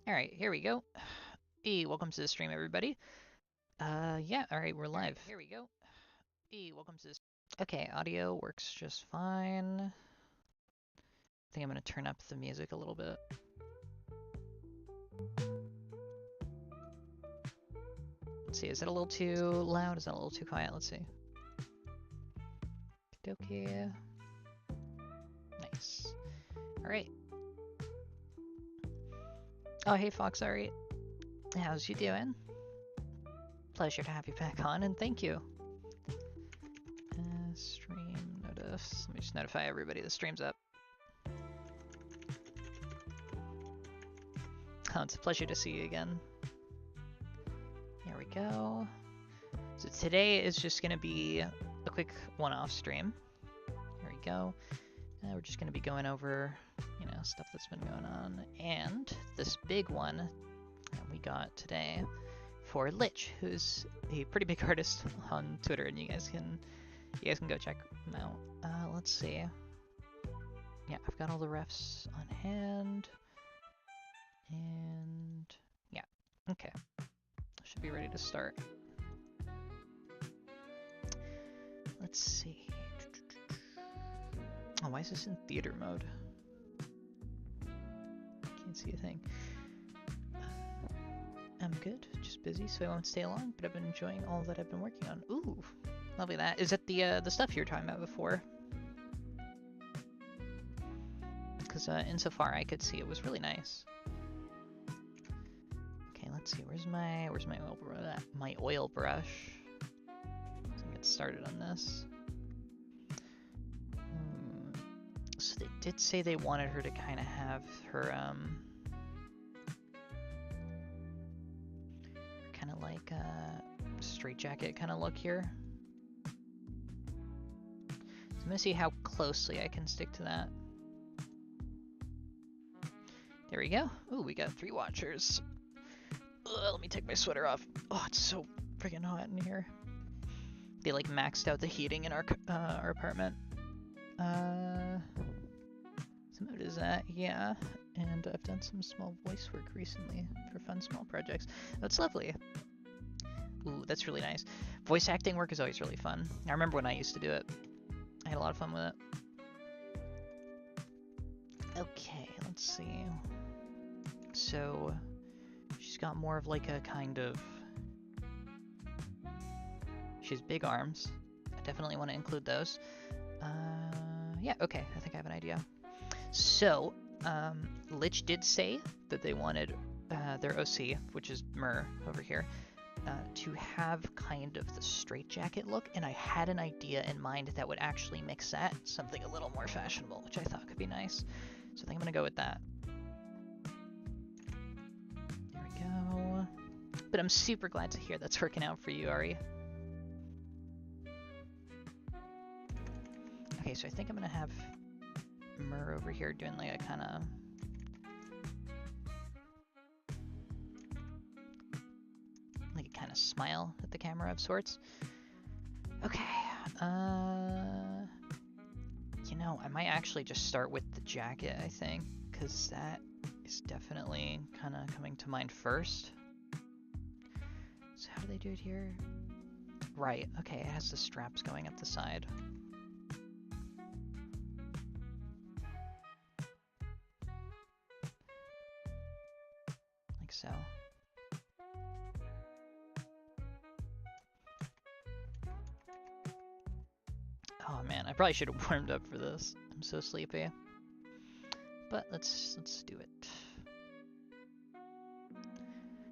Alright, here we go. Hey, welcome to the stream, everybody. Yeah, alright, we're live. Here we go. Hey, welcome to this. Okay, audio works just fine. I think I'm gonna turn up the music a little bit. Let's see, is it a little too loud? Is that a little too quiet? Let's see. Okay. Nice. Alright. Oh, hey, Fox, alright. How's you doing? Pleasure to have you back on, and thank you. Stream notice. Let me just notify everybody the stream's up. Oh, it's a pleasure to see you again. There we go. So today is just going to be a quick one-off stream. Here we go. We're just going to be going over, stuff that's been going on. And this big one we got today for Lich, who's a pretty big artist on Twitter, and you guys can go check him out. Let's see. Yeah, I've got all the refs on hand. And yeah, okay. Should be ready to start. Let's see. Oh, why is this in theater mode? Can't see a thing. I'm good, just busy, so I won't stay long, but I've been enjoying all that I've been working on. Ooh, lovely that. Is it the stuff you were talking about before? Because insofar I could see it was really nice. Okay, let's see. Where's my oil brush? My oil brush. Let's get started on this. So they did say they wanted her to kind of have her kind of like a straitjacket kind of look here. So I'm gonna see how closely I can stick to that. There we go. Ooh, we got 3 watchers. Ugh, let me take my sweater off. Oh, it's so freaking hot in here. They like maxed out the heating in our apartment. Some of it is that, yeah. And I've done some small voice work recently for fun small projects. That's lovely. Ooh, that's really nice. Voice acting work is always really fun. I remember when I used to do it. I had a lot of fun with it. Okay, let's see. So, she's got more of like a kind of... She has big arms. I definitely want to include those. Yeah, okay, I think I have an idea. So, Lich did say that they wanted their OC, which is Myrrh over here, to have kind of the straitjacket look, and I had an idea in mind that would actually mix that, something a little more fashionable, which I thought could be nice. So I think I'm gonna go with that. There we go. But I'm super glad to hear that's working out for you, Ari. Okay, so I think I'm gonna have Myrrh over here doing like a kind of smile at the camera of sorts. Okay, I might actually just start with the jacket, I think, because that is definitely kind of coming to mind first. So how do they do it here? Right, okay, it has the straps going up the side. Like so. Oh man, I probably should have warmed up for this. I'm so sleepy. But let's do it.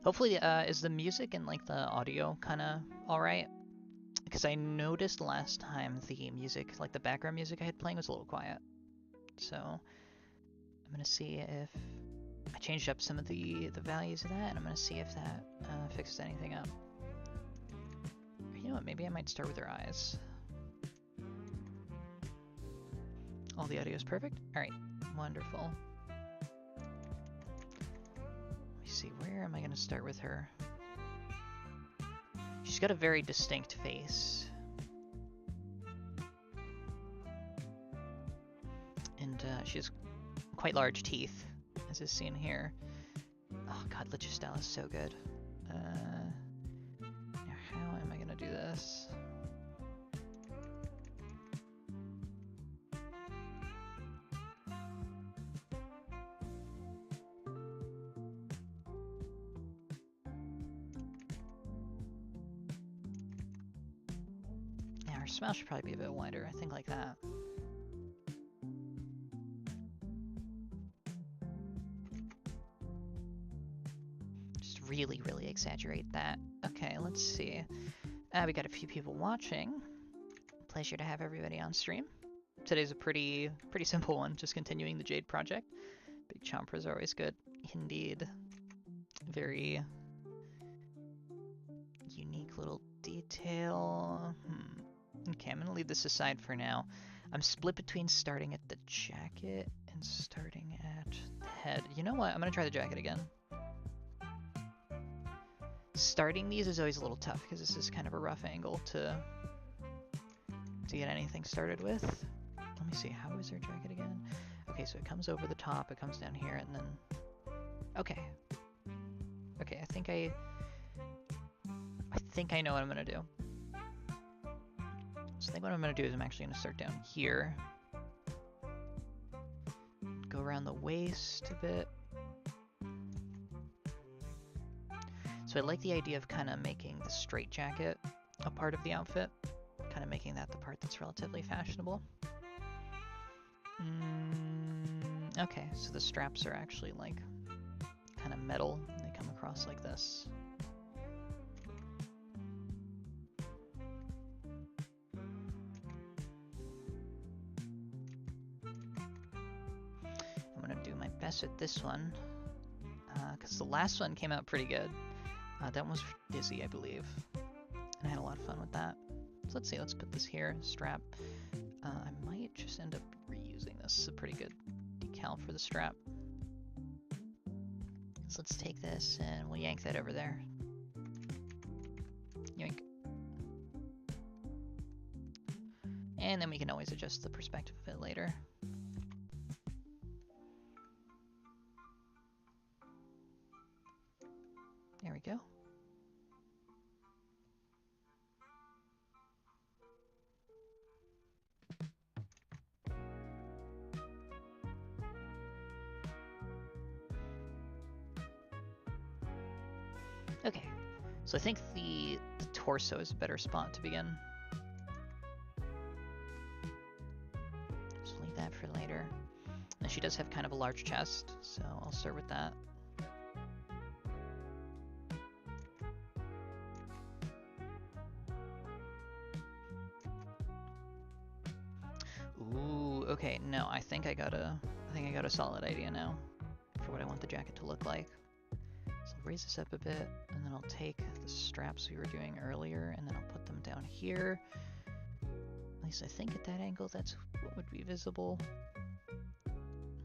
Hopefully, is the music and like the audio kind of alright? Because I noticed last time the music, like the background music I had playing, was a little quiet. So I'm gonna see if I changed up some of the values of that, and I'm gonna see if that fixes anything up. You know what? Maybe I might start with their eyes. All the audio is perfect. All right, wonderful. Let me see. Where am I gonna start with her? She's got a very distinct face. And she has quite large teeth, as is seen here. Oh, god, Lich style is so good. Now how am I gonna do this? Yeah, our smell should probably be a bit wider, I think like that. Really, really exaggerate that. Okay, let's see. We got a few people watching. Pleasure to have everybody on stream. Today's a pretty simple one, just continuing the Jade project. Big chompers are always good. Indeed. Very unique little detail. Okay, I'm gonna leave this aside for now. I'm split between starting at the jacket and starting at the head. You know what? I'm gonna try the jacket again. Starting these is always a little tough because this is kind of a rough angle to get anything started with. Let me see, how is our jacket again? Okay, so it comes over the top, it comes down here, and then... Okay. Okay, I think I know what I'm gonna do. So I think what I'm gonna do is I'm actually gonna start down here. Go around the waist a bit. So I like the idea of kind of making the straight jacket a part of the outfit, kind of making that the part that's relatively fashionable. Okay, so the straps are actually like kind of metal. They come across like this. I'm gonna do my best with this one, because the last one came out pretty good. That one was for Dizzy, I believe, and I had a lot of fun with that. So let's see, let's put this here, strap. I might just end up reusing this. It's a pretty good decal for the strap. So let's take this and we'll yank that over there. Yoink. And then we can always adjust the perspective of it later. There we go. Okay, so I think the torso is a better spot to begin. Just leave that for later. And she does have kind of a large chest, so I'll start with that. Ooh, okay, no, I think I got a solid idea now for what I want the jacket to look like. So I'll raise this up a bit, and then I'll take the straps we were doing earlier, and then I'll put them down here. At least I think at that angle, that's what would be visible.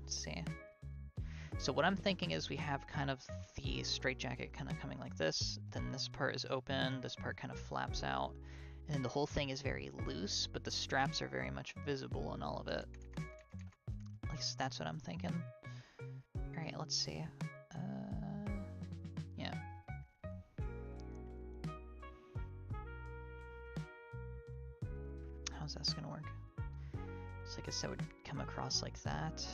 Let's see. So what I'm thinking is we have kind of the straight jacket kind of coming like this, then this part is open, this part kind of flaps out, and then the whole thing is very loose, but the straps are very much visible in all of it. At least that's what I'm thinking. Alright, let's see. Yeah. How's this gonna work? So I guess that would come across like that.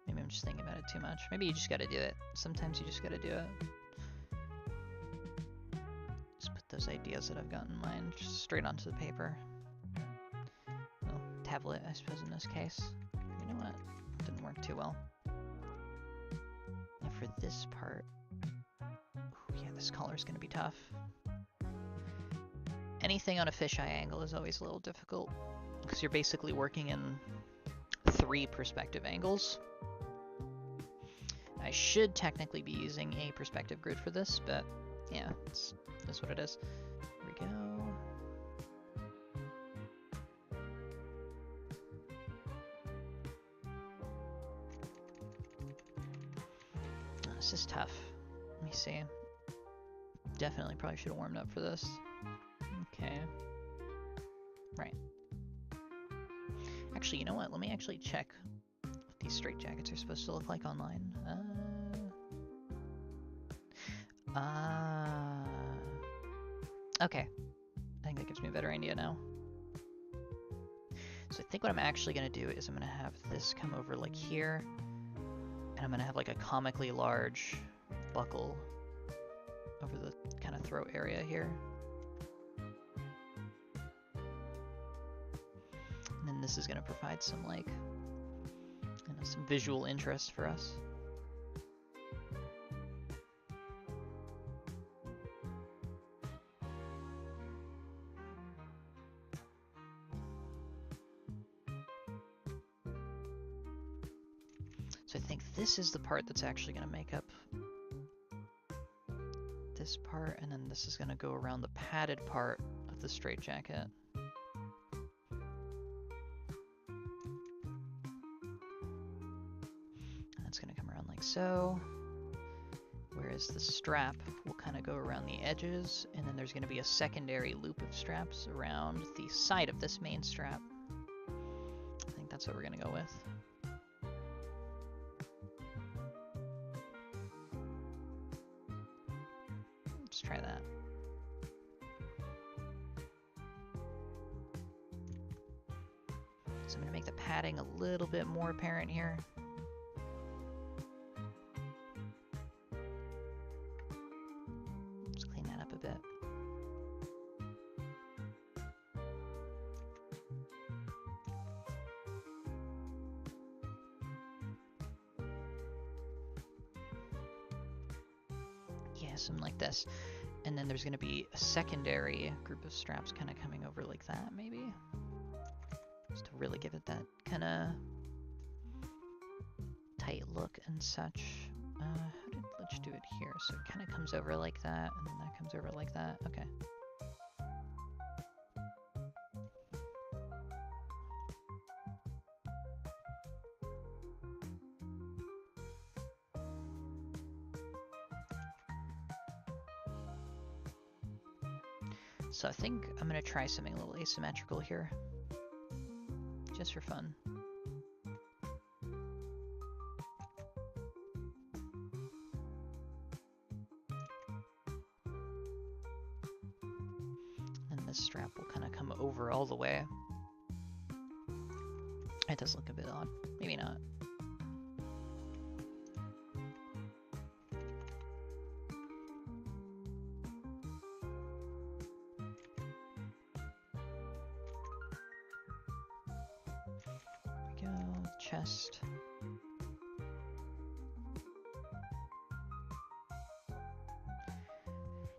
Maybe I'm just thinking about it too much. Maybe you just gotta do it. Sometimes you just gotta do it. Just put those ideas that I've got in mind just straight onto the paper. Well, tablet, I suppose, in this case. You know what? Didn't work too well. And for this part, ooh, yeah, this collar's gonna be tough. Anything on a fisheye angle is always a little difficult, because you're basically working in 3 perspective angles. I should technically be using a perspective grid for this, but yeah, that's what it is. Here we go. Oh, this is tough. Let me see. Definitely probably should have warmed up for this. Okay. Right. Actually, you know what? Let me actually check what these straight jackets are supposed to look like online. Okay. I think that gives me a better idea now. So I think what I'm actually going to do is I'm going to have this come over like here, and I'm going to have like a comically large buckle over the kind of throat area here. And then this is going to provide some like, some visual interest for us. So I think this is the part that's actually going to make up this part, and then this is going to go around the padded part of the straitjacket. That's going to come around like so, whereas the strap will kind of go around the edges, and then there's going to be a secondary loop of straps around the side of this main strap. I think that's what we're going to go with. Let's try that. So I'm going to make the padding a little bit more apparent here. Let's clean that up a bit. Yeah, something like this. And then there's going to be a secondary group of straps kind of coming over like that, maybe? Just to really give it that kind of tight look and such. How did Lich do it here? So it kind of comes over like that, and then that comes over like that. Okay. So I think I'm going to try something a little asymmetrical here, just for fun. And this strap will kind of come over all the way. It does look a bit odd. Maybe not. Chest.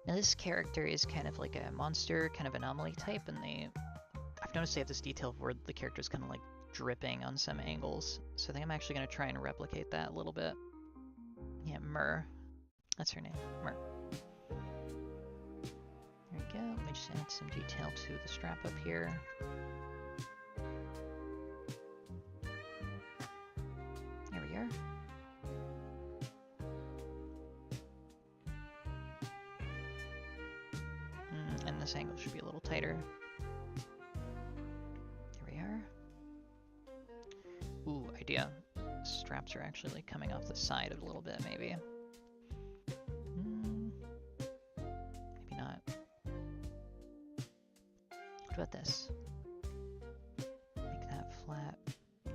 Now this character is kind of like a monster, kind of anomaly type, and I've noticed they have this detail where the character is kind of like dripping on some angles. So I think I'm actually going to try and replicate that a little bit. Yeah, Myr. That's her name, Myr. There we go. Let me just add some detail to the strap up here. And this angle should be a little tighter. Here we are. Ooh, idea. Straps are actually like coming off the side a little bit, maybe. Maybe not. What about this? Make that flat.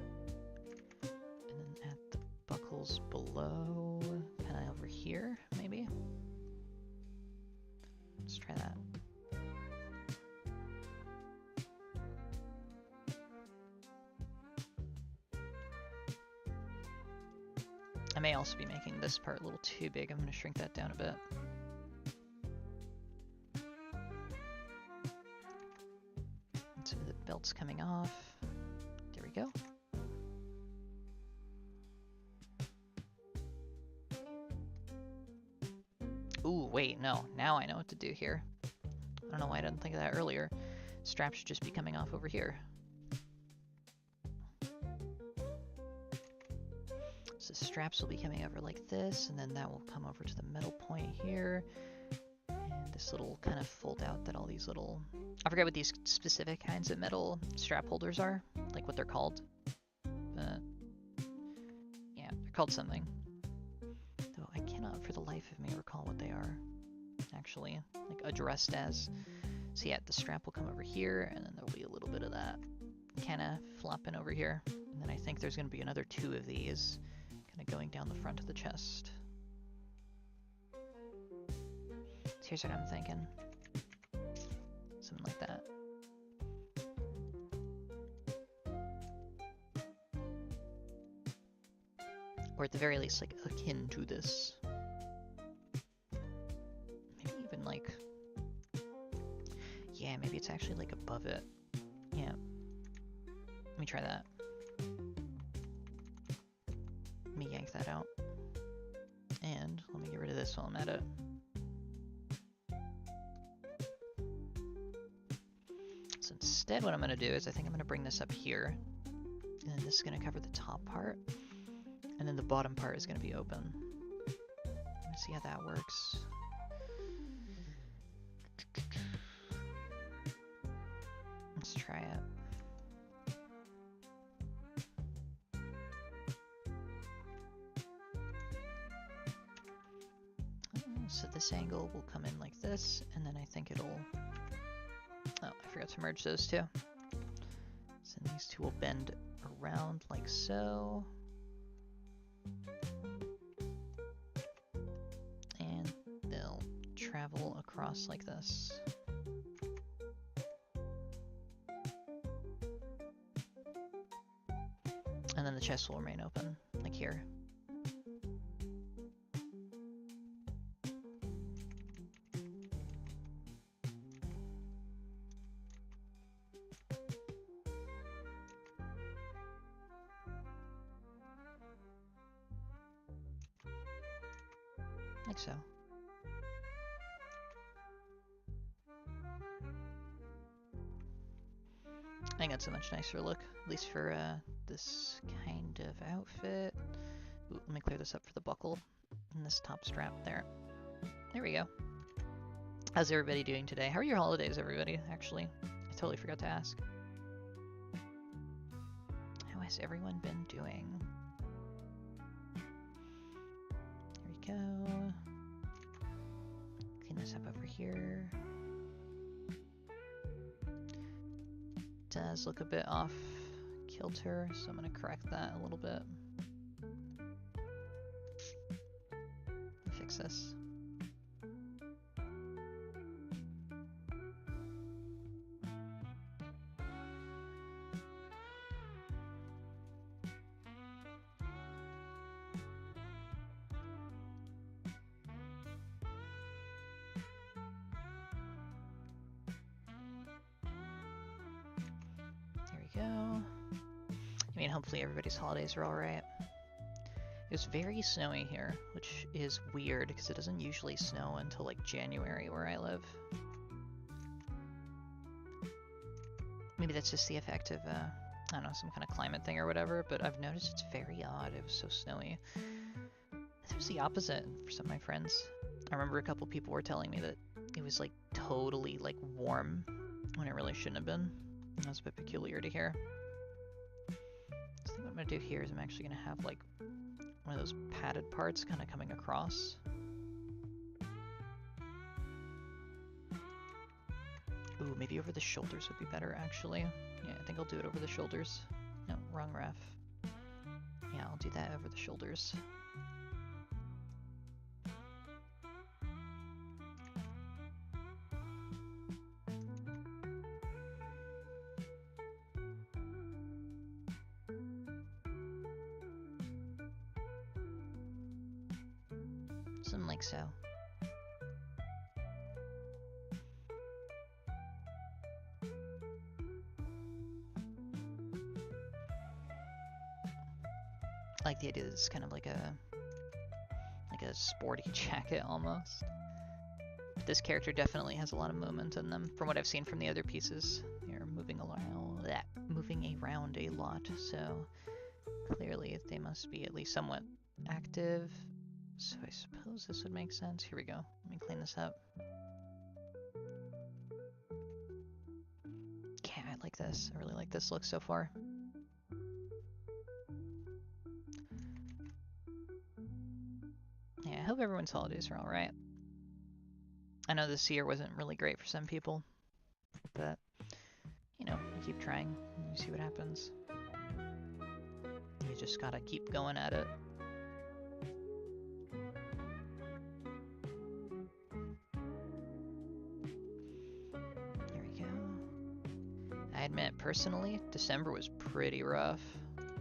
And then add the buckles below, kind of over here, maybe. Let's try that. I may also be making this part a little too big. I'm going to shrink that down a bit. So the belt's coming off. There we go. Ooh, wait, no. Now I know what to do here. I don't know why I didn't think of that earlier. Straps should just be coming off over here. So straps will be coming over like this, and then that will come over to the middle point here. And this little kind of fold out that all these little... I forget what these specific kinds of metal strap holders are, like what they're called. But yeah, they're called something. Though I cannot for the life of even recall what they are, actually, like addressed as. So yeah, the strap will come over here, and then there'll be a little bit of that kind of flopping over here. And then I think there's going to be another 2 of these kind of going down the front of the chest. So here's what I'm thinking. Something like that. Or at the very least, like, akin to this. Maybe even, like... Yeah, maybe it's actually, like, above it. Yeah. Let me try that. Let me yank that out. And let me get rid of this while I'm at it. So instead what I'm going to do is I think I'm going to bring this up here. And then this is going to cover the top part. And then the bottom part is going to be open. Let's see how that works. Let's try it. So this angle will come in like this, and then I think it'll... Oh, I forgot to merge those two. So these two will bend around like so. And they'll travel across like this. And then the chest will remain open, like here. Like so. I think that's a much nicer look, at least for this kind of outfit. Ooh, let me clear this up for the buckle and this top strap there. There we go. How's everybody doing today? How are your holidays, everybody, actually? I totally forgot to ask. How has everyone been doing? There we go. Clean this up over here. Does look a bit off kilter, so I'm going to correct that a little bit. Fix this. Go. I mean, hopefully everybody's holidays are alright. It was very snowy here, which is weird because it doesn't usually snow until like January where I live. Maybe that's just the effect of, I don't know, some kind of climate thing or whatever, but I've noticed it's very odd. It was so snowy. It was the opposite for some of my friends. I remember a couple people were telling me that it was like totally like warm when it really shouldn't have been. That's a bit peculiar to hear. So I think what I'm going to do here is I'm actually going to have like one of those padded parts kind of coming across. Ooh, maybe over the shoulders would be better actually. Yeah, I think I'll do it over the shoulders. No, wrong ref. Yeah, I'll do that over the shoulders. Something like so. I like the idea that it's kind of like a sporty jacket almost. But this character definitely has a lot of movement in them, from what I've seen from the other pieces. They're moving around a lot, so clearly they must be at least somewhat active. So I suppose this would make sense. Here we go. Let me clean this up. Yeah, I like this. I really like this look so far. Yeah, hope everyone's holidays are alright. I know this year wasn't really great for some people, but, you know, you keep trying and you see what happens. You just gotta keep going at it. There we go. I admit, personally, December was pretty rough.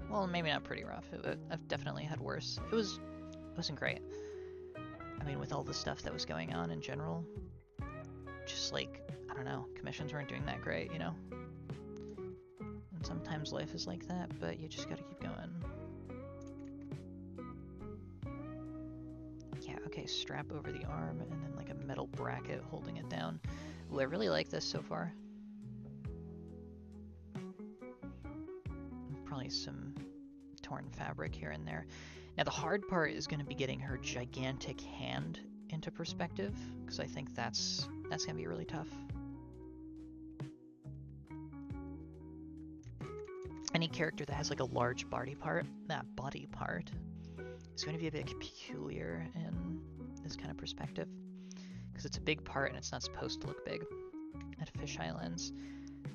Well, maybe not pretty rough. I've definitely had worse. It wasn't great. I mean, with all the stuff that was going on in general, just like, I don't know, commissions weren't doing that great, you know? And sometimes life is like that, but you just gotta keep going. Yeah, okay, strap over the arm and then like a metal bracket holding it down. Ooh, I really like this so far. Probably some torn fabric here and there. Now the hard part is going to be getting her gigantic hand into perspective, because I think that's going to be really tough. Any character that has like a large body part, is going to be a bit peculiar in this kind of perspective, because it's a big part and it's not supposed to look big at fisheye lens.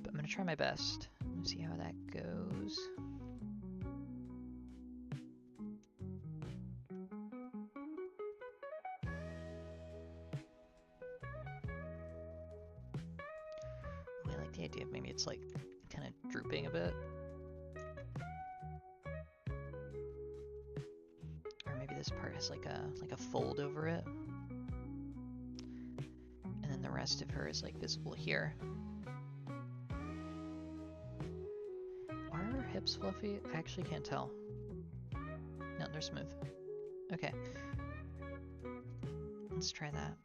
But I'm going to try my best. Let's see how that goes. I like the idea of maybe it's like kind of drooping a bit. Or maybe this part has like a fold over it. And then the rest of her is like visible here. Are her hips fluffy? I actually can't tell. No, they're smooth. Okay. Let's try that.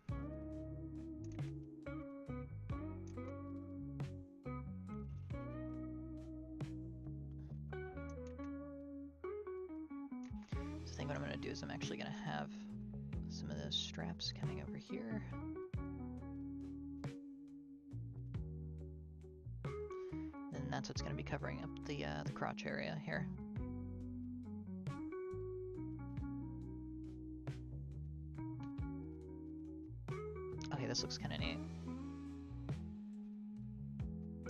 So I think what I'm going to do is I'm actually going to have some of those straps coming over here. And that's what's going to be covering up the crotch area here. Okay, this looks kind of neat.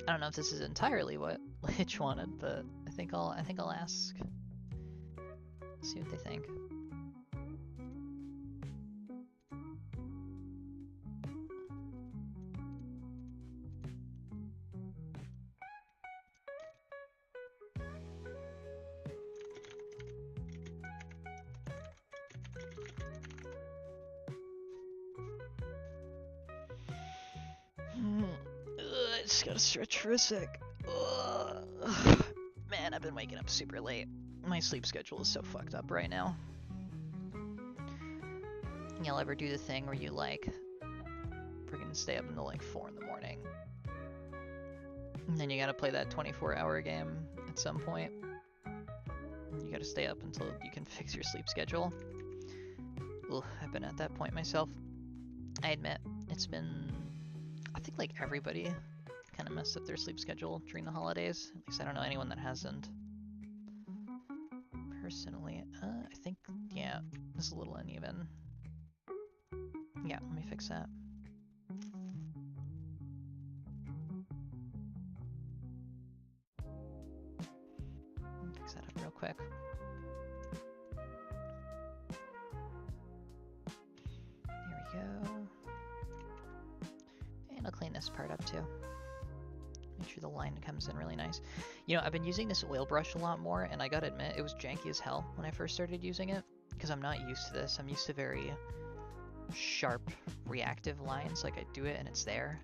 I don't know if this is entirely what Lich wanted, but I think I'll ask. See what they think. I just gotta stretch for a sec. Man, I've been waking up super late. My sleep schedule is so fucked up right now. You'll ever do the thing where you like freaking stay up until like 4 in the morning, and then you gotta play that 24-hour game at some point. You gotta stay up until you can fix your sleep schedule. Ugh, I've been at that point myself. I admit, it's been, I think like everybody kind of messed up their sleep schedule during the holidays. At least I don't know anyone that hasn't. Personally, I think, yeah, it's a little uneven. Yeah, let me fix that. Fix that up real quick. There we go. And I'll clean this part up too. Make sure the line comes in really nice. You know, I've been using this oil brush a lot more, and I gotta admit, it was janky as hell when I first started using it, because I'm not used to this. I'm used to very sharp, reactive lines. Like, I do it and it's there.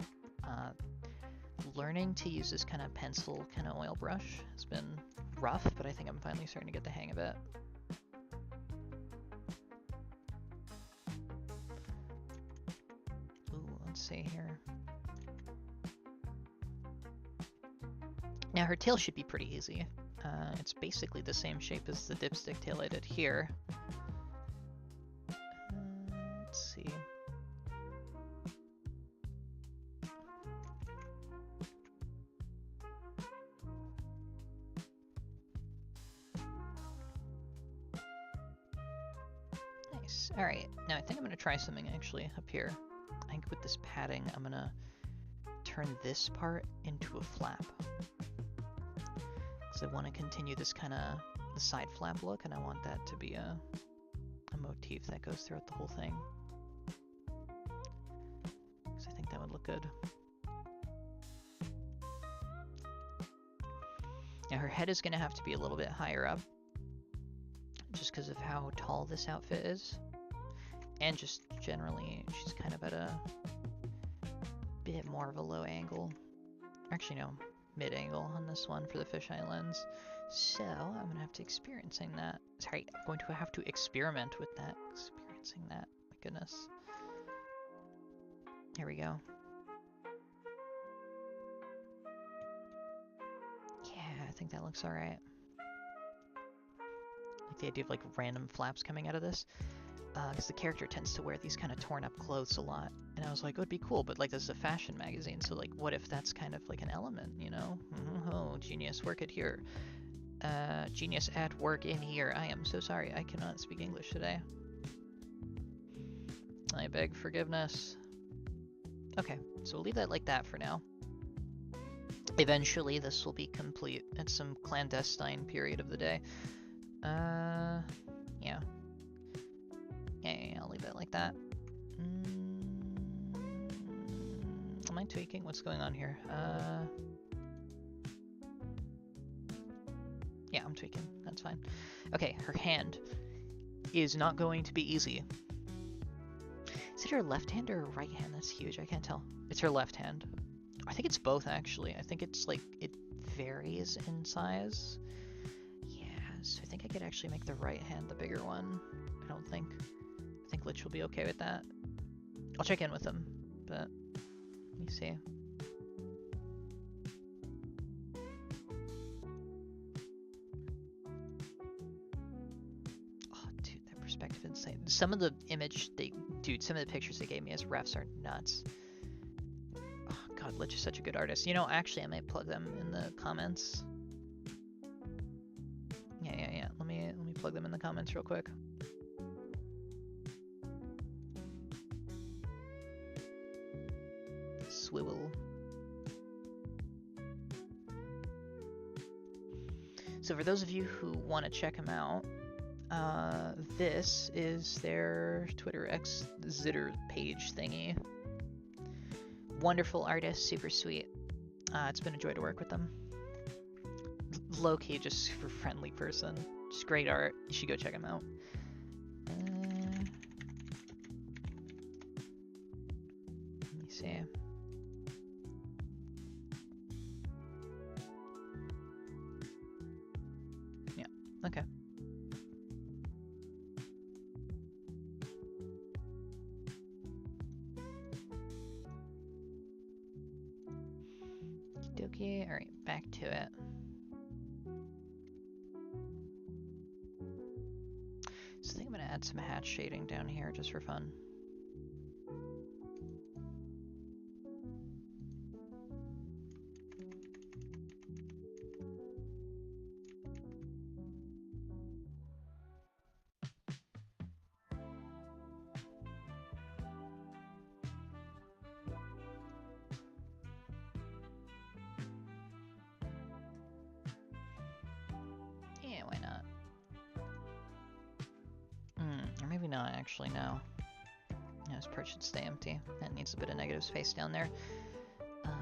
Learning to use this kind of pencil, kind of oil brush has been rough, but I think I'm finally starting to get the hang of it. Ooh, let's see here. Now her tail should be pretty easy. It's basically the same shape as the dipstick tail I did here. Let's see. Nice. Nice. Alright, now I think I'm going to try something actually up here. I think with this padding, I'm going to turn this part into a flap. Because I want to continue this kind of the side flap look, and I want that to be a motif that goes throughout the whole thing. Because I think that would look good. Now her head is going to have to be a little bit higher up, just because of how tall this outfit is. And just generally, she's kind of at a bit more of a low angle. Actually, no, mid angle on this one for the fisheye lens. So I'm gonna have to experiencing that. Sorry, I'm going to have to experiment with that. Experiencing that. My goodness. Here we go. Yeah, I think that looks alright. Like the idea of like random flaps coming out of this. Because the character tends to wear these kind of torn up clothes a lot. And I was like, it would be cool, but like this is a fashion magazine, so like what if that's kind of like an element, you know? Oh, genius, work it here. Genius at work in here. I am so sorry, I cannot speak English today. I beg forgiveness. Okay, so we'll leave that like that for now. Eventually this will be complete at some clandestine period of the day. Yeah. Yeah, I'll leave it like that. Am I tweaking? What's going on here? Yeah, I'm tweaking. That's fine. Okay, her hand is not going to be easy. Is it her left hand or her right hand? That's huge. I can't tell. It's her left hand. I think it's both, actually. I think it's like, it varies in size. Yeah, so I think I could actually make the right hand the bigger one. I don't think. I think Lich will be okay with that. I'll check in with him, but let me see. Oh, dude, that perspective is insane. Some of the some of the pictures they gave me as refs are nuts. Oh god, Lich is such a good artist. You know, actually, I might plug them in the comments. Yeah. Let me plug them in the comments real quick. Swivel. So for those of you who want to check them out, this is their Twitter X Zitter page thingy. Wonderful artist, super sweet. It's been a joy to work with them. Low-key, just super friendly person. Just great art. You should go check them out. Let me see. Yeah, okay. Okie, alright, back to it. So I think I'm gonna add some hatch shading down here just for fun. Yeah, why not? Or maybe not, actually, no. Yeah, this part should stay empty. That needs a bit of negative space down there.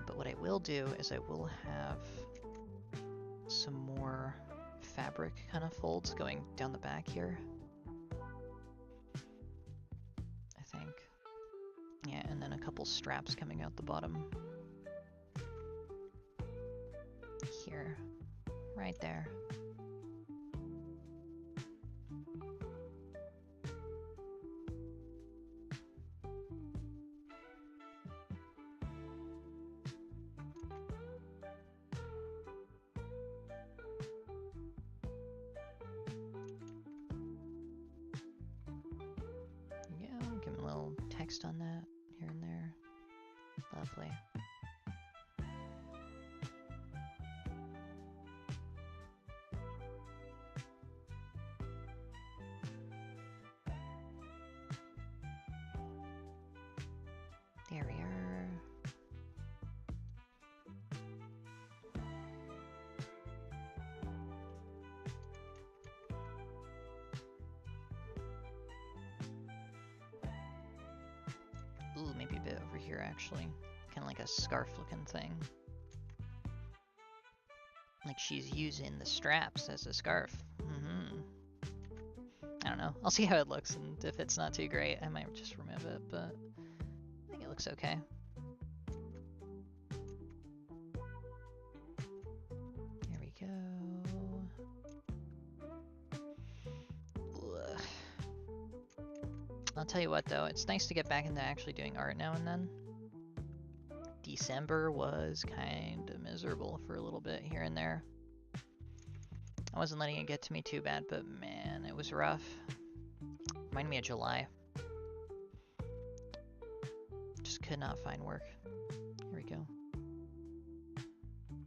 But what I will do is I will have some more fabric kind of folds going down the back here. I think. Yeah, and then a couple straps coming out the bottom. Here. Right there. Give him a little text on that here and there. Lovely. here, actually. Kind of like a scarf-looking thing. Like she's using the straps as a scarf. I don't know. I'll see how it looks, and if it's not too great, I might just remove it, but I think it looks okay. There we go. Ugh. I'll tell you what, though, it's nice to get back into actually doing art now and then. December was kind of miserable for a little bit here and there. I wasn't letting it get to me too bad, but man, it was rough. Reminded me of July. Just could not find work. Here we go.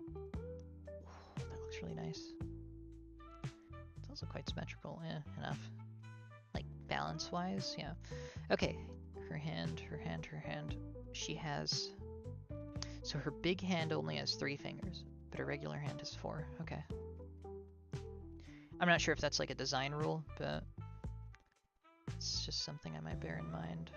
Ooh, that looks really nice. It's also quite symmetrical. Enough. Like balance-wise, yeah. Okay, her hand. She has... So her big hand only has 3 fingers, but her regular hand has 4. Okay. I'm not sure if that's like a design rule, but it's just something I might bear in mind.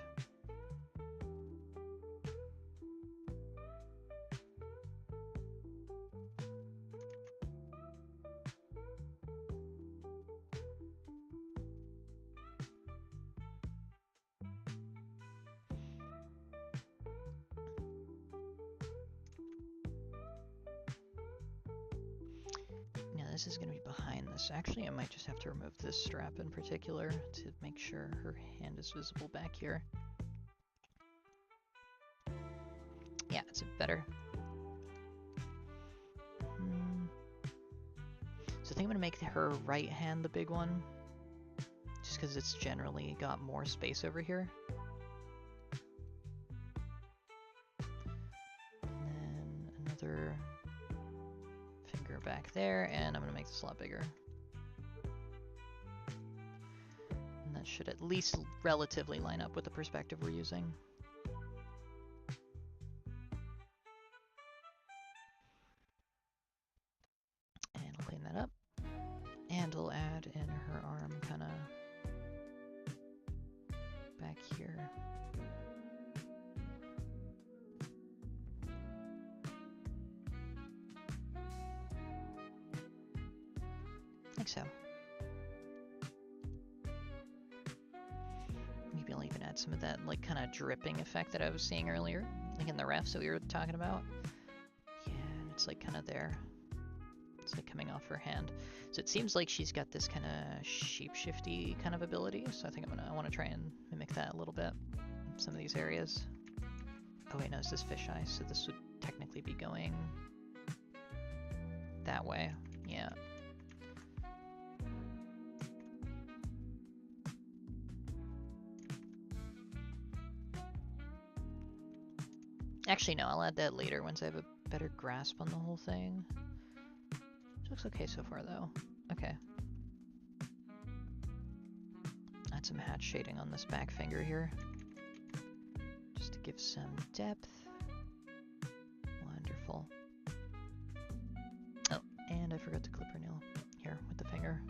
This is going to be behind this. Actually, I might just have to remove this strap in particular to make sure her hand is visible back here. Yeah, it's better. So I think I'm going to make her right hand the big one, just because it's generally got more space over here. And then another finger back there, and I'm going to make this a lot bigger. And that should at least relatively line up with the perspective we're using. And I'll clean that up. And I'll add in her arm kind of back here. Like so. Maybe I'll even add some of that like kind of dripping effect that I was seeing earlier, like in the refs that we were talking about. Yeah, and it's like kind of there. It's like coming off her hand. So it seems like she's got this kind of shape-shifty kind of ability, so I think I want to try and mimic that a little bit in some of these areas. Oh wait, no, it's this fisheye, so this would technically be going that way. Yeah. Actually, no, I'll add that later once I have a better grasp on the whole thing. It looks okay so far, though. Okay. Add some hatch shading on this back finger here, just to give some depth. Wonderful. Oh, and I forgot to clip her nail here with the finger.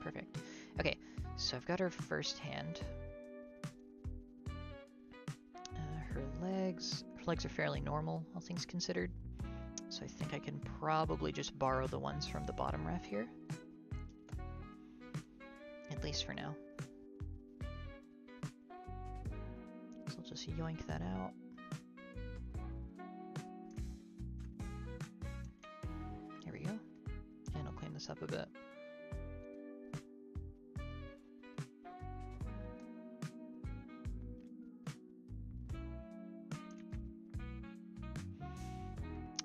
Perfect. Okay, so I've got her first hand. Her legs are fairly normal, all things considered. So I think I can probably just borrow the ones from the bottom ref here. At least for now. So I'll just yoink that out. There we go. And I'll clean this up a bit.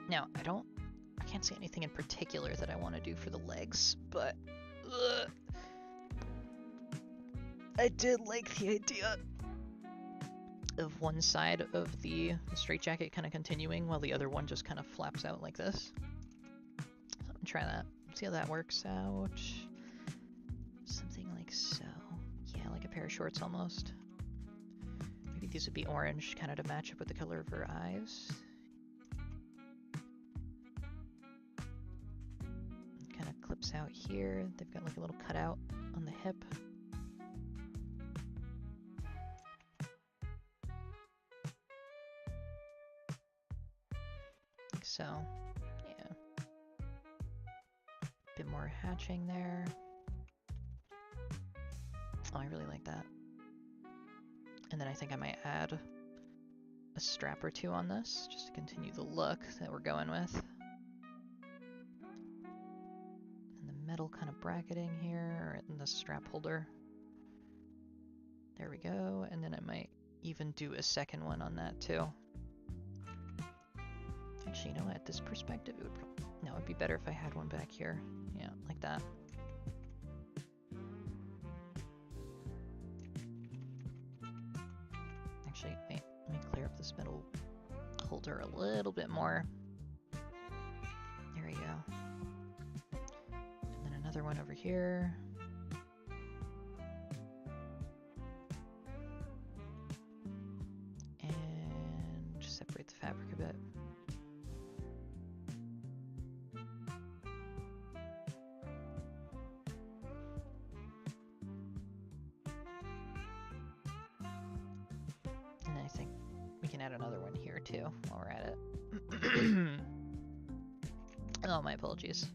Now, I can't see anything in particular that I want to do for the legs, but I did like the idea of one side of the straitjacket kind of continuing while the other one just kind of flaps out like this. So I'm gonna try that, see how that works out. Something like so. Yeah, like a pair of shorts almost. Maybe these would be orange, kind of to match up with the color of her eyes. Clips out here. They've got like a little cutout on the hip. so yeah. Bit more hatching there. Oh, I really like that. And then I think I might add a strap or two on this, just to continue the look that we're going with. And the metal kind of bracketing here, or in the strap holder. There we go, and then I might even do a second one on that too. Actually, you know what, this perspective, it would no, it'd be better if I had one back here. Yeah, like that. Actually, wait, let me clear up this metal holder a little bit more. There we go. And then another one over here. And just separate the fabric a bit. And then I think we can add another one here too while we're at it. Oh, my apologies.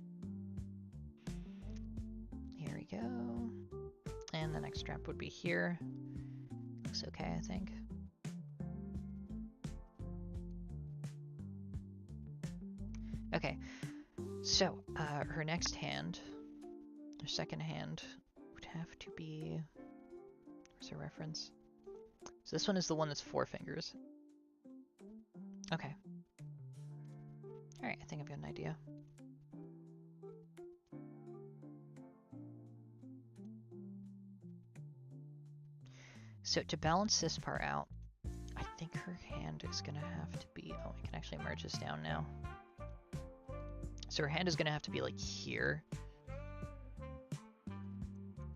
Here we go. And the next strap would be here. Looks okay, I think. Okay, so her next hand, her second hand, would have to be, where's her reference? So this one is the one that's 4 fingers. Okay. Alright, I think I've got an idea. So to balance this part out, I think her hand is gonna have to be, oh, I can actually merge this down now. So her hand is gonna have to be like here.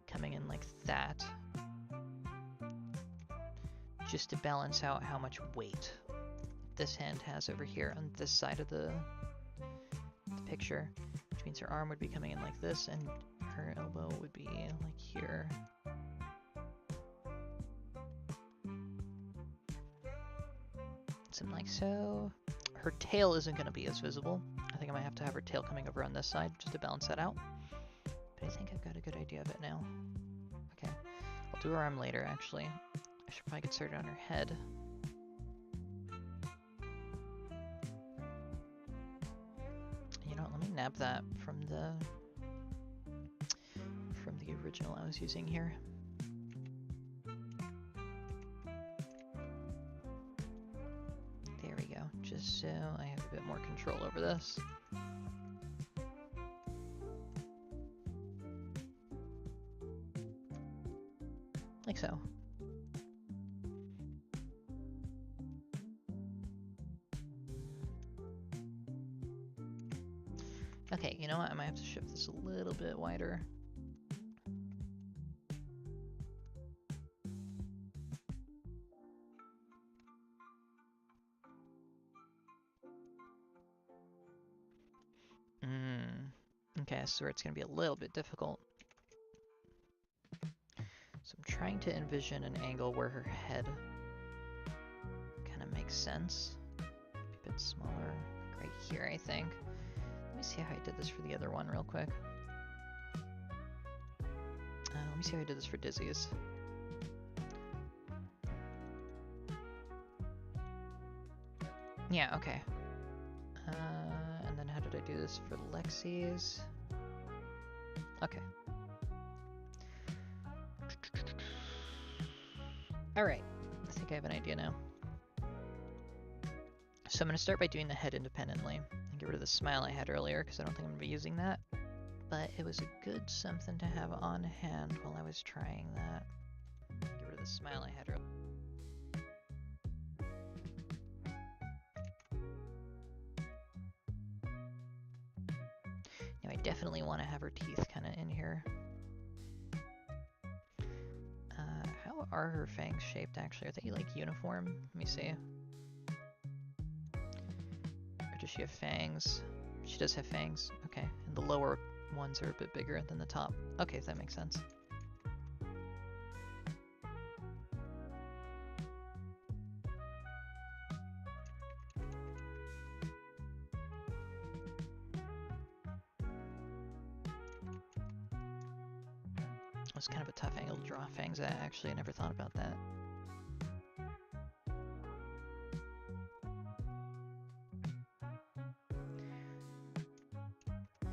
Coming in like that. Just to balance out how much weight this hand has over here on this side of the picture. Which means her arm would be coming in like this and her elbow would be like here. Something like so. Her tail isn't going to be as visible. I think I might have to have her tail coming over on this side just to balance that out. But I think I've got a good idea of it now. Okay. I'll do her arm later, actually. I should probably get started on her head. You know what, let me nab that from the original I was using here. There we go, just so I have a bit more control over this. Like so. Okay, you know what? I might have to shift this a little bit wider. Okay, so it's going to be a little bit difficult. So I'm trying to envision an angle where her head kind of makes sense. A bit smaller, like right here, I think. Let me see how I did this for the other one real quick. Let me see how I did this for Dizzy's. Yeah, okay. And then how did I do this for Lexi's? Okay. Alright, I think I have an idea now. So I'm going to start by doing the head independently. And get rid of the smile I had earlier, because I don't think I'm going to be using that. But it was a good something to have on hand while I was trying that. Get rid of the smile I had earlier. Now I definitely want to have her teeth kind of in here. How are her fangs shaped actually? Are they like uniform? Let me see. Or does she have fangs? She does have fangs. Okay, and the lower ones are a bit bigger than the top. Okay, that makes sense. was kind of a tough angle to draw fangs at, actually. I never thought about that.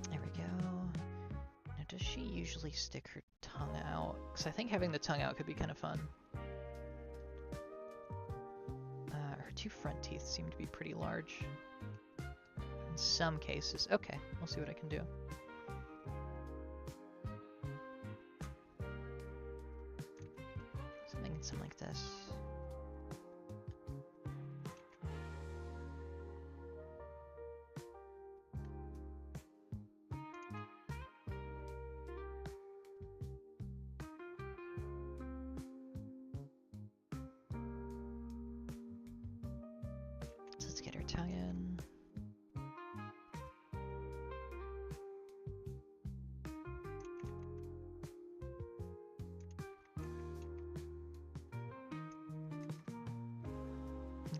There we go. Now, does she usually stick her tongue out? Because I think having the tongue out could be kind of fun. Her two front teeth seem to be pretty large. In some cases. Okay, we'll see what I can do. Something like this. So let's get her tongue in.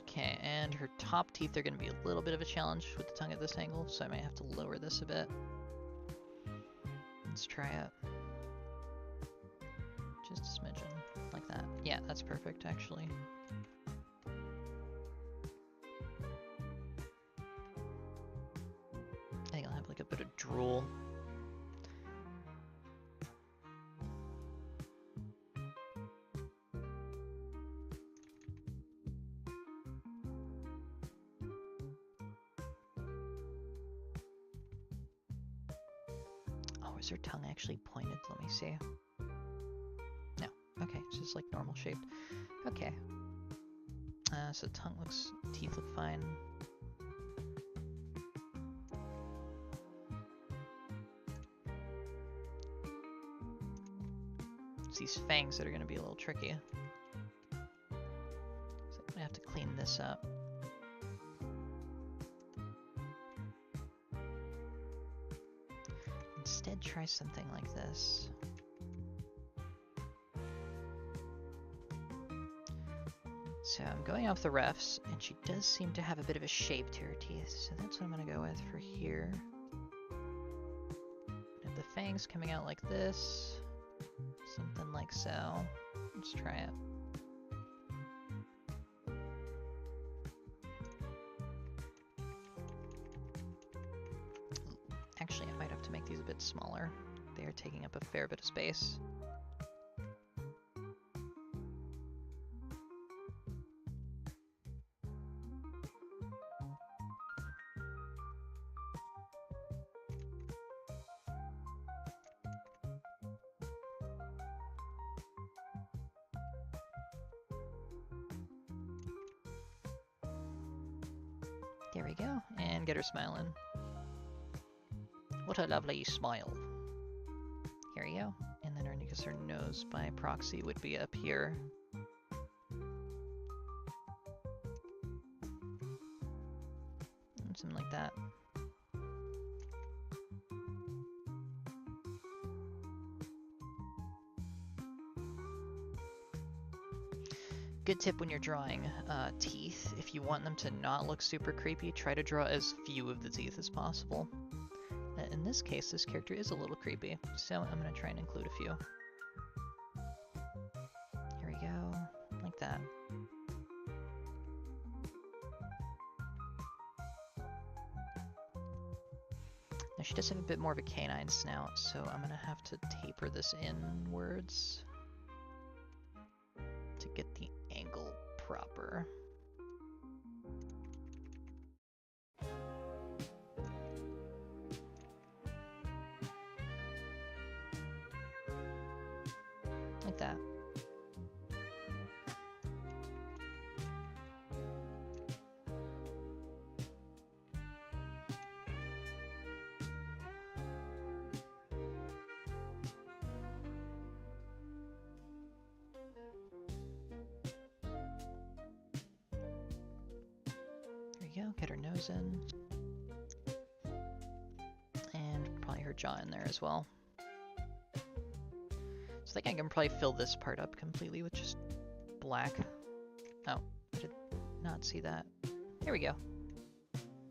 Okay, and her top teeth are going to be a little bit of a challenge with the tongue at this angle, so I might have to lower this a bit. Let's try it. Just a smidgen, like that. Yeah, that's perfect, actually. I think I'll have like a bit of drool. Is her tongue actually pointed? Let me see. No. Okay, it's just like normal shaped. Okay. So teeth look fine. It's these fangs that are going to be a little tricky. So I'm going to have to clean this up. Instead, try something like this. So I'm going off the refs, and she does seem to have a bit of a shape to her teeth, so that's what I'm going to go with for here. Have the fangs coming out like this, something like so. Let's try it. Actually, I might have to make these a bit smaller. They are taking up a fair bit of space. There we go, and get her smiling. What a lovely smile. Here we go. And then I guess her nose by proxy would be up here. Something like that. Good tip when you're drawing teeth, if you want them to not look super creepy, try to draw as few of the teeth as possible. In this case, this character is a little creepy, so I'm going to try and include a few. Here we go, like that. Now she does have a bit more of a canine snout, so I'm going to have to taper this inwards to get the angle proper. Like that. There we go, get her nose in. And probably her jaw in there as well. So I think I can probably fill this part up completely with just black. Oh, I did not see that. There we go.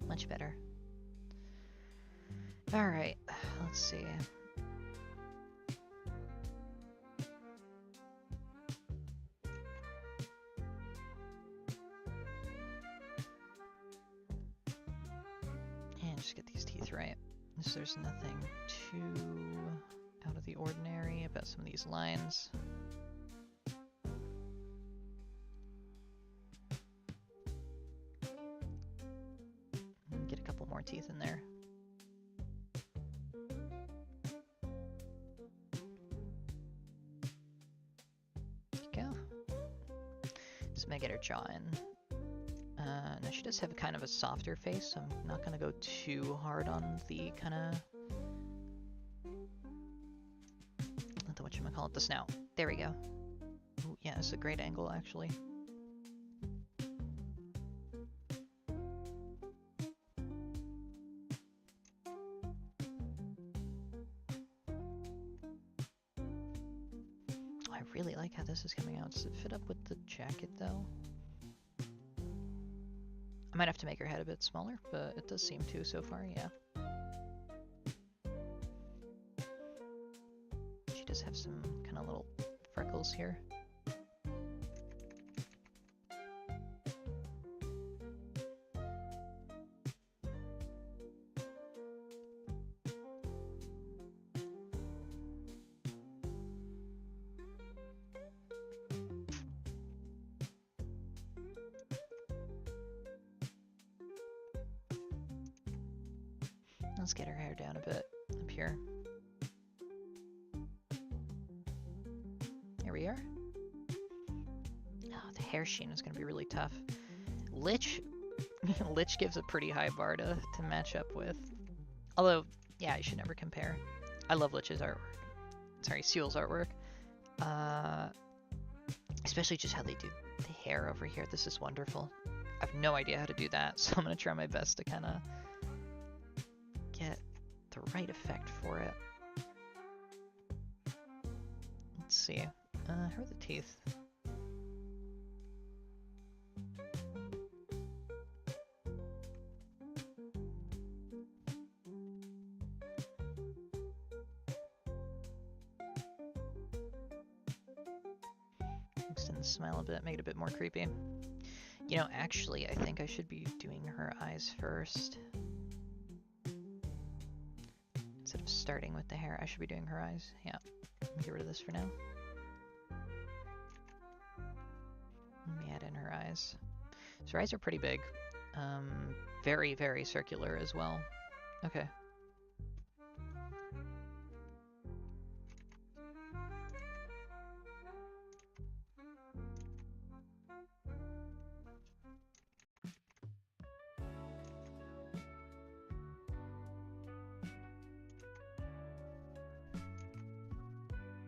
Much better. Alright, let's see. just get these teeth right. So there's nothing too out of the ordinary about some of these lines. Get a couple more teeth in there. There you go. So I'm gonna get her jaw in. Now she does have kind of a softer face, so I'm not gonna go too hard on the kind of whatchamacallit, the snout. There we go. Ooh, yeah, it's a great angle actually. I really like how this is coming out. Does it fit up with the jacket though? I might have to make her head a bit smaller, but it does seem to so far, yeah. She does have some kind of little freckles here. Let's get her hair down a bit up here. There we are. Oh, the hair sheen is going to be really tough. Lich, Lich gives a pretty high bar to match up with. Although, yeah, I should never compare. I love Lich's artwork. Sorry, Seal's artwork. Especially just how they do the hair over here. This is wonderful. I have no idea how to do that, so I'm going to try my best to kind of get the right effect for it. Let's see. How are the teeth? Extend the smile a bit, make it a bit more creepy. You know, actually, I think I should be doing her eyes first. Instead of starting with the hair, I should be doing her eyes. Yeah, let me get rid of this for now. Let me add in her eyes. So her eyes are pretty big. Very, very circular as well. Okay.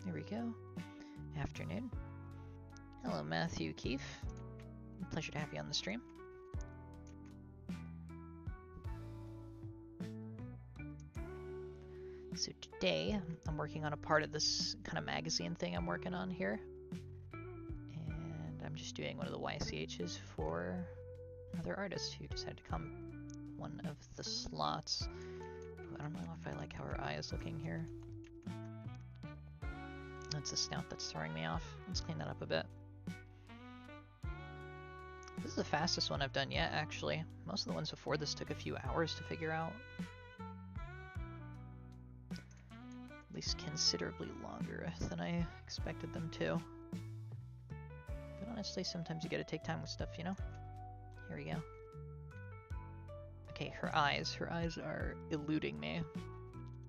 There we go. Afternoon. Hello, Matthew Keefe. Pleasure to have you on the stream. So today, I'm working on a part of this kind of magazine thing I'm working on here. And I'm just doing one of the YCHs for another artist who decided to come one of the slots. Ooh, I don't know if I like how her eye is looking here. That's the snout that's throwing me off. Let's clean that up a bit. This is the fastest one I've done yet, actually. Most of the ones before this took a few hours to figure out. At least considerably longer than I expected them to. But honestly, sometimes you gotta take time with stuff, you know? Here we go. Okay, her eyes. Her eyes are eluding me.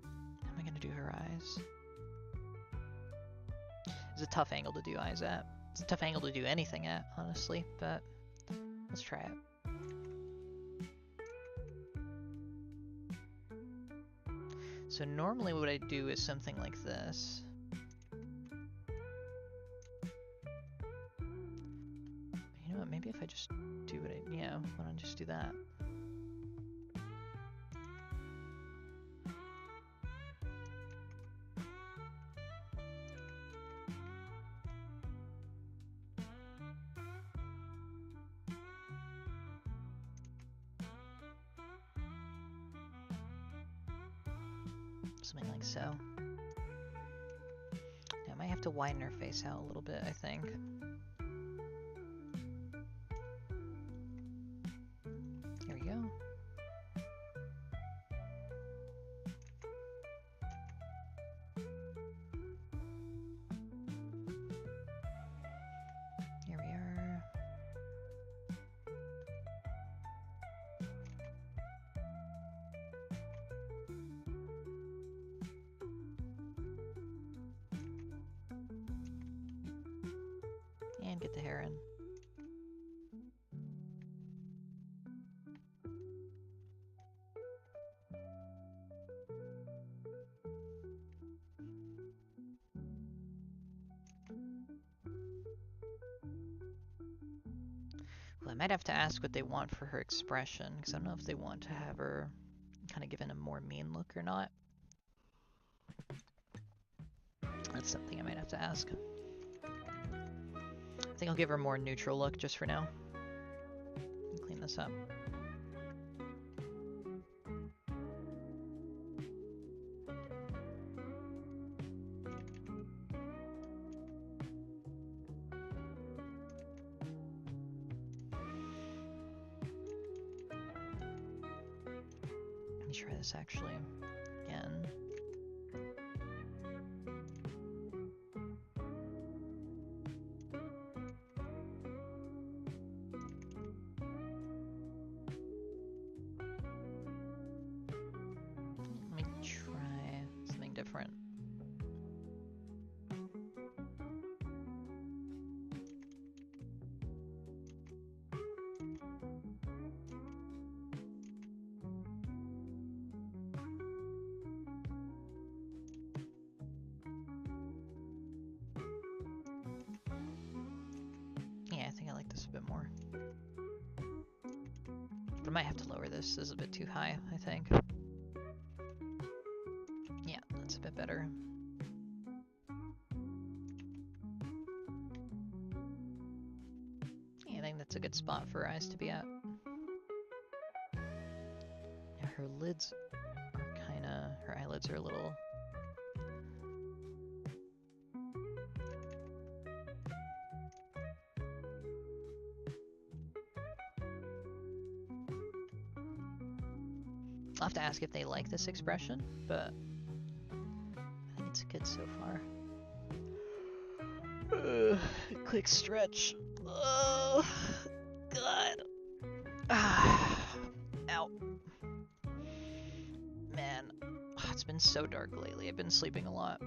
How am I gonna do her eyes? It's a tough angle to do eyes at. It's a tough angle to do anything at, honestly, but let's try it. So normally what I do is something like this. You know what, maybe if I just do what I, yeah, why don't I just do that? Something like so. Now I might have to widen her face out a little bit, I think. Here we go. and get the hair in. Well, I might have to ask what they want for her expression, because I don't know if they want to have her kind of given a more mean look or not. That's something I might have to ask. I think I'll give her a more neutral look just for now. Clean this up. Let me try this actually again. Different. Yeah, I think I like this a bit more. But I might have to lower this. This is a bit too high, I think. Yeah, that's a bit better. Yeah, I think that's a good spot for her eyes to be at. Yeah, her lids are kinda... her eyelids are a little... I'll have to ask if they like this expression, but I think it's good so far. Quick stretch. Oh, God. Ow. Man, it's been so dark lately. I've been sleeping a lot.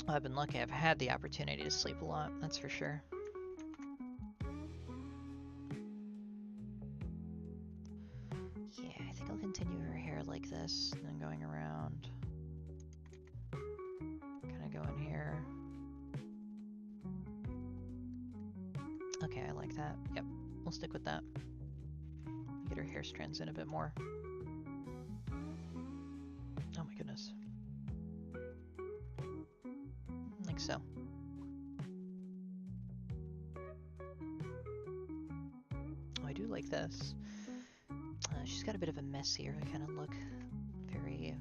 I've been lucky. I've had the opportunity to sleep a lot, that's for sure. Yeah, I think I'll continue her hair like this, and then going around. Kind of going here. Okay, I like that. Yep, we'll stick with that. Get her hair strands in a bit more. Oh my goodness. Like so. Oh, I do like this. She's got a bit of a messier kind of look. Very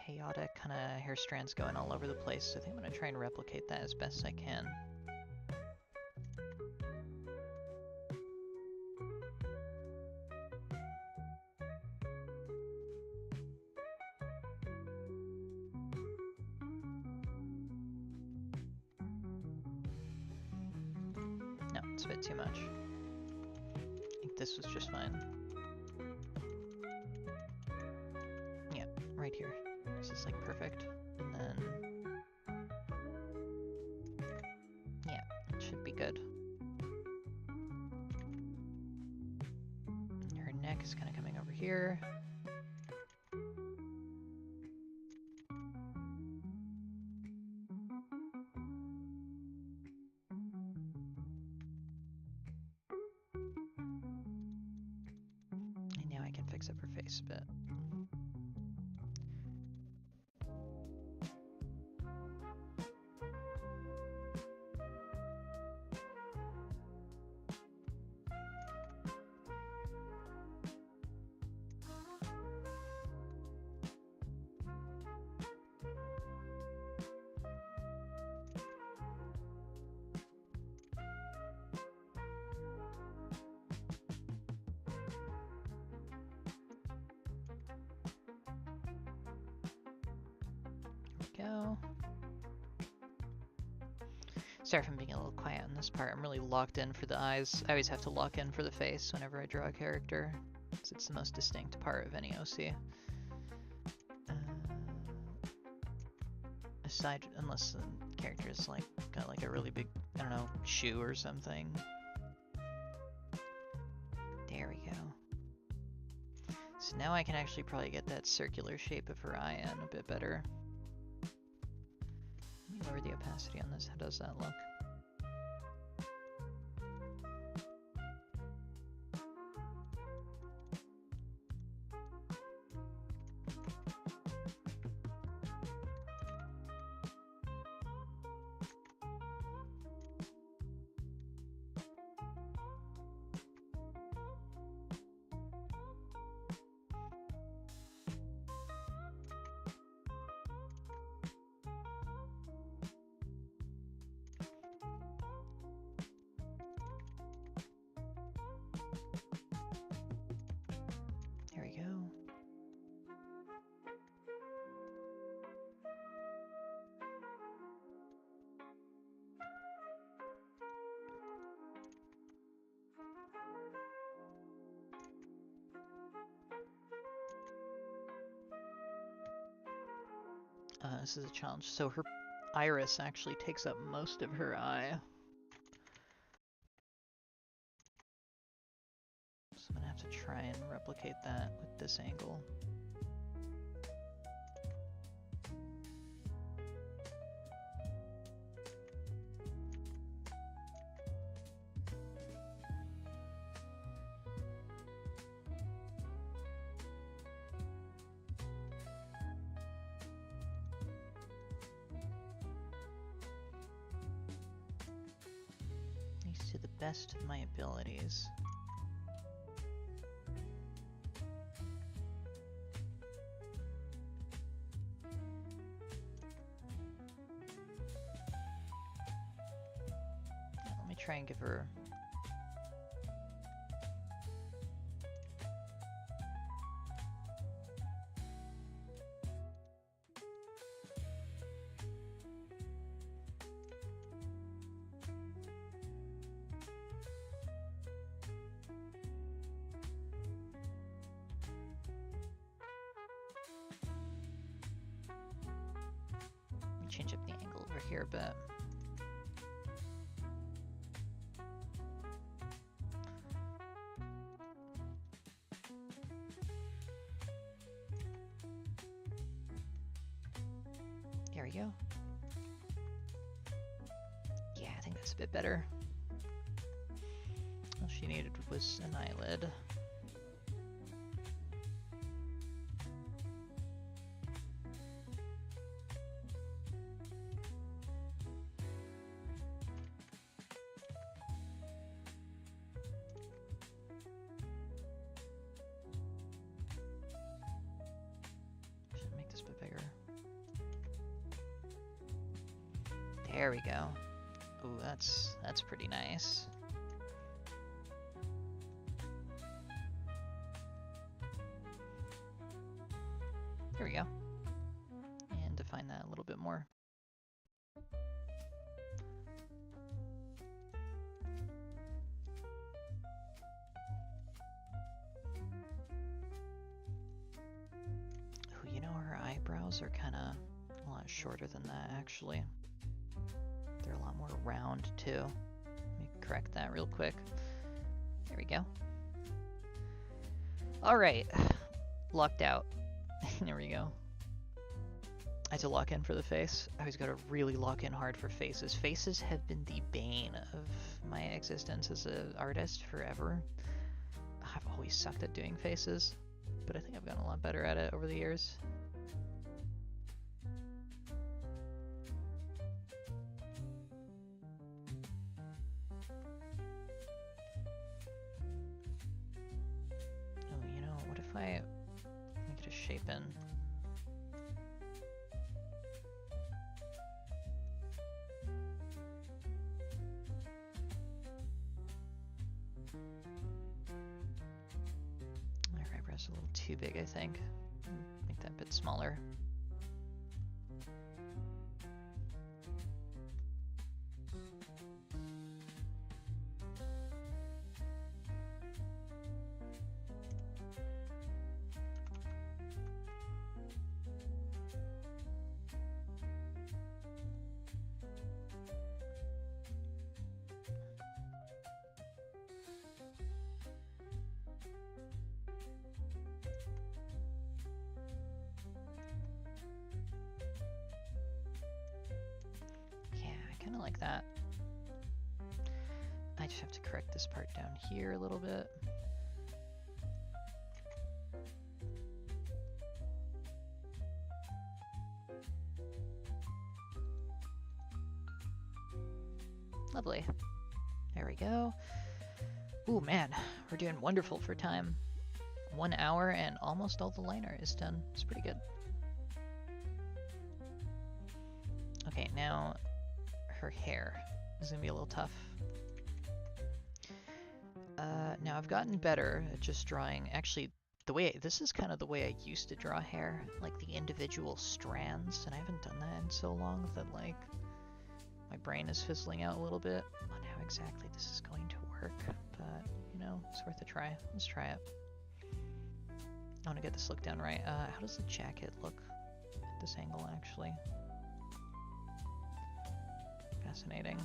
chaotic kind of hair strands going all over the place. So I think I'm going to try and replicate that as best I can. No, it's a bit too much. I think this was just fine. Yeah, right here. This is like perfect. And then... yeah, it should be good. Her neck is kind of coming over here. And now I can fix up her face a bit. Go. Sorry if I'm being a little quiet on this part. I'm really locked in for the eyes. I always have to lock in for the face whenever I draw a character, because it's the most distinct part of any OC. Aside, unless the character's like got like a really big, I don't know, shoe or something. There we go. So now I can actually probably get that circular shape of her eye in a bit better. Let me lower the opacity on this. How does that look? This is a challenge. So her iris actually takes up most of her eye. So I'm gonna have to try and replicate that with this angle. To the best of my abilities. Let me try and give her change up the angle over here a bit. There we go. Yeah, I think that's a bit better. All she needed was an eyelid. There we go. Ooh, that's pretty nice. There we go. And define that a little bit more. Ooh, you know, her eyebrows are kind of a lot shorter than that, actually. They're a lot more round, too. Let me correct that real quick. There we go. Alright. Locked out. There we go. I had to lock in for the face. I always gotta really lock in hard for faces. Faces have been the bane of my existence as an artist forever. I've always sucked at doing faces, but I think I've gotten a lot better at it over the years. Let me get a shape in. My eyebrow's a little too big, I think. Make that a bit smaller. Kind of like that. I just have to correct this part down here a little bit. Lovely. There we go. Ooh, man, we're doing wonderful for time. 1 hour and almost all the liner is done. It's pretty good. Okay, now her hair is gonna be a little tough. Now I've gotten better at just drawing. Actually, this is kind of the way I used to draw hair, like the individual strands, and I haven't done that in so long that like my brain is fizzling out a little bit on how exactly this is going to work. But you know, it's worth a try. Let's try it. I want to get this look down right. How does the jacket look at this angle, actually? Fascinating.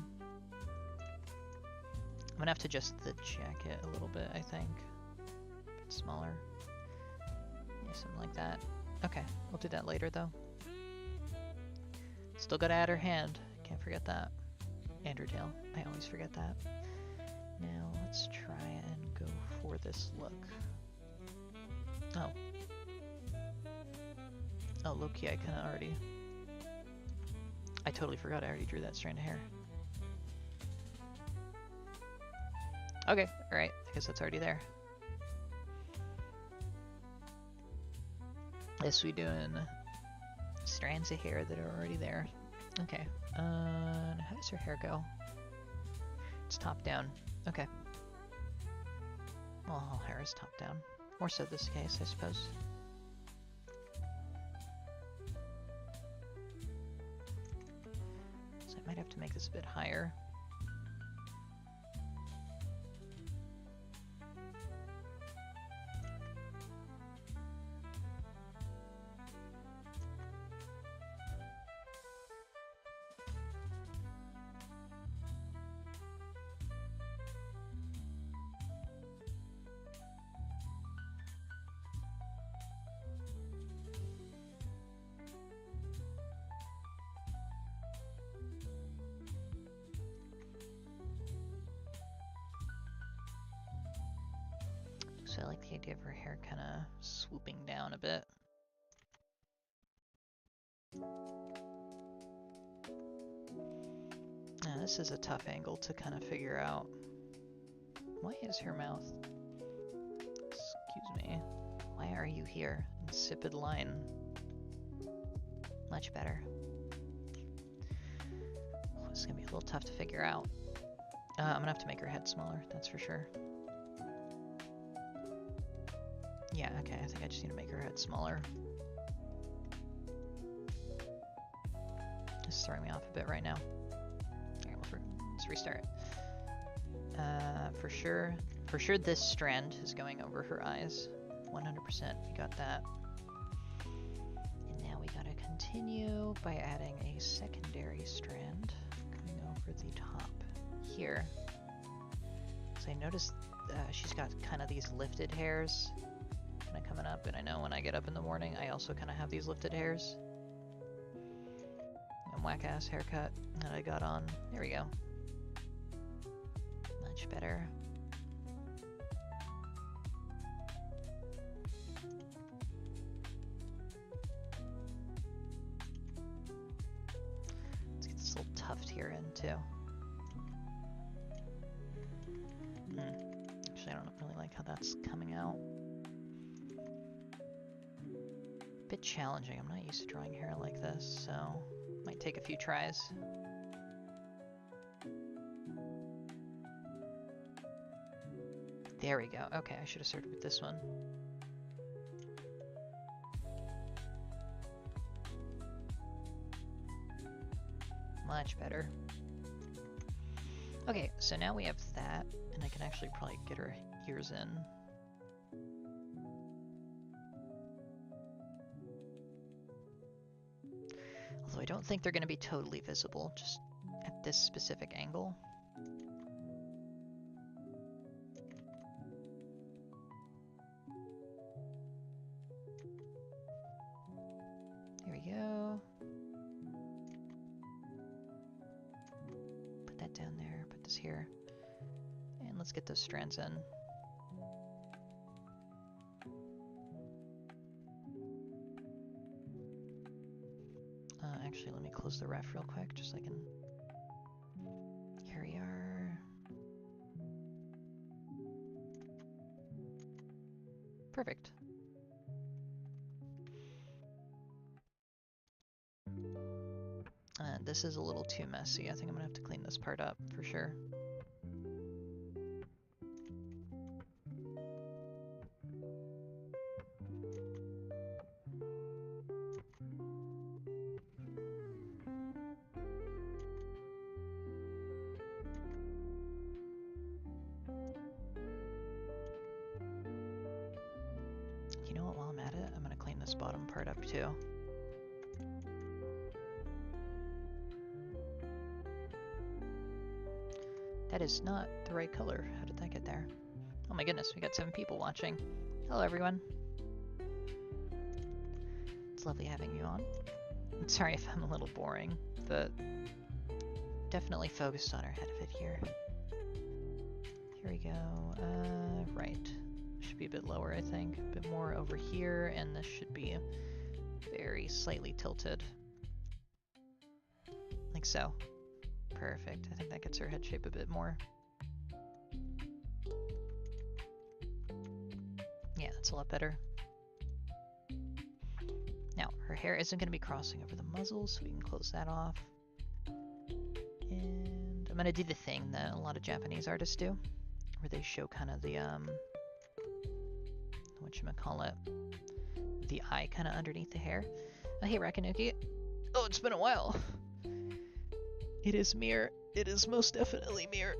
I'm gonna have to adjust the jacket a little bit, I think. A bit smaller. Yeah, something like that. Okay, we'll do that later, though. Still gotta add her hand. Can't forget that. And her tail. I always forget that. Now, let's try and go for this look. Oh. Oh, low-key, I kinda already... I totally forgot I already drew that strand of hair. Okay, alright, I guess that's already there. Yes, we doing strands of hair that are already there. Okay, how does her hair go? It's top down. Okay. Well, all hair is top down. More so this case, I suppose. So I might have to make this a bit higher. So I like the idea of her hair kind of swooping down a bit. Now this is a tough angle to kind of figure out. Why is her mouth? Excuse me. Why are you here? Insipid line. Much better. Oh, it's gonna be a little tough to figure out. I'm gonna have to make her head smaller, that's for sure. Yeah, okay, I think I just need to make her head smaller. It's throwing me off a bit right now. Alright, let's restart. For sure this strand is going over her eyes. 100%, we got that. And now we gotta continue by adding a secondary strand coming over the top here. So I noticed she's got kind of these lifted hairs kind of coming up, and I know when I get up in the morning I also kind of have these lifted hairs. And whack-ass haircut that I got on. There we go. Much better. Let's get this little tuft here in too. Actually, I don't really like how that's coming out. Bit challenging. I'm not used to drawing hair like this, so might take a few tries. There we go. Okay, I should have started with this one. Much better. Okay, so now we have that, and I can actually probably get her ears in. Although I don't think they're going to be totally visible, just at this specific angle. Here we go. that down there, put this here. And let's get those strands in. Actually, let me close the ref real quick, just so I can... Here we are. Perfect. This is a little too messy. I think I'm gonna have to clean this part up for sure. You know what, while I'm at it, I'm gonna clean this bottom part up too. That is not the right color. How did that get there? Oh my goodness, we got 7 people watching. Hello everyone. It's lovely having you on. I'm sorry if I'm a little boring, but definitely focused on our head of it here. Here we go. Right. Should be a bit lower, I think. A bit more over here, and this should be very slightly tilted. Like so. Perfect. I think that gets her head shape a bit more. Yeah, that's a lot better. Now, her hair isn't going to be crossing over the muzzle, so we can close that off. And I'm going to do the thing that a lot of Japanese artists do, where they show kind of the, whatchamacallit, the eye kind of underneath the hair. Oh, hey, Rakanuki. Oh, it's been a while. It is Mir. It is most definitely Mir.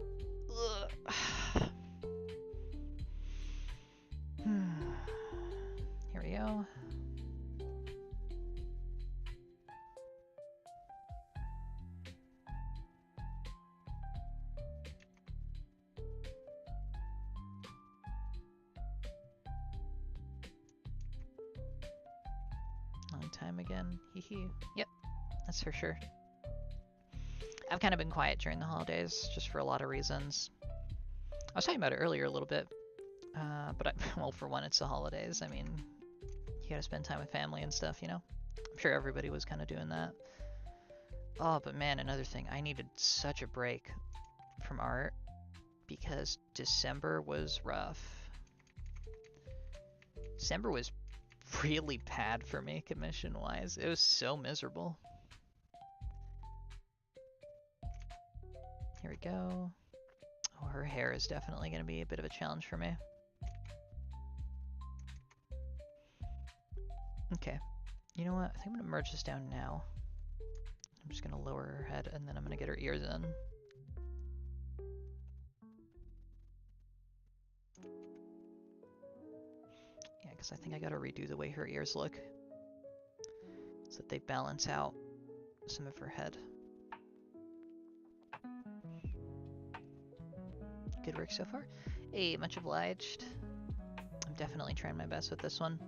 Here we go. Long time again. Hee hee. Yep, that's for sure. I've kind of been quiet during the holidays, just for a lot of reasons. I was talking about it earlier a little bit, but well, for one, it's the holidays. I mean, you gotta spend time with family and stuff, you know? I'm sure everybody was kind of doing that. Oh, but man, another thing, I needed such a break from art because December was rough. December was really bad for me commission-wise. It was so miserable. Here we go. Oh, her hair is definitely going to be a bit of a challenge for me. Okay. You know what? I think I'm going to merge this down now. I'm just going to lower her head, and then I'm going to get her ears in. Yeah, because I think I got to redo the way her ears look, so that they balance out some of her head. Good work so far. Hey, much obliged. I'm definitely trying my best with this one.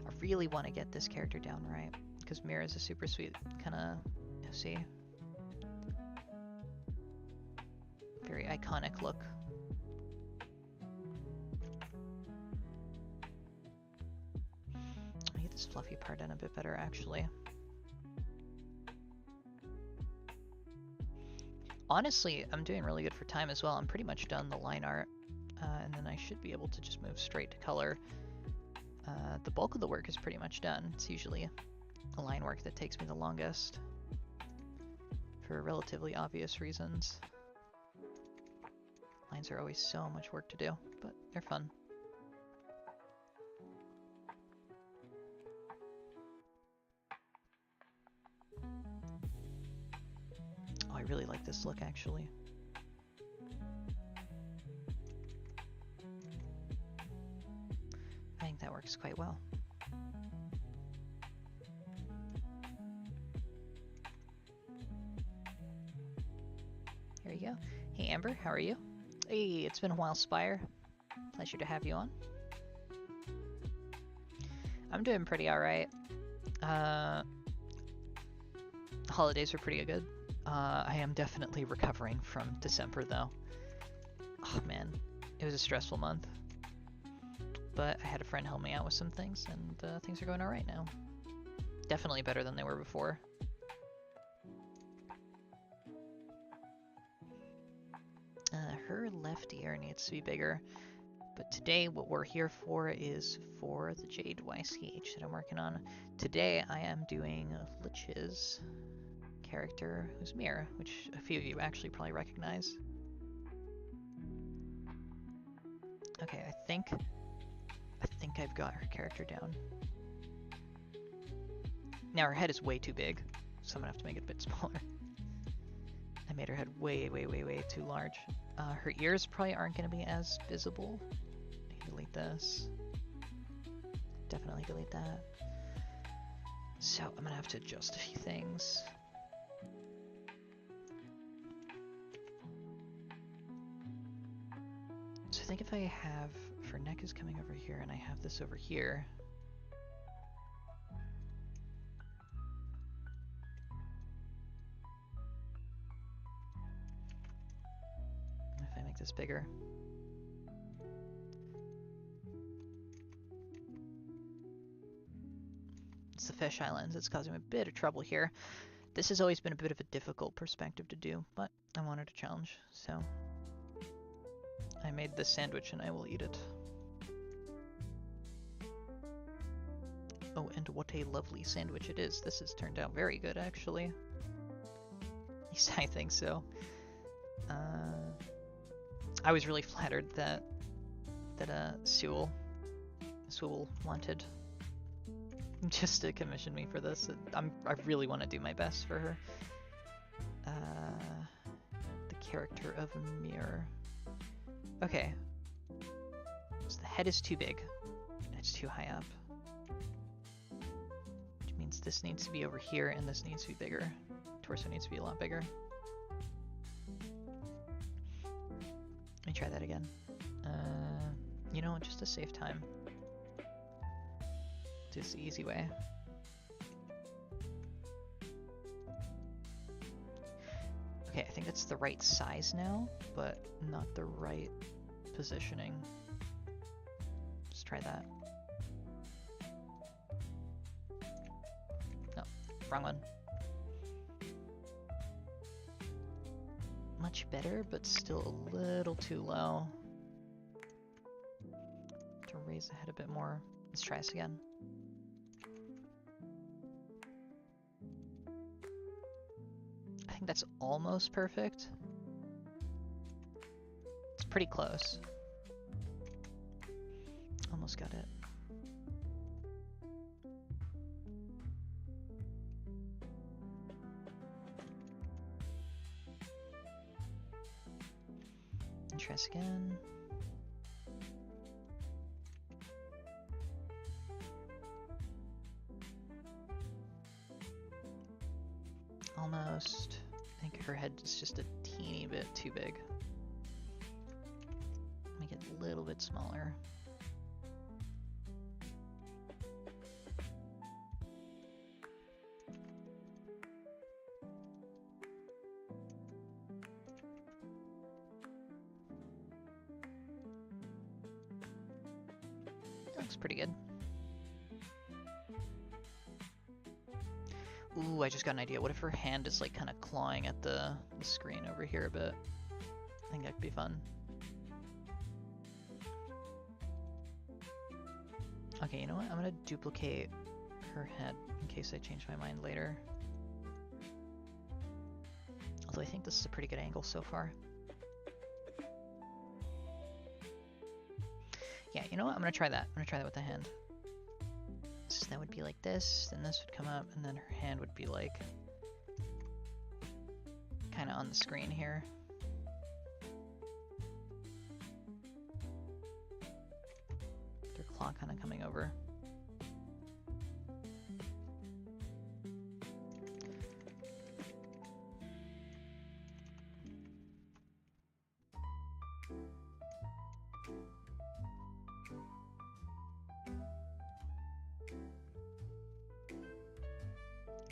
I really want to get this character down right, because Mira is a super sweet kind of, see, very iconic look. Let me get this fluffy part in a bit better, actually. Honestly, I'm doing really good for time as well. I'm pretty much done the line art, and then I should be able to just move straight to color. The bulk of the work is pretty much done. It's usually the line work that takes me the longest, for relatively obvious reasons. Lines are always so much work to do, but they're fun. Oh, I really like this look, actually. I think that works quite well. Here we go. Hey Amber, how are you? Hey, it's been a while, Spire. Pleasure to have you on. I'm doing pretty alright. Holidays were pretty good. I am definitely recovering from December though. Oh man, it was a stressful month. But I had a friend help me out with some things, and things are going alright now. Definitely better than they were before. Her left ear needs to be bigger. But today what we're here for is for the JADE YCH that I'm working on. Today I am doing Lich's character, who's Mir, which a few of you actually probably recognize. Okay, I think I've got her character down. Now her head is way too big, so I'm gonna have to make it a bit smaller. I made her head way too large. Her ears probably aren't gonna be as visible. I can delete this. Definitely delete that. So I'm gonna have to adjust a few things. So I think if I have, if her neck is coming over here and I have this over here, if I make this bigger, it's the fisheye lens that's causing me a bit of trouble here. This has always been a bit of a difficult perspective to do, but I wanted a challenge, so I made this sandwich and I will eat it. Oh, and what a lovely sandwich it is. This has turned out very good, actually. At least I think so. I was really flattered that Sewell wanted just to commission me for this. I really want to do my best for her. The character of Mir. Okay. So the head is too big. And it's too high up. Which means this needs to be over here and this needs to be bigger. Torso needs to be a lot bigger. Let me try that again. You know, just to save time. Do this the easy way. Okay, I think that's the right size now, but not the right positioning. Just try that. No, wrong one. Much better, but still a little too low. To raise the head a bit more. Let's try this again. I think that's almost perfect. It's pretty close. Almost got it. And try this again. Almost. I think her head is just a teeny bit too big. Make it a little bit smaller. That looks pretty good. Ooh, I just got an idea. What if her hand is like kind of clawing at the screen over here a bit? I think that could be fun. Okay, you know what? I'm gonna duplicate her head in case I change my mind later. Although I think this is a pretty good angle so far. Yeah, you know what? I'm gonna try that. I'm gonna try that with the hand. So that would be like this, then this would come up, and then her hand would be like kind of on the screen here. Their claw kind of coming over.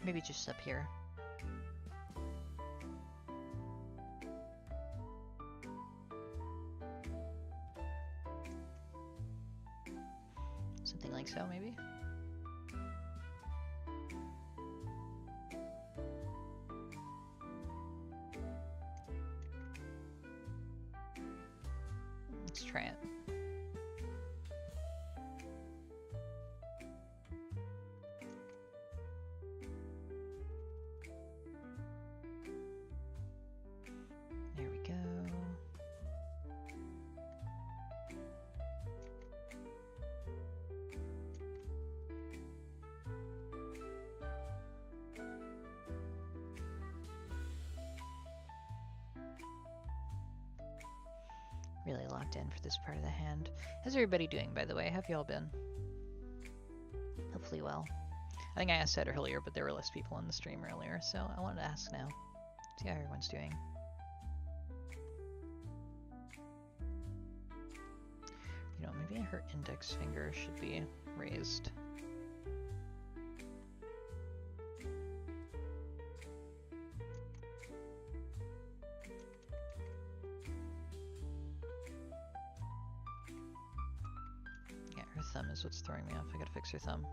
Maybe just up here. like so, maybe? Let's try it. There we go. Really locked in for this part of the hand. How's everybody doing, by the way? How have y'all been? Hopefully well. I think I asked that earlier, but there were less people on the stream earlier, so I wanted to ask now. See how everyone's doing. You know, maybe her index finger should be raised. Yeah, her thumb is what's throwing me off. I gotta fix her thumb.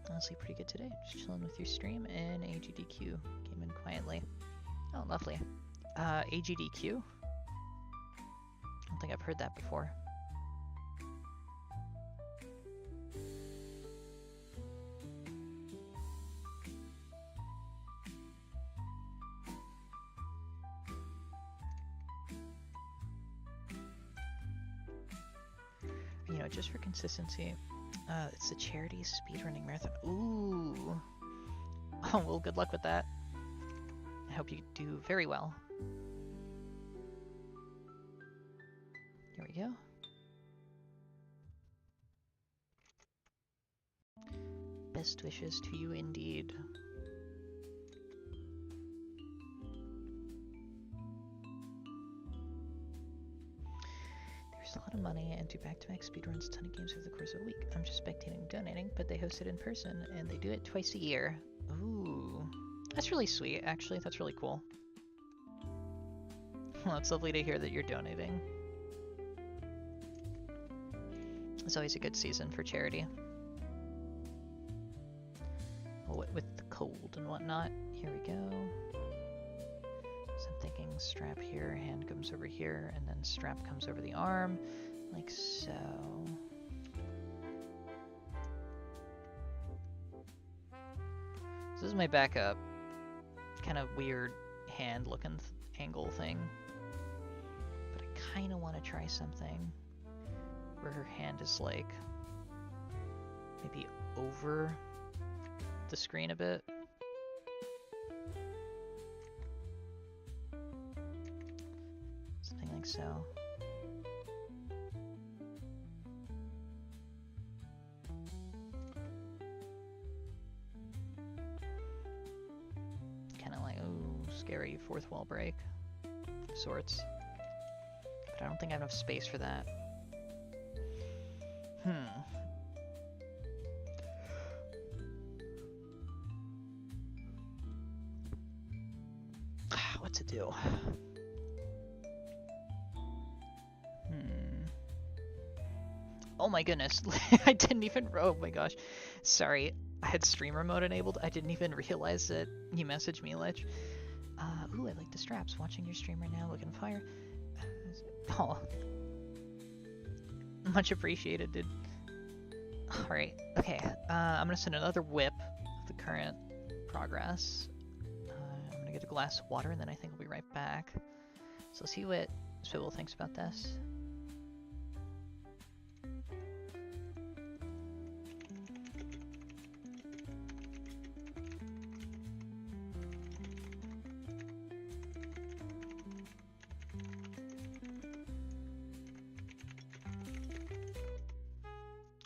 Honestly, pretty good today. Just chilling with your stream and AGDQ. Came in quietly. Oh, lovely. AGDQ? I don't think I've heard that before. You know, just for consistency, it's a charity speedrunning marathon. Ooh. Oh, well, good luck with that. I hope you do very well. Here we go. Best wishes to you indeed. There's a lot of money and do back-to-back speedruns, a ton of games over the course of a week. I'm just spectating and donating, but they host it in person and they do it twice a year. Ooh. That's really sweet, actually. That's really cool. Well, it's lovely to hear that you're donating. It's always a good season for charity. Well, with the cold and whatnot. Here we go. So I'm thinking strap here, hand comes over here, and then strap comes over the arm, like so. So this is my backup. Kind of weird hand looking angle thing. But I kind of want to try something where her hand is like maybe over the screen a bit. Something like so. Kind of like, ooh, scary fourth wall break of sorts. But I don't think I have enough space for that. What to do? Oh my goodness, I didn't even, oh my gosh. Sorry, I had streamer mode enabled. I didn't even realize that you messaged me, Lich. Ooh, I like the straps. Watching your stream right now, looking fire. Oh. Much appreciated, dude. Alright, okay. I'm gonna send another whip of the current progress. I'm gonna get a glass of water and then I think we'll be right back. So let's see what Swivel thinks about this.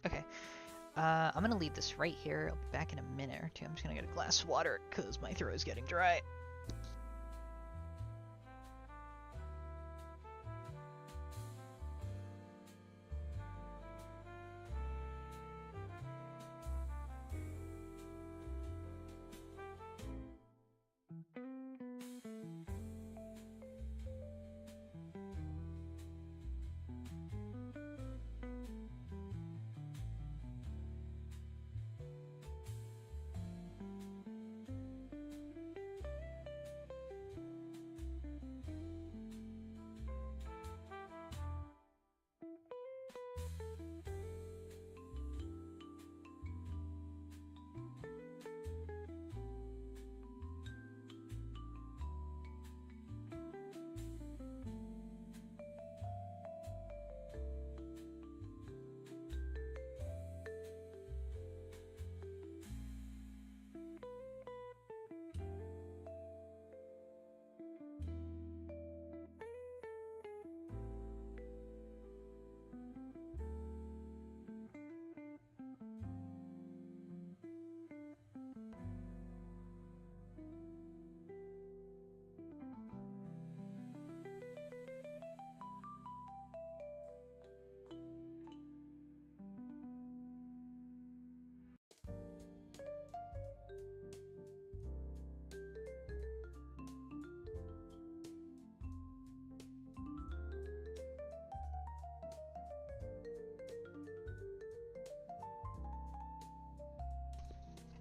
Okay, I'm gonna leave this right here. I'll be back in a minute or two. I'm just gonna get a glass of water because my throat is getting dry.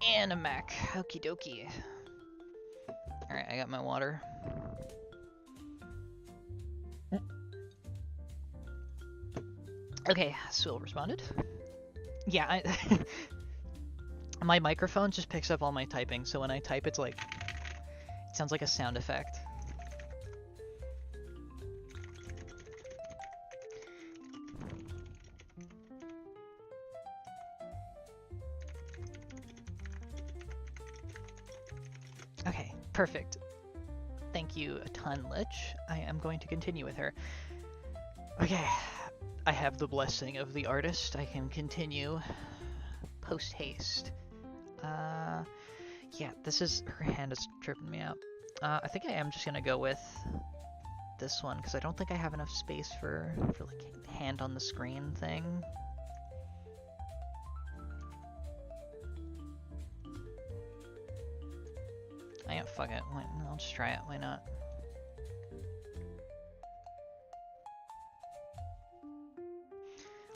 And a Mac. Okie dokie. Alright, I got my water. Okay, Swill responded. Yeah, my microphone just picks up all my typing, so when I type, it's like, it sounds like a sound effect. Okay, perfect. Thank you a ton, Lich. I am going to continue with her. Okay, I have the blessing of the artist. I can continue post-haste. Yeah, this is, her hand is tripping me out. I think I am just gonna go with this one, because I don't think I have enough space for like, hand on the screen thing. Yeah, fuck it. I'll just try it. Why not?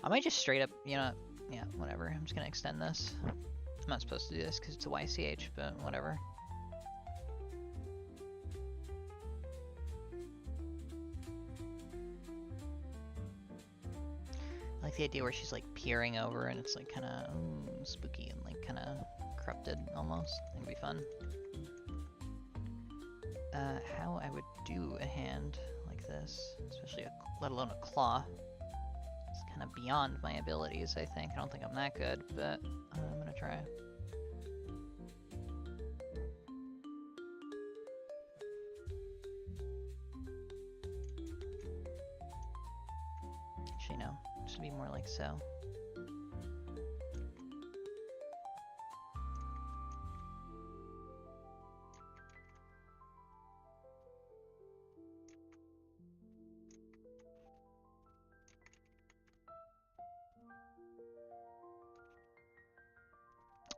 I might just straight up, you know, yeah, whatever. I'm just gonna extend this. I'm not supposed to do this because it's a YCH, but whatever. I like the idea where she's like peering over and it's like kind of spooky and like kind of corrupted almost. It'd be fun. How I would do a hand like this, especially let alone a claw, it's kind of beyond my abilities, I think. I don't think I'm that good, but I'm gonna try. Actually, no. It should be more like so.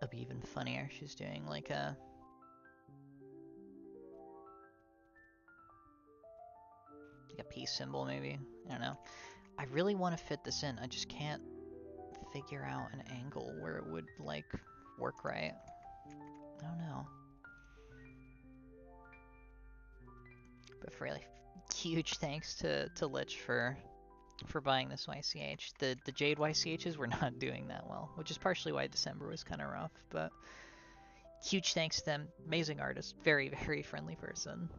It'll be even funnier. She's doing like a peace symbol, maybe. I don't know. I really want to fit this in. I just can't figure out an angle where it would like work right. I don't know. But for really huge thanks to Lich for buying this YCH. The JADE YCHs were not doing that well, which is partially why December was kind of rough, but huge thanks to them. Amazing artist. Very, very friendly person.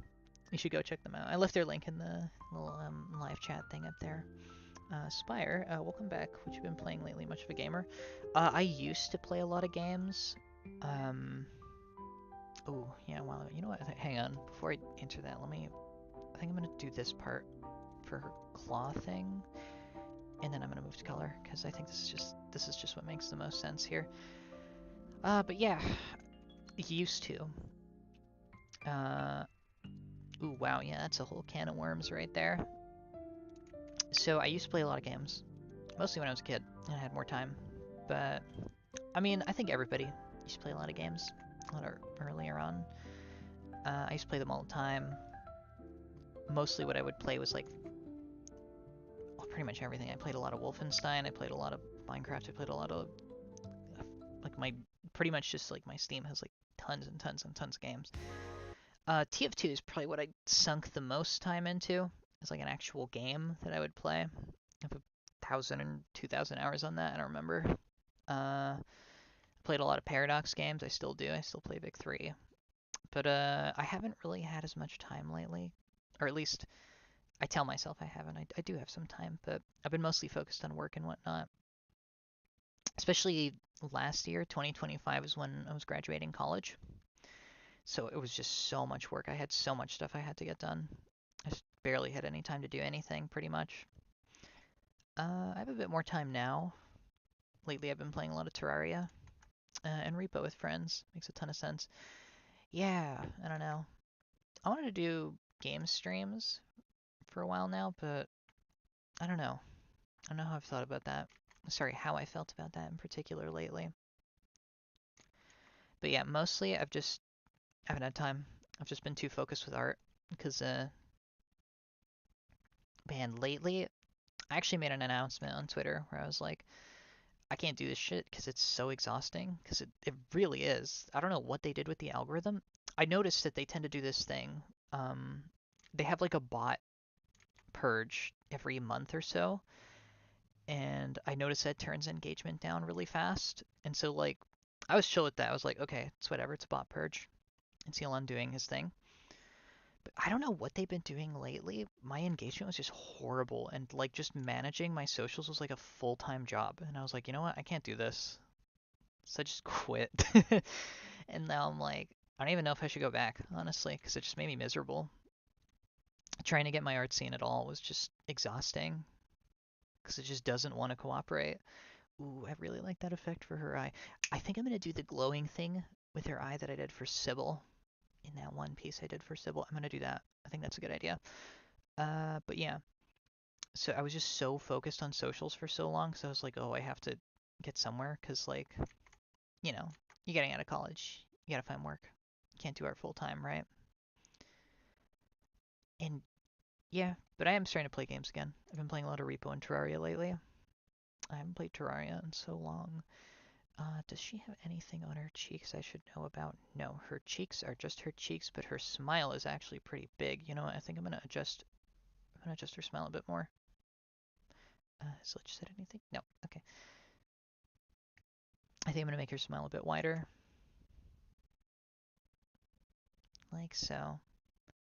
You should go check them out. I left their link in the little live chat thing up there. Spire, welcome back. What you been playing lately? Much of a gamer? I used to play a lot of games. Oh, yeah, well, you know what? Hang on. Before I answer that, I think I'm gonna do this part for her claw thing, and then I'm gonna move to color, because I think this is just what makes the most sense here. But yeah, used to. Ooh, wow, yeah, that's a whole can of worms right there. So I used to play a lot of games, mostly when I was a kid, and I had more time. But, I mean, I think everybody used to play a lot of games, a lot earlier on. I used to play them all the time. Mostly what I would play was like, well, pretty much everything. I played a lot of Wolfenstein, I played a lot of Minecraft, I played a lot of, like pretty much just like my Steam has like tons and tons and tons of games. TF2 is probably what I sunk the most time into. It's like an actual game that I would play. I have 1,000 and 2,000 hours on that, I don't remember. Played a lot of Paradox games, I still do. I still play Vic 3. But I haven't really had as much time lately. Or at least, I tell myself I haven't. I do have some time, but I've been mostly focused on work and whatnot. Especially last year, 2025 is when I was graduating college. So it was just so much work. I had so much stuff I had to get done. I just barely had any time to do anything, pretty much. I have a bit more time now. Lately I've been playing a lot of Terraria and Repo with friends. Makes a ton of sense. Yeah, I don't know. I wanted to do game streams for a while now, but I don't know. I don't know how I've thought about that. Sorry, how I felt about that in particular lately. But yeah, mostly I haven't had time. I've just been too focused with art because, man, lately I actually made an announcement on Twitter where I was like, I can't do this shit because it's so exhausting. Because it really is. I don't know what they did with the algorithm. I noticed that they tend to do this thing. Um, they have like a bot purge every month or so, and I noticed that turns engagement down really fast. And so like, I was chill with that. I was like, okay, it's whatever. It's a bot purge. It's Elon doing his thing. But I don't know what they've been doing lately. My engagement was just horrible, and like just managing my socials was like a full-time job. And I was like, you know what? I can't do this. So I just quit. And now I'm like, I don't even know if I should go back, honestly, because it just made me miserable. Trying to get my art scene at all was just exhausting because it just doesn't want to cooperate. Ooh, I really like that effect for her eye. I think I'm going to do the glowing thing with her eye that I did for Sybil in that one piece I did for Sybil. I'm going to do that. I think that's a good idea. But yeah, so I was just so focused on socials for so long, so I was like, oh, I have to get somewhere because, like, you know, you're getting out of college, you gotta find work. You can't do art full time, right? And yeah, but I am starting to play games again. I've been playing a lot of Repo and Terraria lately. I haven't played Terraria in so long. Does she have anything on her cheeks I should know about? No, her cheeks are just her cheeks, but her smile is actually pretty big. You know what? I think I'm gonna adjust her smile a bit more. Has Lich said anything? No. Okay. I think I'm gonna make her smile a bit wider, like so.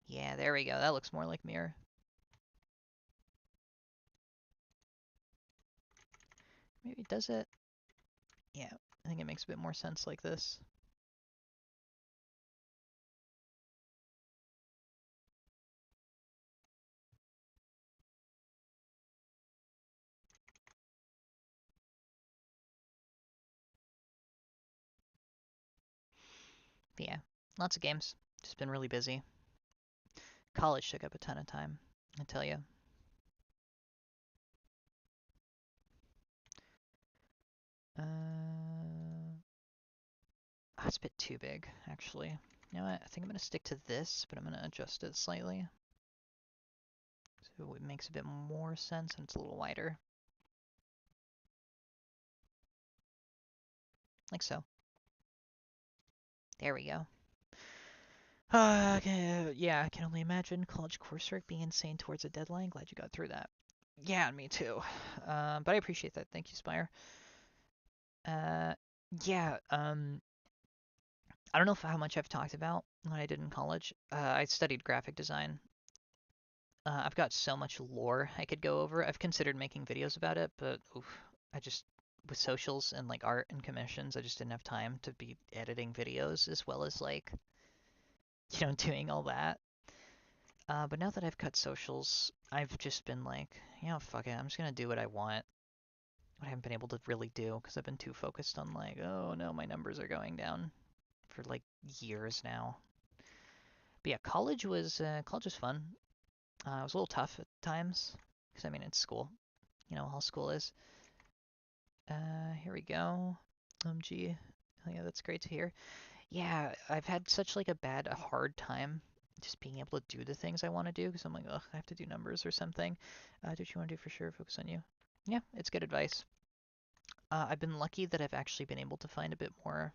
Yeah, there we go. That looks more like Mirror. Maybe does it? Yeah, I think it makes a bit more sense like this. But yeah, lots of games. Just been really busy. College took up a ton of time, I tell you. Oh, it's a bit too big, actually. You know what? I think I'm going to stick to this, but I'm going to adjust it slightly. So it makes a bit more sense and it's a little wider. Like so. There we go. Okay, yeah, I can only imagine college coursework being insane towards a deadline. Glad you got through that. Yeah, me too. But I appreciate that. Thank you, Spire. Uh, yeah, I don't know how much I've talked about what I did in college. I studied graphic design. I've got so much lore I could go over. I've considered making videos about it, but oof, I just, with socials and like art and commissions, I just didn't have time to be editing videos as well as like, doing all that. But now that I've cut socials, I've just been like, fuck it, I'm just gonna do what I want. What I haven't been able to really do because I've been too focused on like, oh no, my numbers are going down for like years now. But yeah, college was fun. It was a little tough at times because I mean it's school, how school is. Here we go. Gee, oh, yeah, that's great to hear. Yeah, I've had such like a hard time just being able to do the things I want to do because I'm like, ugh, I have to do numbers or something. Do what you want to do for sure. Focus on you. Yeah, it's good advice. I've been lucky that I've actually been able to find a bit more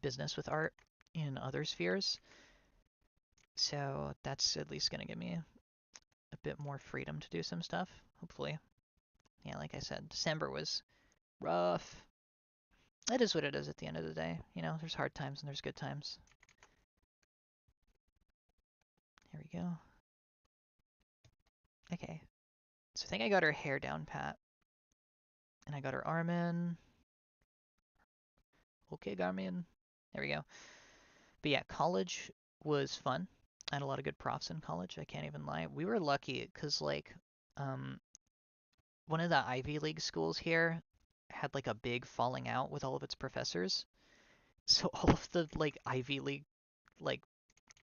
business with art in other spheres. So that's at least going to give me a bit more freedom to do some stuff, hopefully. Yeah, like I said, December was rough. It is what it is at the end of the day. There's hard times and there's good times. Here we go. Okay. So I think I got her hair down pat. And I got her arm in. Okay, Garmin. There we go. But yeah, college was fun. I had a lot of good profs in college. I can't even lie. We were lucky because like um, one of the Ivy League schools here had like a big falling out with all of its professors. So all of the like Ivy League like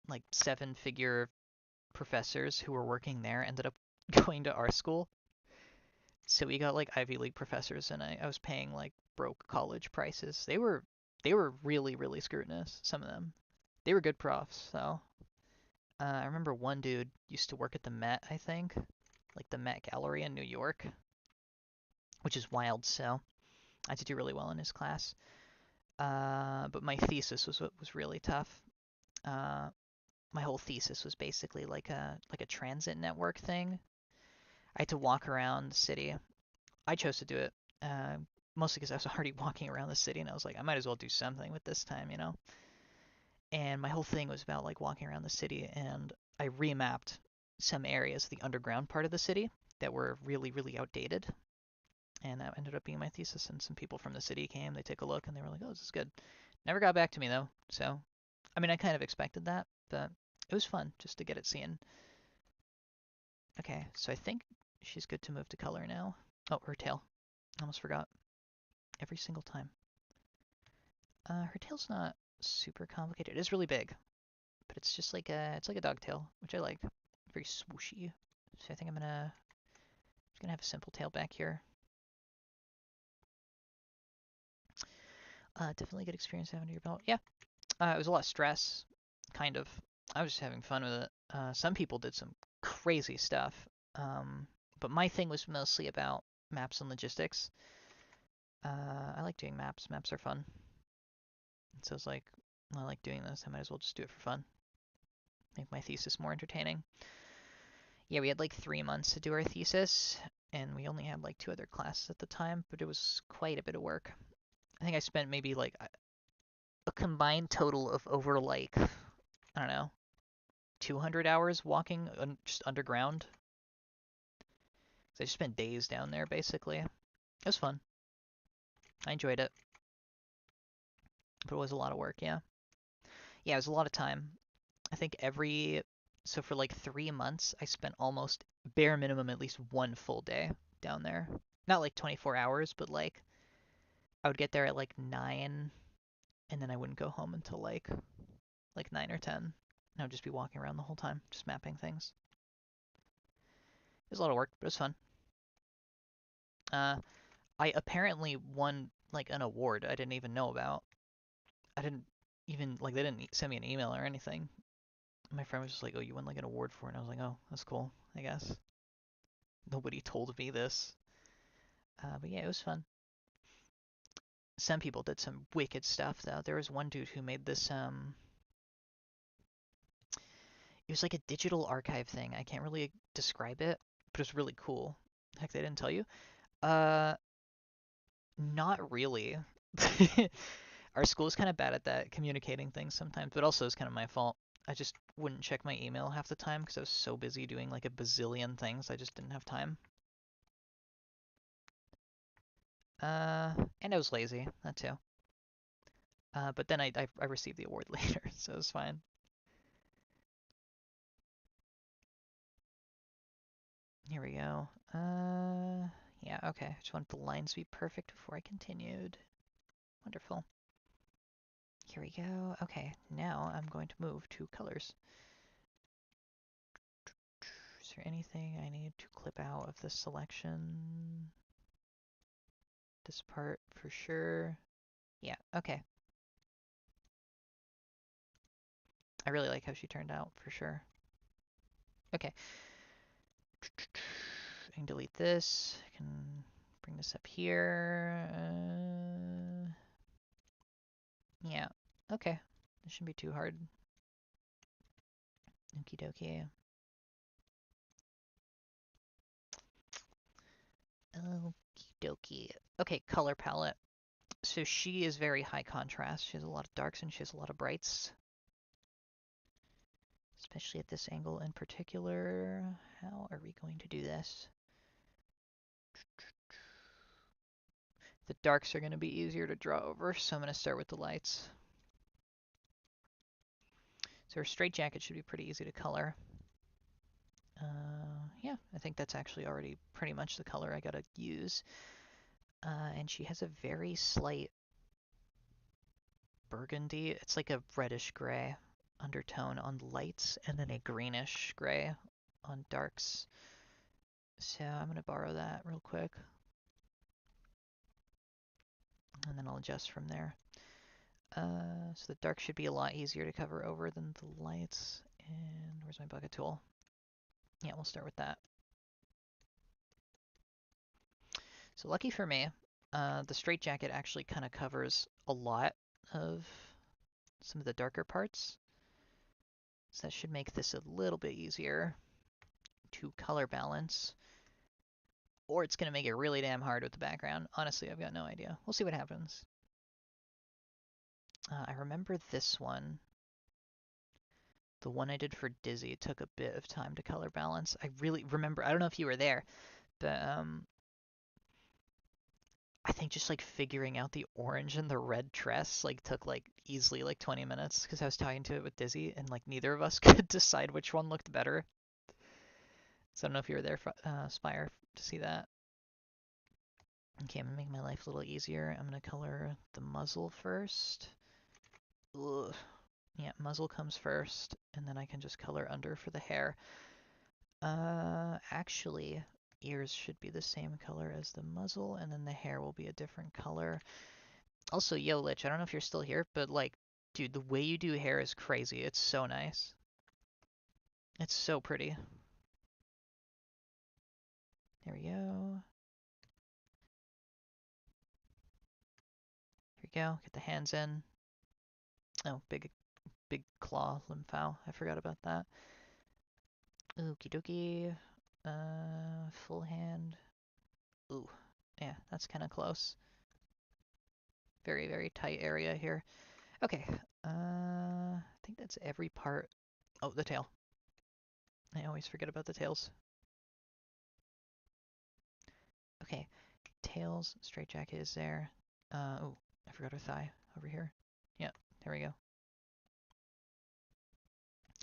like seven-figure professors who were working there ended up going to our school. So we got like Ivy League professors, and I was paying like broke college prices. They were really really scrutinous. Some of them, they were good profs. So I remember one dude used to work at the Met, I think, like the Met Gallery in New York, which is wild. So I had to do really well in his class. But my thesis was what was really tough. Uh, my whole thesis was basically like a transit network thing. I had to walk around the city. I chose to do it mostly because I was already walking around the city, and I was like, I might as well do something with this time, you know. And my whole thing was about like walking around the city, and I remapped some areas of the underground part of the city that were really, really outdated. And that ended up being my thesis. And some people from the city came, they took a look, and they were like, "Oh, this is good." Never got back to me though. So, I mean, I kind of expected that, but it was fun just to get it seen. Okay, so I think she's good to move to color now. Oh, her tail. Almost forgot. Every single time. Her tail's not super complicated. It is really big, but it's like a dog tail, which I like. Very swooshy. So I think I'm gonna have a simple tail back here. Definitely good experience having your belt. Yeah, it was a lot of stress, kind of. I was just having fun with it. Some people did some crazy stuff, but my thing was mostly about maps and logistics. I like doing maps. Maps are fun. So it's like, I like doing this. I might as well just do it for fun. Make my thesis more entertaining. Yeah, we had like 3 months to do our thesis, and we only had like 2 other classes at the time, but it was quite a bit of work. I think I spent maybe like a combined total of over like, I don't know, 200 hours walking just underground. So I just spent days down there basically. It was fun. I enjoyed it, but it was a lot of work, yeah. Yeah, it was a lot of time. I think so for like 3 months, I spent almost bare minimum at least one full day down there. Not like 24 hours, but like I would get there at like 9, and then I wouldn't go home until like 9 or 10. And I would just be walking around the whole time, just mapping things. It was a lot of work, but it was fun. Uh, I apparently won like an award I didn't even know about. I didn't even like they didn't send me an email or anything. My friend was just like, "Oh, you won like an award for it." And I was like, "Oh, that's cool, I guess." Nobody told me this. But yeah, it was fun. Some people did some wicked stuff though. There was one dude who made this it was like a digital archive thing. I can't really describe it, but it's really cool. Heck, they didn't tell you? Uh, not really. Our school is kind of bad at that, communicating things sometimes, but also it's kind of my fault. I just wouldn't check my email half the time because I was so busy doing like a bazillion things. I just didn't have time. And I was lazy, that too. But then I received the award later, so it was fine. Here we go. Yeah, okay. I just wanted the lines to be perfect before I continued. Wonderful. Here we go. Okay, now I'm going to move to colors. Is there anything I need to clip out of this selection? This part for sure. Yeah, okay. I really like how she turned out for sure. Okay. I can delete this. I can bring this up here. Yeah, okay. This shouldn't be too hard. Okie dokie. Okie dokie. Okay, color palette. So she is very high contrast. She has a lot of darks and she has a lot of brights. Especially at this angle in particular. How are we going to do this? The darks are going to be easier to draw over, so I'm going to start with the lights. So her straight jacket should be pretty easy to color. Yeah, I think that's actually already pretty much the color I gotta use. And she has a very slight burgundy. It's like a reddish gray undertone on lights, and then a greenish gray on darks. So I'm gonna borrow that real quick, and then I'll adjust from there. So the dark should be a lot easier to cover over than the lights. And where's my bucket tool? Yeah, we'll start with that. So lucky for me, The straitjacket actually kind of covers a lot of some of the darker parts. So that should make this a little bit easier to color balance. Or it's going to make it really damn hard with the background. Honestly, I've got no idea. We'll see what happens. I remember this one. The one I did for Dizzy, it took a bit of time to color balance. I really remember, I don't know if you were there, but I think just like figuring out the orange and the red tress like took like easily like 20 minutes because I was talking to it with Dizzy and like neither of us could decide which one looked better. So I don't know if you were there, Spire, to see that. Okay, I'm gonna make my life a little easier. I'm gonna color the muzzle first. Ugh. Yeah, muzzle comes first, and then I can just color under for the hair. Actually, ears should be the same color as the muzzle, and then the hair will be a different color. Also, yo, Lich, I don't know if you're still here, but like, dude, the way you do hair is crazy. It's so nice. It's so pretty. There we go. Here we go. Get the hands in. Oh, big claw lymphal. I forgot about that. Okie dokie. Full hand. Ooh, yeah, that's kind of close. Very, very tight area here. Okay, I think that's every part. Oh, the tail. I always forget about the tails. Okay, tails, straitjacket is there. Oh, I forgot her thigh over here. Yeah, there we go.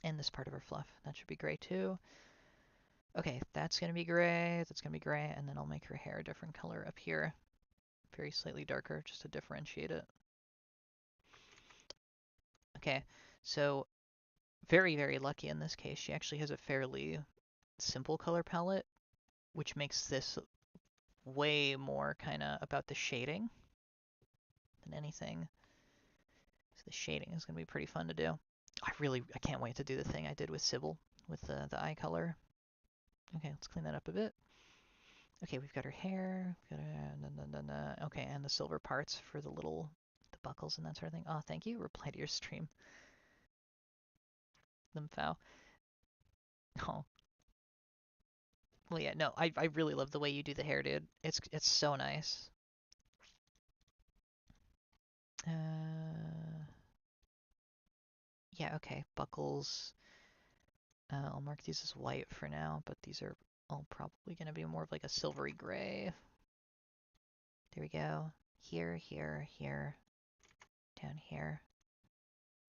And this part of her fluff. That should be gray too. Okay, that's gonna be gray, that's gonna be gray, and then I'll make her hair a different color up here. Very slightly darker, just to differentiate it. Okay, so very, very lucky in this case. She actually has a fairly simple color palette, which makes this way more kind of about the shading than anything. So the shading is going to be pretty fun to do. I can't wait to do the thing I did with Sybil with the eye color. Okay, let's clean that up a bit. Okay, we've got her hair. We've got her, okay, and the silver parts for the buckles and that sort of thing. Oh, thank you. Reply to your stream. Lymphal. Oh. Well, yeah, no, I really love the way you do the hair, dude. It's so nice. Yeah, okay, buckles. I'll mark these as white for now, but these are all probably going to be more of like a silvery gray. There we go. Here, here, here. Down here.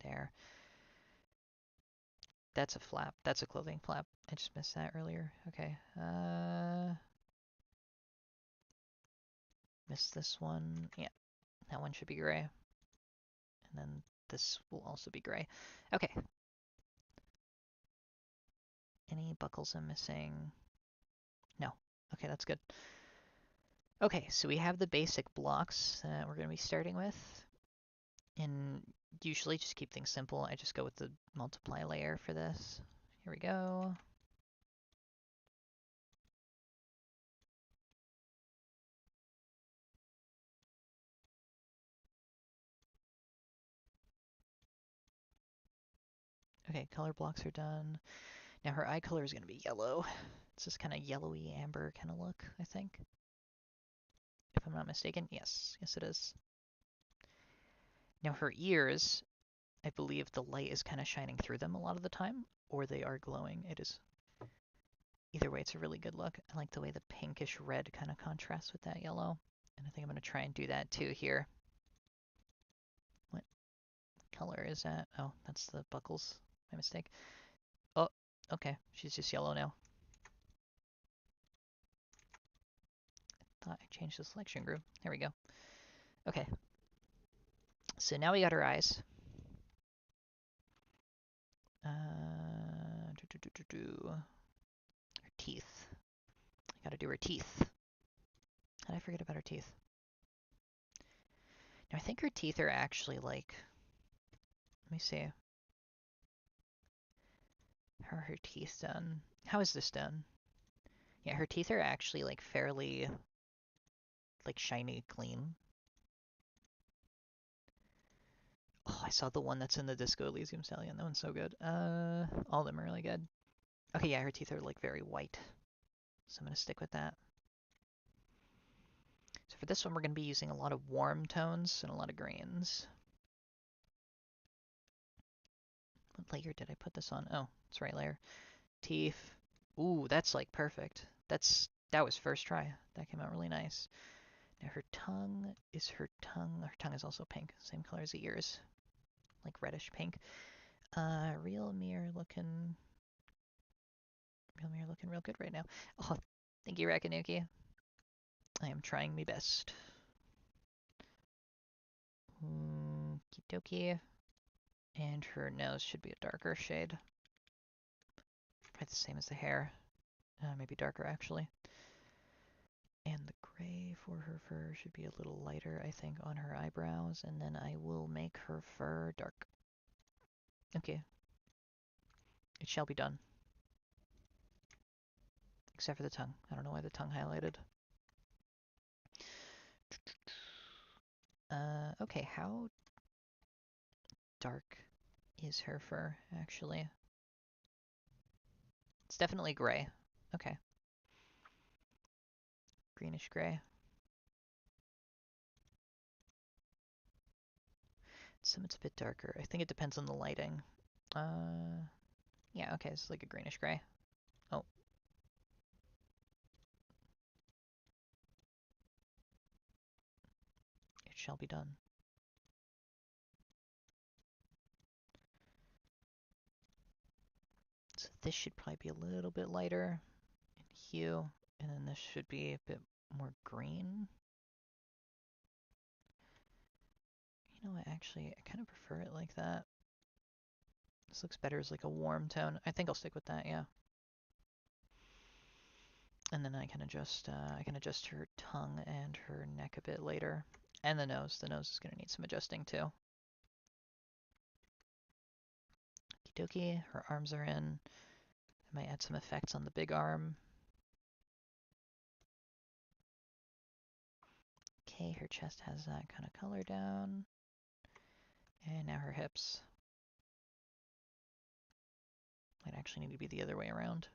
There. That's a flap. That's a clothing flap. I just missed that earlier. Okay. Missed this one. Yeah, that one should be gray. And then this will also be gray. Okay. Any buckles I'm missing? No. Okay, that's good. Okay, so we have the basic blocks that we're going to be starting with. And usually just keep things simple. I just go with the multiply layer for this. Here we go. Okay, color blocks are done. Now her eye color is going to be yellow. It's this kind of yellowy amber kind of look, I think. If I'm not mistaken. Yes, yes it is. Now her ears, I believe the light is kind of shining through them a lot of the time, or they are glowing. It is. Either way, it's a really good look. I like the way the pinkish red kind of contrasts with that yellow. And I think I'm going to try and do that too here. What color is that? Oh, that's the buckles. My mistake. Oh, okay. She's just yellow now. Thought I changed the selection group. There we go. Okay. So now we got her eyes. Her teeth. I gotta do her teeth. How did I forget about her teeth? Now I think her teeth are actually like, let me see. How are her teeth done? How is this done? Yeah, her teeth are actually like fairly like shiny clean. Oh, I saw the one that's in the Disco Elysium Stallion. That one's so good. All of them are really good. Okay, yeah, her teeth are like very white. So I'm gonna stick with that. So for this one, we're gonna be using a lot of warm tones and a lot of greens. What layer did I put this on? Oh, it's right layer. Teeth. Ooh, that's like perfect. That was first try. That came out really nice. Now her tongue her tongue is also pink, same color as the ears, like reddish pink. Real mirror looking real good right now. Oh, thank you, Rakanuki. I am trying my best. Okie dokie. And her nose should be a darker shade. Probably the same as the hair. Maybe darker, actually. And the gray for her fur should be a little lighter, I think, on her eyebrows. And then I will make her fur dark. Okay. It shall be done. Except for the tongue. I don't know why the tongue highlighted. Okay, how dark is her fur, actually? It's definitely gray. Okay. Greenish gray. Some it's a bit darker. I think it depends on the lighting. Yeah, okay, it's like a greenish gray. Oh. It shall be done. So this should probably be a little bit lighter in hue, and then this should be a bit more green. You know what, actually, I kind of prefer it like that. This looks better as like a warm tone. I think I'll stick with that, yeah. And then I can adjust her tongue and her neck a bit later. And the nose. The nose is going to need some adjusting too. Okie dokie. Her arms are in. I might add some effects on the big arm. Okay, her chest has that kind of color down. And now her hips. Might actually need to be the other way around.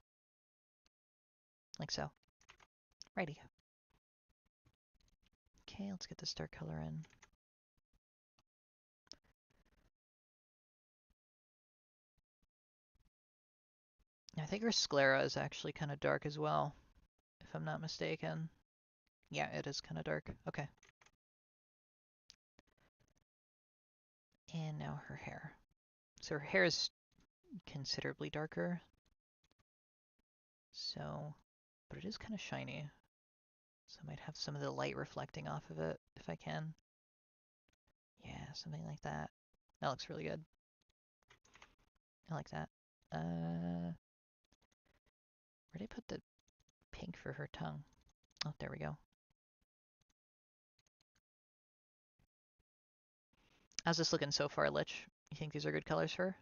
Like so. Righty. Okay, let's get this dark color in. I think her sclera is actually kind of dark as well, if I'm not mistaken. Yeah, it is kind of dark. Okay. And now her hair. So her hair is considerably darker. So, but it is kind of shiny. So I might have some of the light reflecting off of it if I can. Yeah, something like that. That looks really good. I like that. Where did I put the pink for her tongue? Oh, there we go. How's this looking so far, Lich? You think these are good colors for her?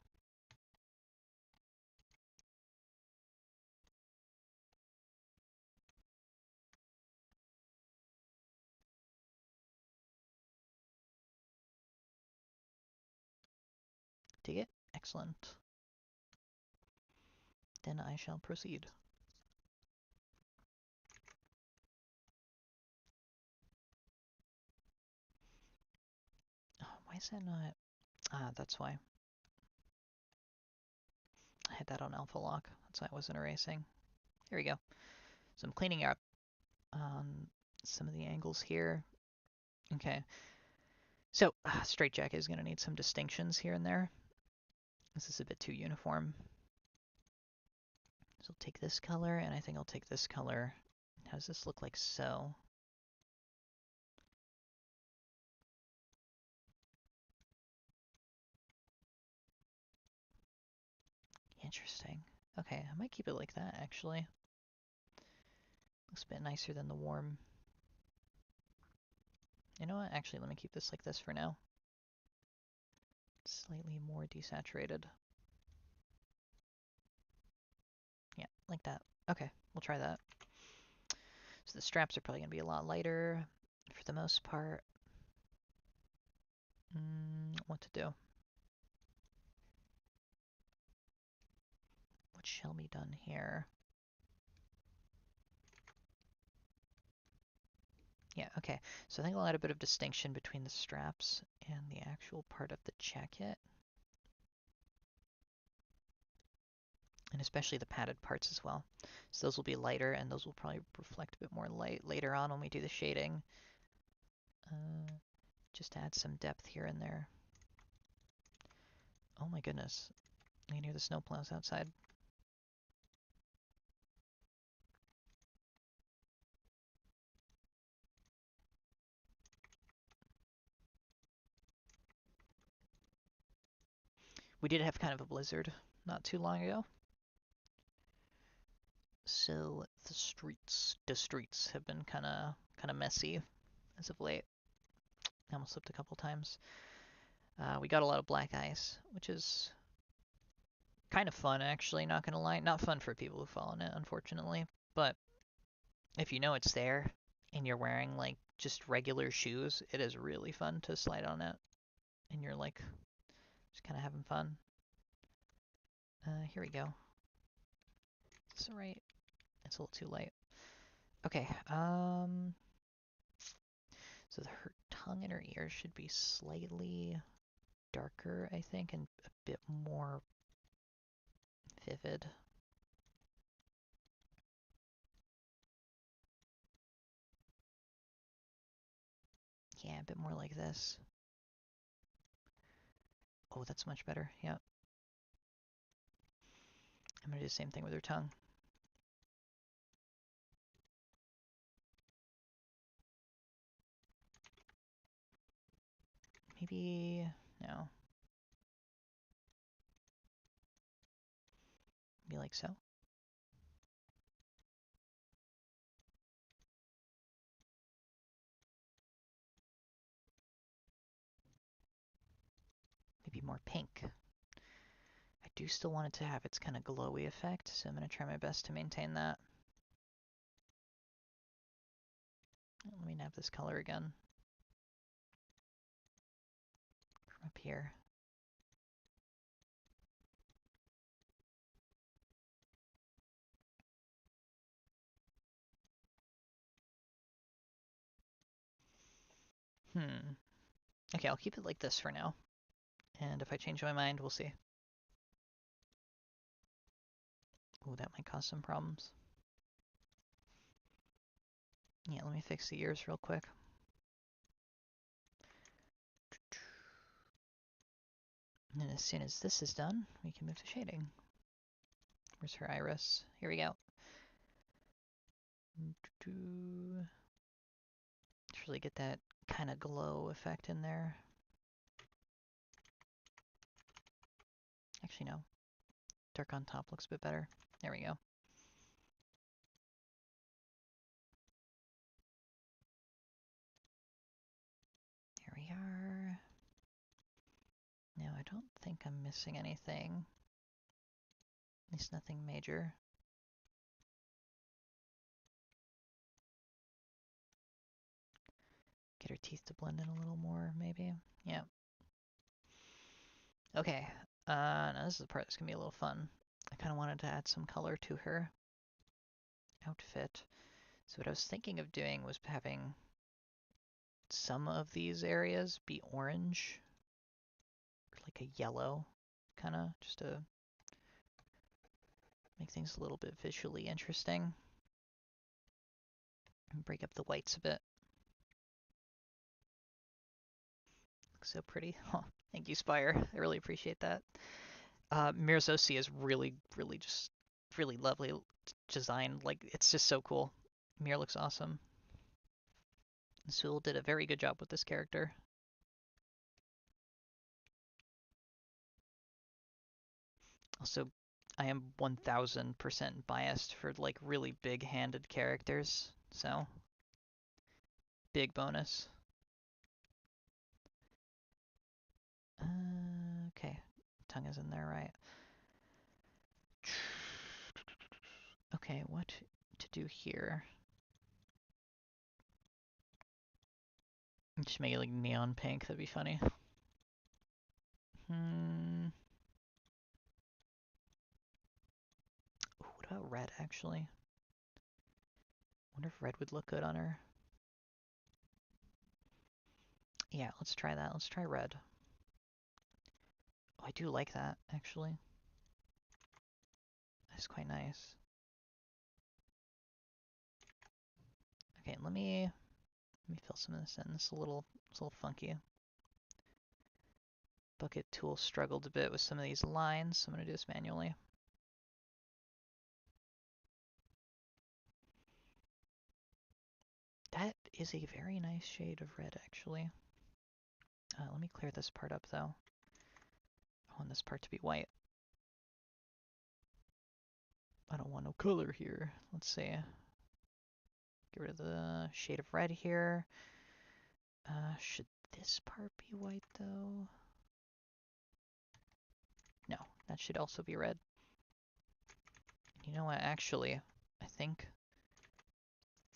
Dig it? Excellent. Then I shall proceed. Oh, why is that not? Ah, that's why. I had that on alpha lock. That's why I wasn't erasing. Here we go. So I'm cleaning up some of the angles here. Okay. So straight jacket is going to need some distinctions here and there. This is a bit too uniform. So I'll take this color, and I think I'll take this color. How does this look like so? Interesting. Okay, I might keep it like that, actually. Looks a bit nicer than the warm. You know what? Actually, let me keep this like this for now. Slightly more desaturated. Yeah, like that. Okay, we'll try that. So the straps are probably going to be a lot lighter. for the most part. What to do? What shall be done here? Yeah, okay. So I think I'll add a bit of distinction between the straps and the actual part of the jacket. And especially the padded parts as well. So those will be lighter, and those will probably reflect a bit more light later on when we do the shading. Just add some depth here and there. Oh my goodness. You can hear the snowplows outside. We did have kind of a blizzard not too long ago. So the streets have been kind of messy as of late. I almost slipped a couple times. We got a lot of black ice, which is kind of fun actually, not gonna lie. Not fun for people who fall in it, unfortunately. But if you know it's there and you're wearing like just regular shoes, it is really fun to slide on it. And you're like just kind of having fun. Here we go. Is this right? It's a little too light. Okay, so her tongue and her ears should be slightly darker, I think, and a bit more vivid. Yeah, a bit more like this. Oh, that's much better. Yeah. I'm gonna do the same thing with her tongue. Maybe, no. Maybe like so. Maybe more pink. I do still want it to have its kind of glowy effect, so I'm gonna try my best to maintain that. Let me nab this color again. From up here. Okay, I'll keep it like this for now. And if I change my mind, we'll see. Oh, that might cause some problems. Yeah, let me fix the ears real quick. And then as soon as this is done, we can move to shading. Where's her iris? Here we go. Just really get that kind of glow effect in there. Actually, no. Dark on top looks a bit better. There we go. Here we are. Now, I don't think I'm missing anything. At least nothing major. Get her teeth to blend in a little more, maybe. Yeah. Okay. Now this is the part that's gonna be a little fun. I kind of wanted to add some color to her outfit. So what I was thinking of doing was having some of these areas be orange, or like a yellow, kind of, just to make things a little bit visually interesting. And break up the whites a bit. Looks so pretty. Oh, thank you, Spire. I really appreciate that. Mirzosi is really, just really lovely design. Like, it's just so cool. Mir looks awesome. Sewell did a very good job with this character. Also, I am 1000% biased for like really big-handed characters, so big bonus. Okay, tongue is in there, right? Okay, what to do here? Just make it like neon pink, that'd be funny. Ooh, what about red, actually? Wonder if red would look good on her. Yeah, let's try that. Let's try red. Oh, I do like that, actually. That's quite nice. Okay, let me fill some of this in. It's a little funky. Bucket tool struggled a bit with some of these lines, so I'm gonna do this manually. That is a very nice shade of red, actually. Let me clear this part up, though. I want this part to be white. I don't want no color here. Let's see. Get rid of the shade of red here. Should this part be white, though? No, that should also be red. You know what, actually, I think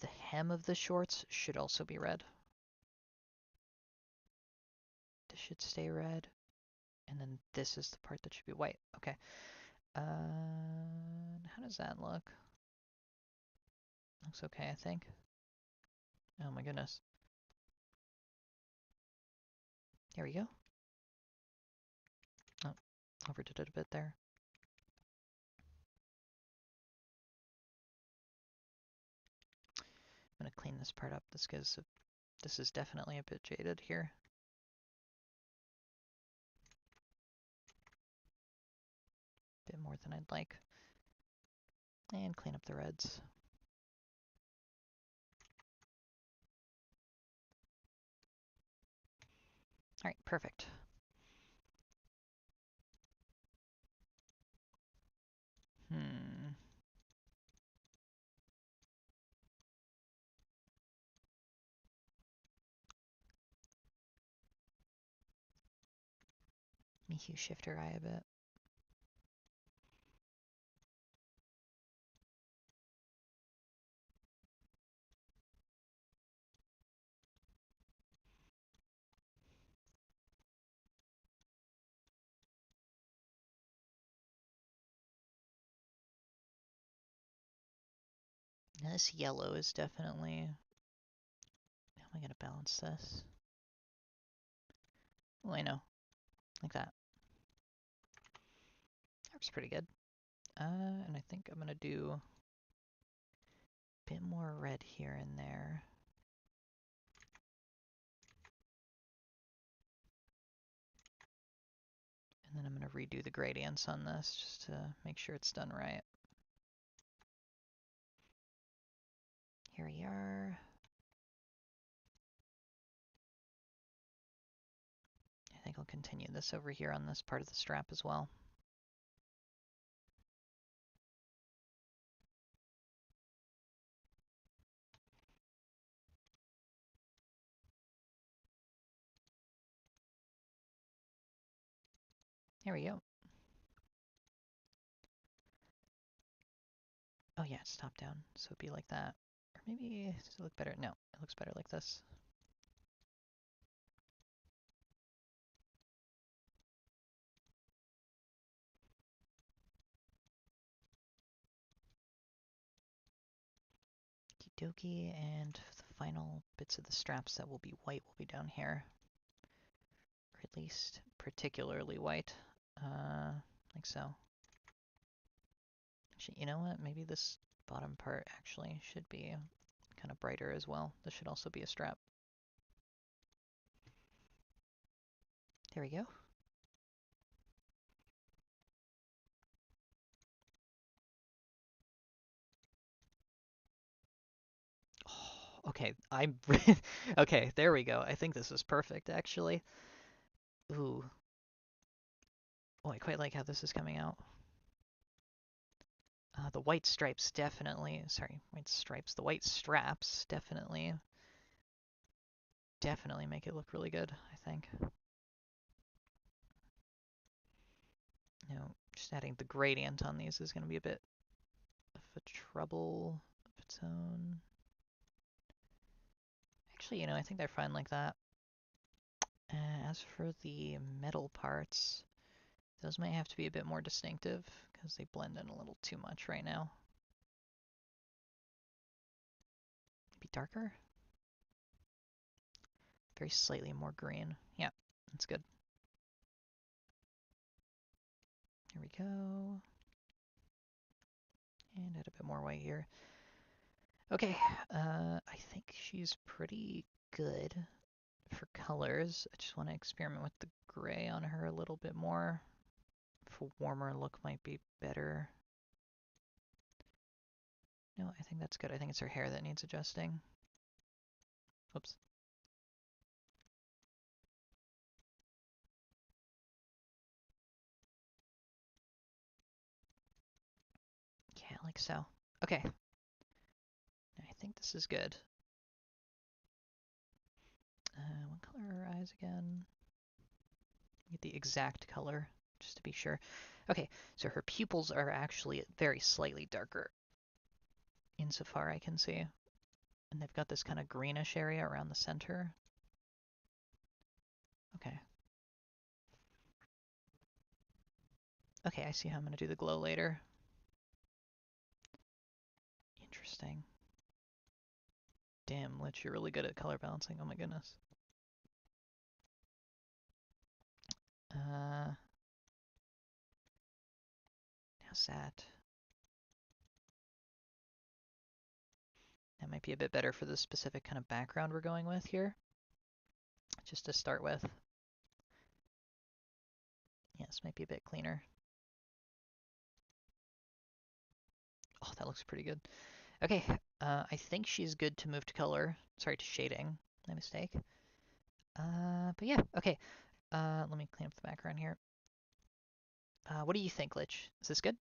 the hem of the shorts should also be red. This should stay red. And then this is the part that should be white. Okay. How does that look? Looks okay, I think. Oh my goodness. There we go. Oh, overdid it a bit there. I'm gonna clean this part up. This is definitely a bit jaded here. Bit more than I'd like. And clean up the reds. Alright, perfect. Let me hue shift her eye a bit. Now this yellow is definitely... How am I gonna balance this? Oh, I know. Like that. Looks pretty good. And I think I'm gonna do a bit more red here and there. And then I'm gonna redo the gradients on this just to make sure it's done right. Here we are. I think I'll continue this over here on this part of the strap as well. There we go. Oh yeah, it's top down, so it'd be like that. Or maybe, does it look better? No, it looks better like this. Okie dokie, and the final bits of the straps that will be white will be down here. Or at least particularly white, like so. Actually, you know what? Maybe this bottom part actually should be kind of brighter as well. This should also be a strap. There we go. Oh, okay, okay, there we go. I think this is perfect, actually. Ooh. Oh, I quite like how this is coming out. The white stripes definitely, sorry, white stripes, the white straps definitely make it look really good, I think. You know, just adding the gradient on these is going to be a bit of a trouble of its own. Actually, you know, I think they're fine like that. As for the metal parts, those might have to be a bit more distinctive because they blend in a little too much right now. Maybe darker? Very slightly more green. Yeah, that's good. Here we go. And add a bit more white here. Okay, I think she's pretty good for colors. I just want to experiment with the gray on her a little bit more. If a warmer look might be better. No, I think that's good. I think it's her hair that needs adjusting. Whoops. Yeah, like so. Okay. I think this is good. What color are her eyes again? Get the exact color, just to be sure. Okay, so her pupils are actually very slightly darker, insofar I can see. And they've got this kind of greenish area around the center. Okay. Okay, I see how I'm going to do the glow later. Interesting. Damn, Lich, you're really good at color balancing. Oh my goodness. How's that? That might be a bit better for the specific kind of background we're going with here. Just to start with. Yeah, this might be a bit cleaner. Oh, that looks pretty good. Okay, I think she's good to move to color. Sorry, to shading. My mistake. But yeah, okay. Let me clean up the background here. What do you think, Lich? Is this good?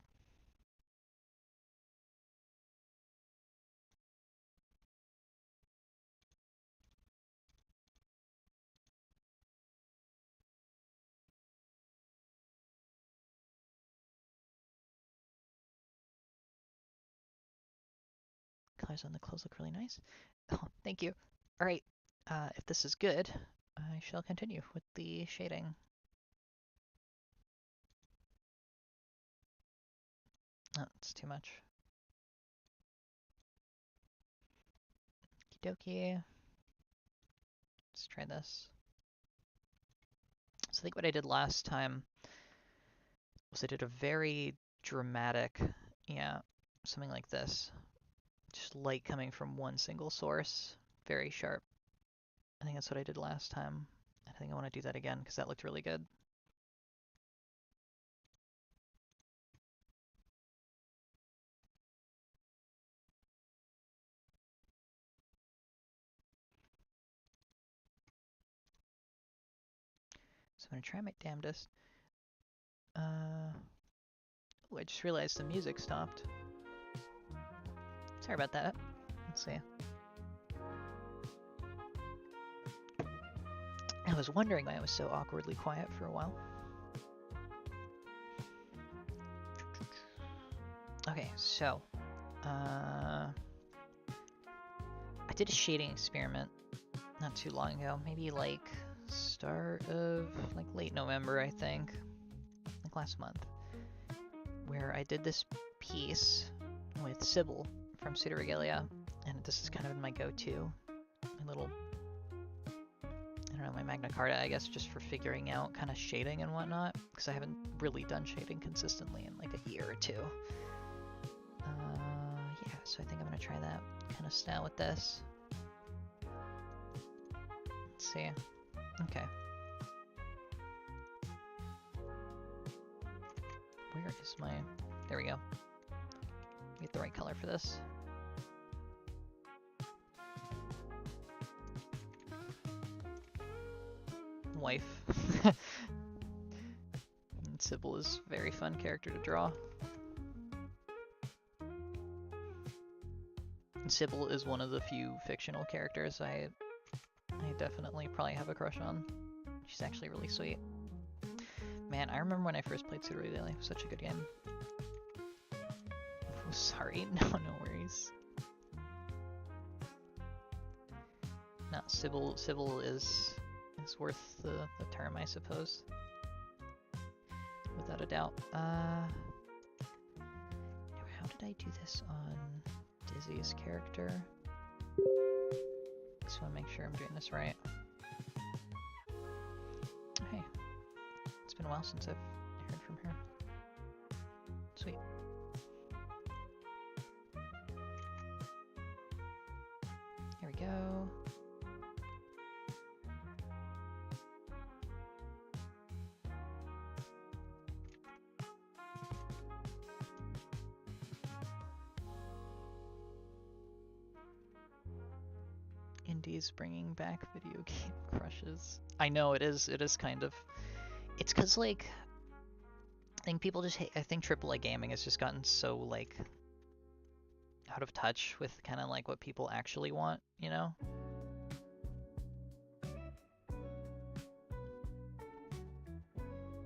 Colors on the clothes look really nice. Oh, thank you. All right, if this is good, I shall continue with the shading. Oh, it's too much. Okie dokie. Let's try this. So I think what I did last time was I did a very dramatic, yeah, something like this. Just light coming from one single source, very sharp. I think that's what I did last time. I think I want to do that again because that looked really good. So I'm going to try my damnedest. Oh, I just realized the music stopped. Sorry about that. Let's see. I was wondering why it was so awkwardly quiet for a while. Okay, so I did a shading experiment not too long ago, maybe like start of like late November, I think, like last month, where I did this piece with Sybil from Pseudo Regalia, and this is kind of my go-to, my little, I don't know, my Magna Carta, I guess, just for figuring out kind of shading and whatnot, because I haven't really done shading consistently in like a year or two. Yeah, so I think I'm gonna try that kind of style with this. Let's see. Okay. Where is my... There we go. Get the right color for this. Wife. Sybil is a very fun character to draw. Sybil is one of the few fictional characters I definitely probably have a crush on. She's actually really sweet. Man, I remember when I first played Pseudo Regalia. It was such a good game. Oh, sorry, no worries. No, Sybil is is worth the term, I suppose. Without a doubt. Now how did I do this on Dizzy's character? Just want to make sure I'm doing this right. Hey, it's been a while since I've heard from her. Sweet. Here we go. Indies bringing back video game crushes. I know it is kind of. It's because like I think people just hate. I think AAA gaming has just gotten so like out of touch with kind of like what people actually want, you know?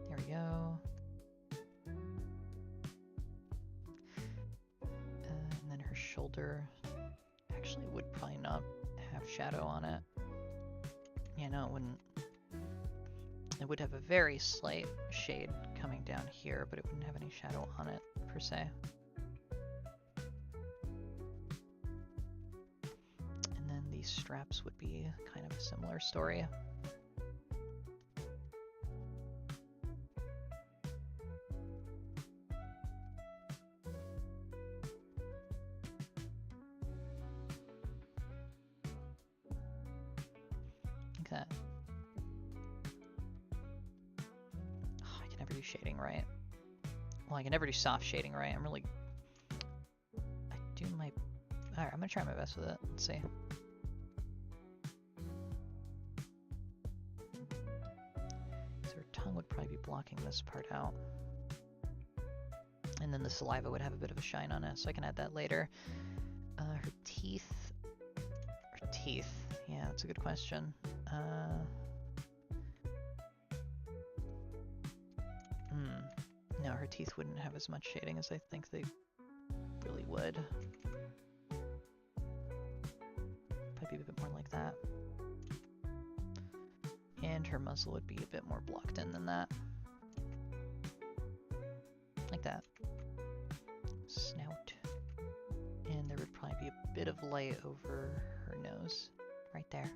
There we go. And then her shoulder actually would probably not have shadow on it. Yeah, no, it wouldn't. It would have a very slight shade coming down here, but it wouldn't have any shadow on it, per se. And then these straps would be kind of a similar story. Like that. Oh, I can never do shading right. Well, I can never do soft shading right. I do my... Alright, I'm gonna try my best with it. Let's see. So her tongue would probably be blocking this part out. And then the saliva would have a bit of a shine on it, so I can add that later. Her teeth... Her teeth. Yeah, that's a good question. No, her teeth wouldn't have as much shading as I think they really would. Probably be a bit more like that. And her muzzle would be a bit more blocked in than that. Like that. Snout. And there would probably be a bit of light over her nose. Right there.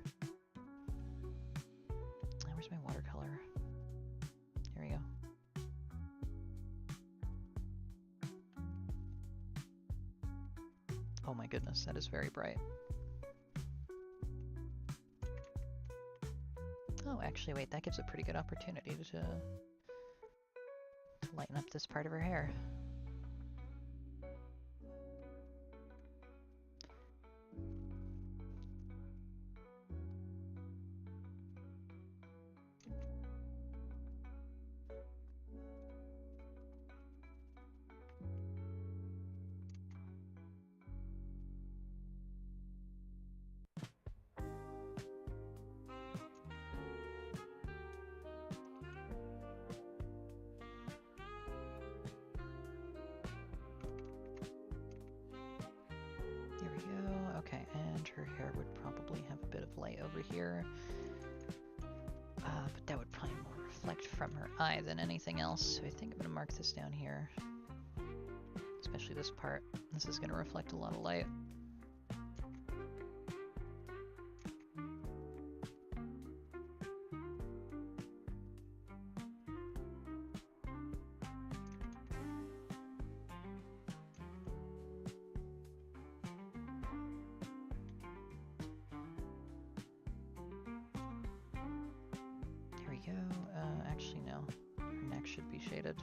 Now where's my watercolor? Here we go. Oh my goodness, that is very bright. Oh, actually, wait, that gives a pretty good opportunity to lighten up this part of her hair. Her hair would probably have a bit of light over here, but that would probably more reflect from her eye than anything else, so I think I'm going to mark this down here, especially this part. This is going to reflect a lot of light.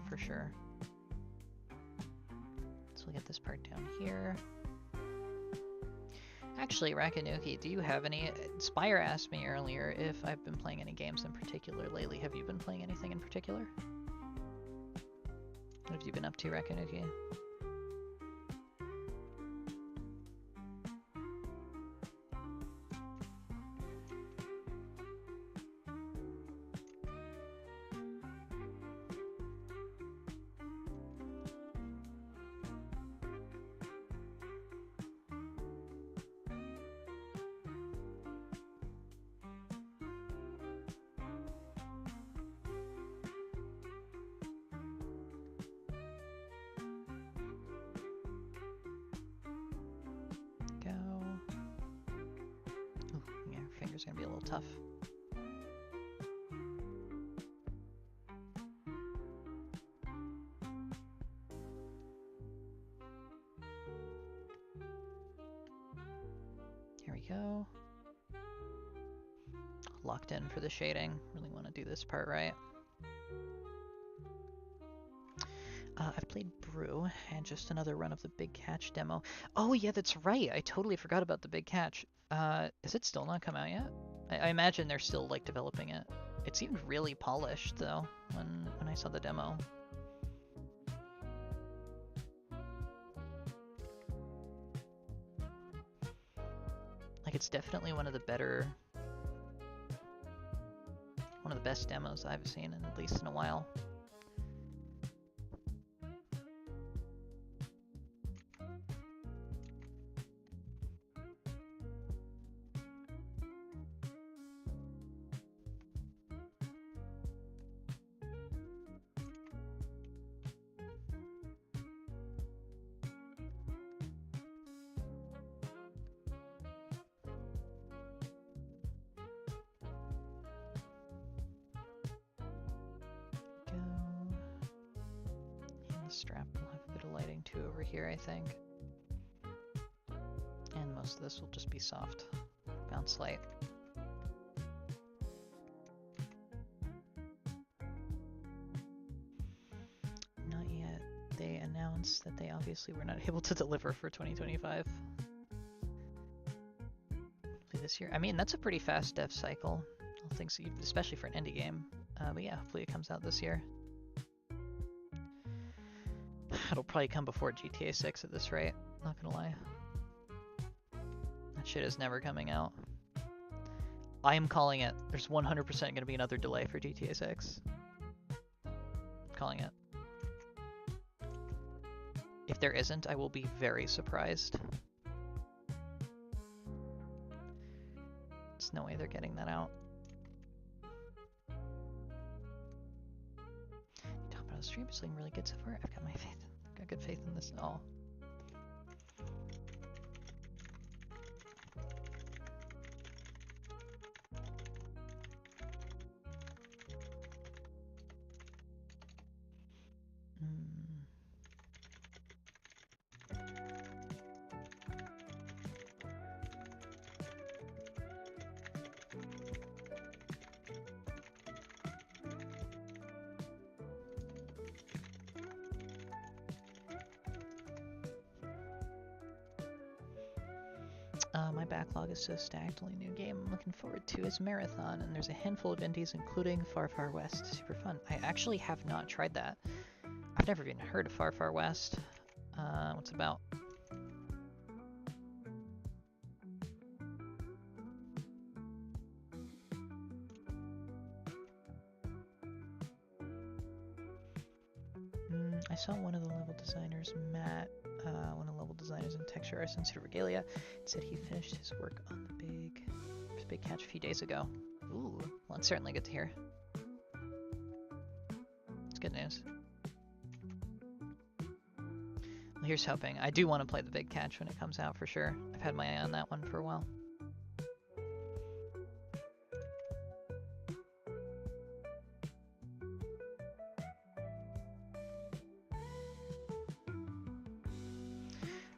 For sure. So we'll get this part down here. Actually, Rakanuki, do you have any... Spire asked me earlier if I've been playing any games in particular lately. Have you been playing anything in particular? What have you been up to, Rakanuki? Designers are gonna be a little tough. Here we go. Locked in for the shading. Really want to do this part right. I've played Brew and just another run of the Big Catch demo. Oh yeah, that's right. I totally forgot about the Big Catch. Is it still not come out yet? I imagine they're still like developing it. It seemed really polished though when I saw the demo. Like it's definitely one of the best demos I've seen in at least in a while. Strap will have a bit of lighting too over here, I think. And most of this will just be soft bounce light. Not yet. They announced that they obviously were not able to deliver for 2025. Hopefully this year. I mean, that's a pretty fast dev cycle. I think so, especially for an indie game. But yeah, hopefully it comes out this year. It'll probably come before GTA 6 at this rate, not gonna lie. That shit is never coming out. I am calling it. There's 100% gonna be another delay for GTA 6. Calling it. If there isn't, I will be very surprised. There's no way they're getting that out. Top of the stream is looking really good so far. I've got my faith. Got good faith in this. Oh. My backlog is so stacked. Only new game I'm looking forward to is Marathon, and there's a handful of indies, including Far Far West. Super fun. I actually have not tried that. I've never even heard of Far Far West. What's it about? I saw one of the level designers, Matt, one of the level designers and texture artists in Super Regalia, said he finished his work on the Big Catch a few days ago. Ooh, well, it's certainly good to hear. It's good news. Well, here's hoping. I do want to play the Big Catch when it comes out for sure. I've had my eye on that one for a while.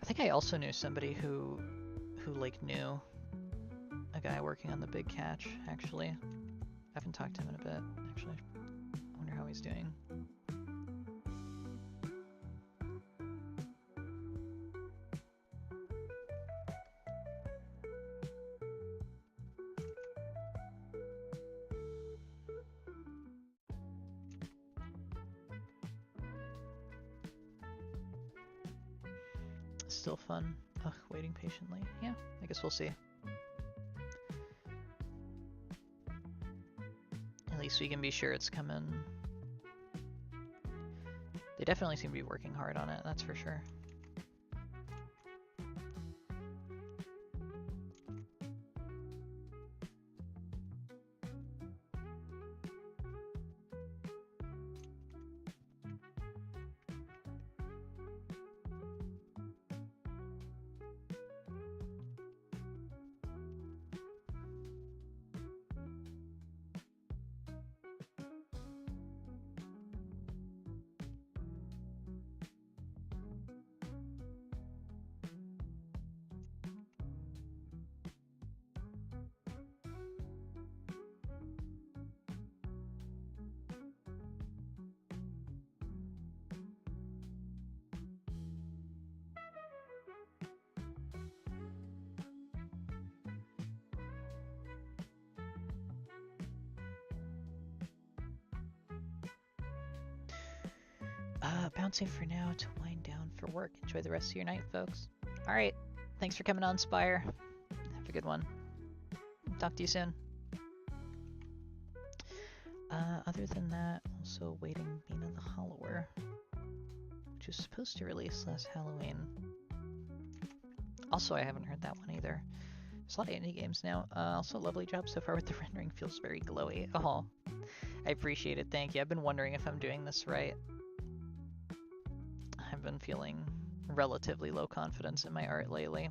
I think I also knew somebody who like knew a guy working on the Big Catch, actually. I haven't talked to him in a bit, actually. I wonder how he's doing. Still fun. Ugh, waiting patiently. Yeah, I guess we'll see. At least we can be sure it's coming. They definitely seem to be working hard on it, that's for sure. bouncing for now to wind down for work. Enjoy the rest of your night, folks. All right. Thanks for coming on, Spire. Have a good one. Talk to you soon. Other than that, also waiting Mina the Hollower, which was supposed to release last Halloween. Also, I haven't heard that one either. There's a lot of indie games now. Also, lovely job so far with the rendering. Feels very glowy. Oh, I appreciate it. Thank you. I've been wondering if I'm doing this right. I've been feeling relatively low confidence in my art lately.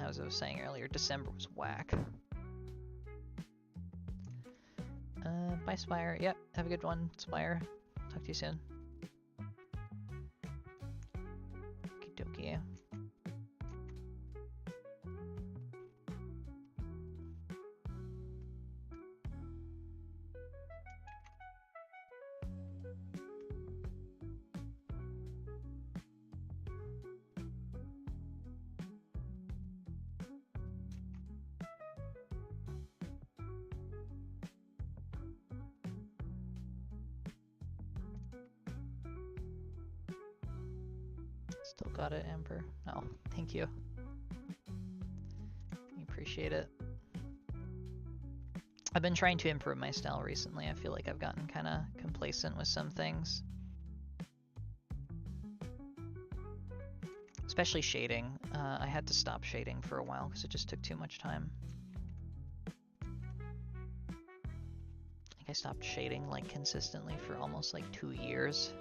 As I was saying earlier, December was whack. Bye, Spire. Yep, have a good one, Spire. Talk to you soon. Okie dokie. Still got it, Amber. Oh, thank you. I appreciate it. I've been trying to improve my style recently. I feel like I've gotten kind of complacent with some things. Especially shading. I had to stop shading for a while because it just took too much time. I think I stopped shading like consistently for almost like 2 years.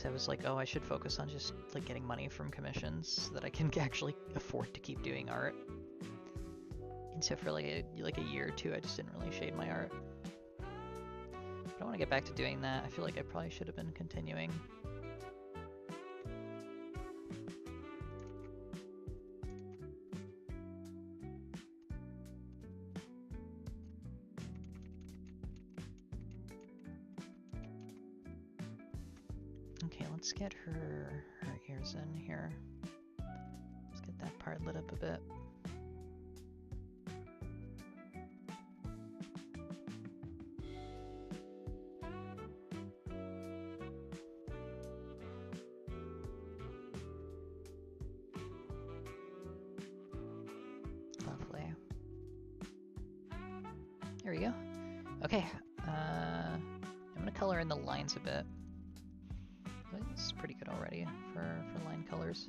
I was like, oh, I should focus on just like getting money from commissions so that I can actually afford to keep doing art. And so for like a year or two, I just didn't really shade my art. But I want to get back to doing that. I feel like I probably should have been continuing. Okay, let's get her ears in here. Let's get that part lit up a bit. Lovely. There we go. Okay, I'm gonna color in the lines a bit. It's pretty good already for line colors.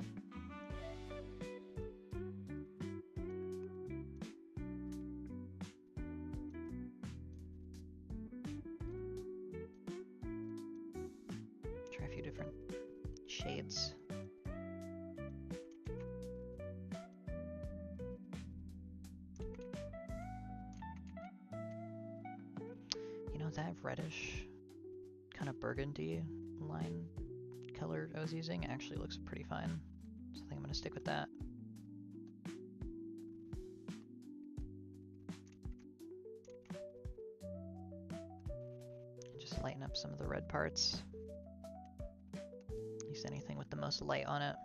Try a few different shades. You know, that reddish kind of burgundy line color I was using actually looks pretty fine, so I think I'm going to stick with that. And just lighten up some of the red parts. Use anything with the most light on it.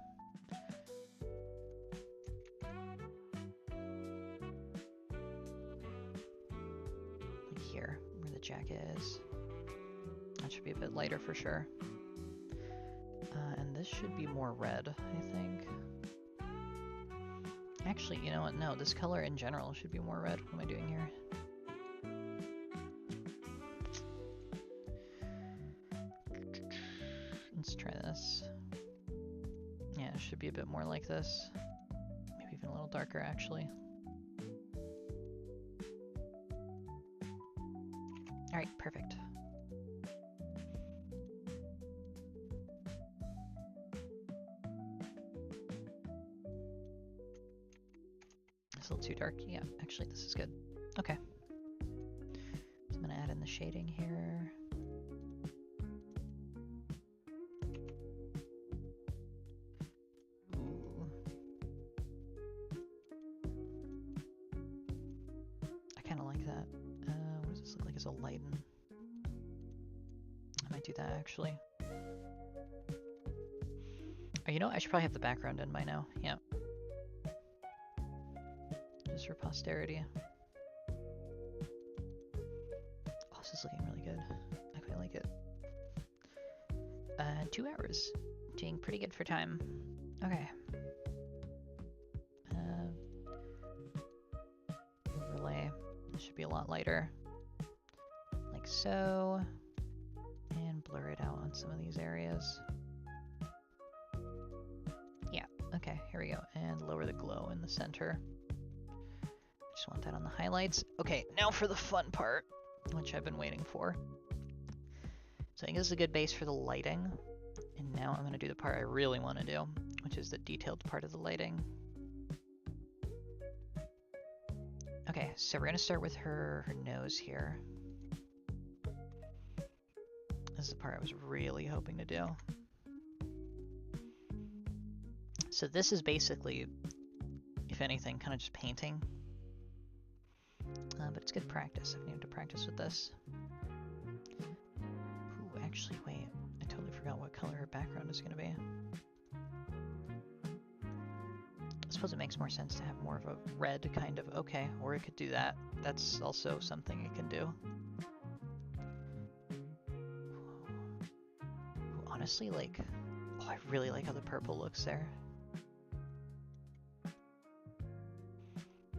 Like here, where the jacket is. That should be a bit lighter for sure. And this should be more red, I think. Actually, you know what? No, this color in general should be more red. What am I doing here? Let's try this. Yeah, it should be a bit more like this. Maybe even a little darker, actually. Alright, perfect. It's a little too dark. Yeah, actually this is good. Okay. So I'm gonna add in the shading here. Ooh. I kind of like that. What does this look like as a lighten? I might do that actually. Oh, you know, I should probably have the background in by now. Yeah. Just for posterity. Oh, this is looking really good. I quite like it. 2 hours. Doing pretty good for time. Okay. Overlay. This should be a lot lighter. Like so. And blur it out on some of these areas. Yeah, okay, here we go. And lower the glow in the center. Just want that on the highlights. Okay, now for the fun part, which I've been waiting for. So I think this is a good base for the lighting. And now I'm going to do the part I really want to do, which is the detailed part of the lighting. Okay, so we're going to start with her nose here. This is the part I was really hoping to do. So this is basically, if anything, kind of just painting. But it's good practice. I've needed to practice with this. Ooh, actually, wait. I totally forgot what color her background is going to be. I suppose it makes more sense to have more of a red kind of, okay, or it could do that. That's also something it can do. Ooh, honestly, like, oh, I really like how the purple looks there.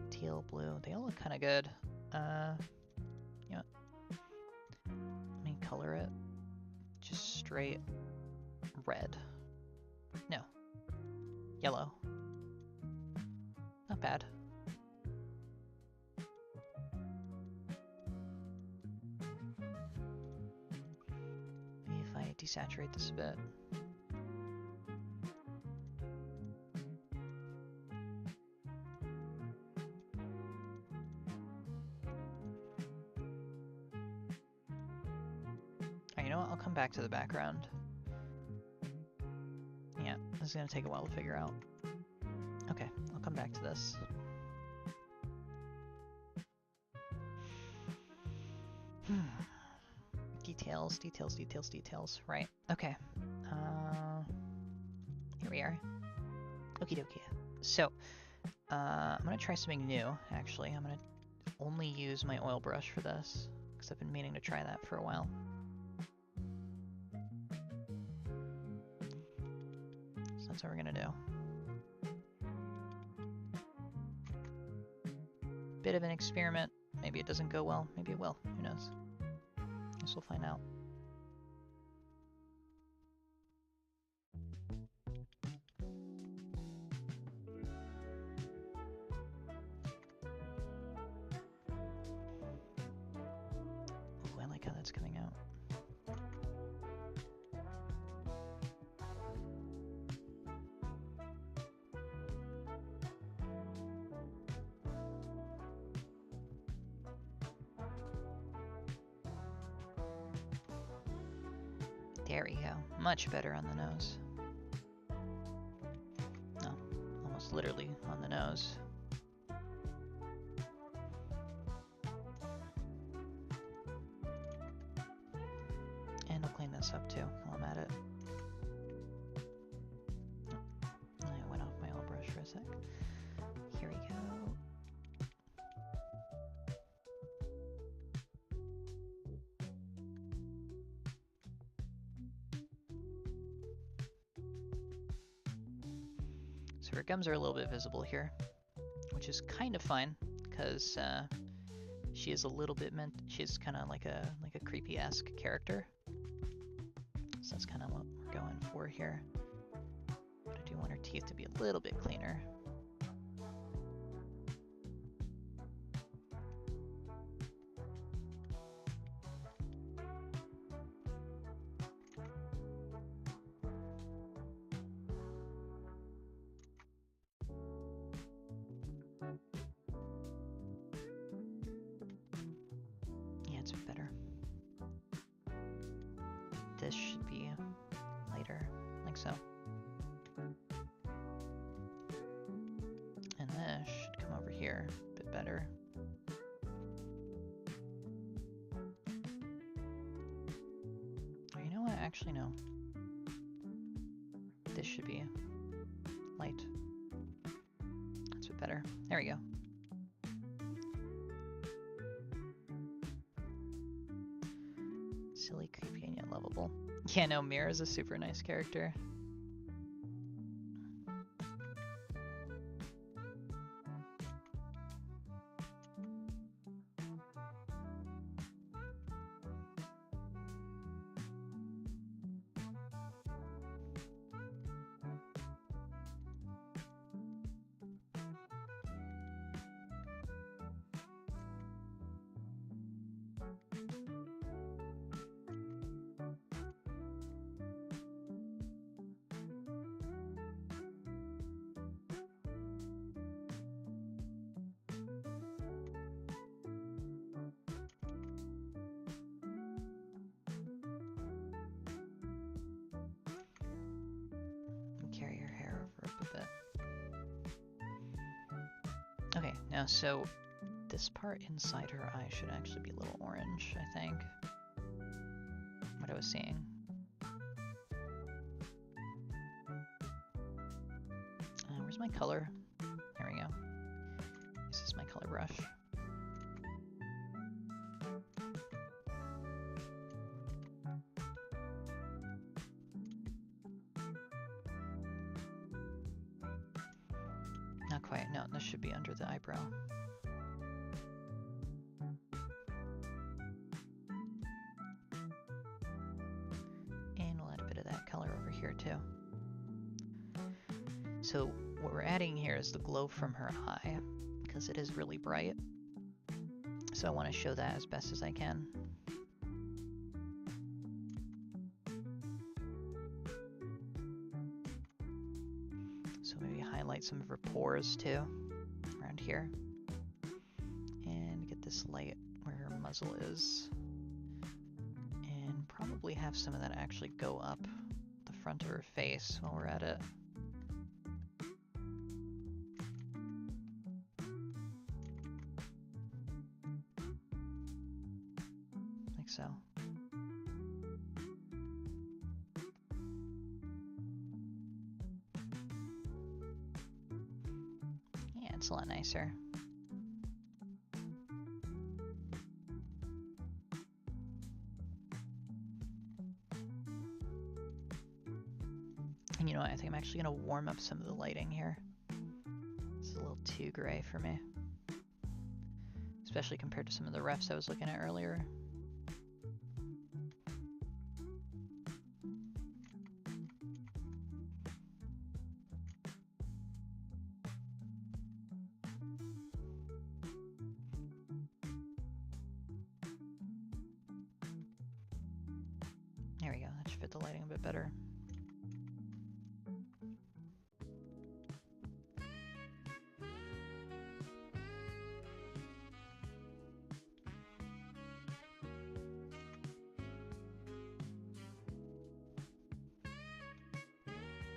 Teal, blue, they all look kind of good. You know, let me color it just straight red. No, yellow. Not bad. Maybe if I desaturate this a bit. You know what? I'll come back to the background. Yeah, this is gonna take a while to figure out. Okay, I'll come back to this. Details, details, details, details. Right, okay. Here we are. Okie dokie. So, I'm gonna try something new, actually. I'm gonna only use my oil brush for this, because I've been meaning to try that for a while. So that's what we're gonna do. Bit of an experiment. Maybe it doesn't go well. Maybe it will. Who knows? Guess we'll find out. Ooh, I like how that's coming out. There we go. Much better on the nose. No, almost literally on the nose. And I'll clean this up too while I'm at it. Oh, I went off my oil brush for a sec. Here we go. So her gums are a little bit visible here, which is kind of fine because she is a little bit she's kind of like a creepy-esque character. So that's kind of what we're going for here. But I do want her teeth to be a little bit cleaner. Better. This should be lighter, like so. And this should come over here a bit better. Or you know what? Actually, no. This should be light. That's a bit better. There we go. Silly, creepy, and quite lovable. Yeah, no, Mira's a super nice character. Carry your hair over up a bit. Okay, now so this part inside her eye should actually be a little orange, I think. What I was seeing. Where's my color? There we go. This is my color brush. Not quite. No, this should be under the eyebrow. And we'll add a bit of that color over here too. So what we're adding here is the glow from her eye, because it is really bright. So I want to show that as best as I can. So maybe highlight some of her pores too, around here. And get this light where her muzzle is. And probably have some of that actually go up the front of her face while we're at it. Like so. Yeah, it's a lot nicer. And you know what, I think I'm actually going to warm up some of the lighting here. It's a little too gray for me. Especially compared to some of the refs I was looking at earlier. There we go, that should fit the lighting a bit better.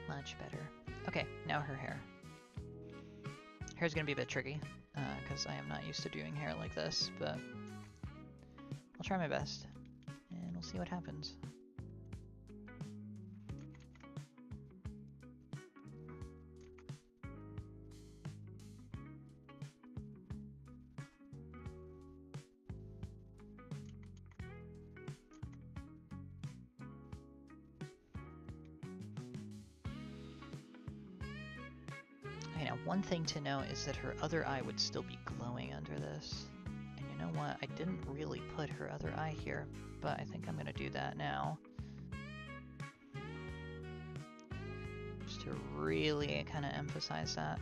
Much better. Okay, now her hair. Hair's gonna be a bit tricky, because I am not used to doing hair like this, but I'll try my best, and we'll see what happens. Okay, now one thing to note is that her other eye would still be glowing under this. And you know what? I didn't really put her other eye here, but I think I'm gonna do that now. Just to really kind of emphasize that.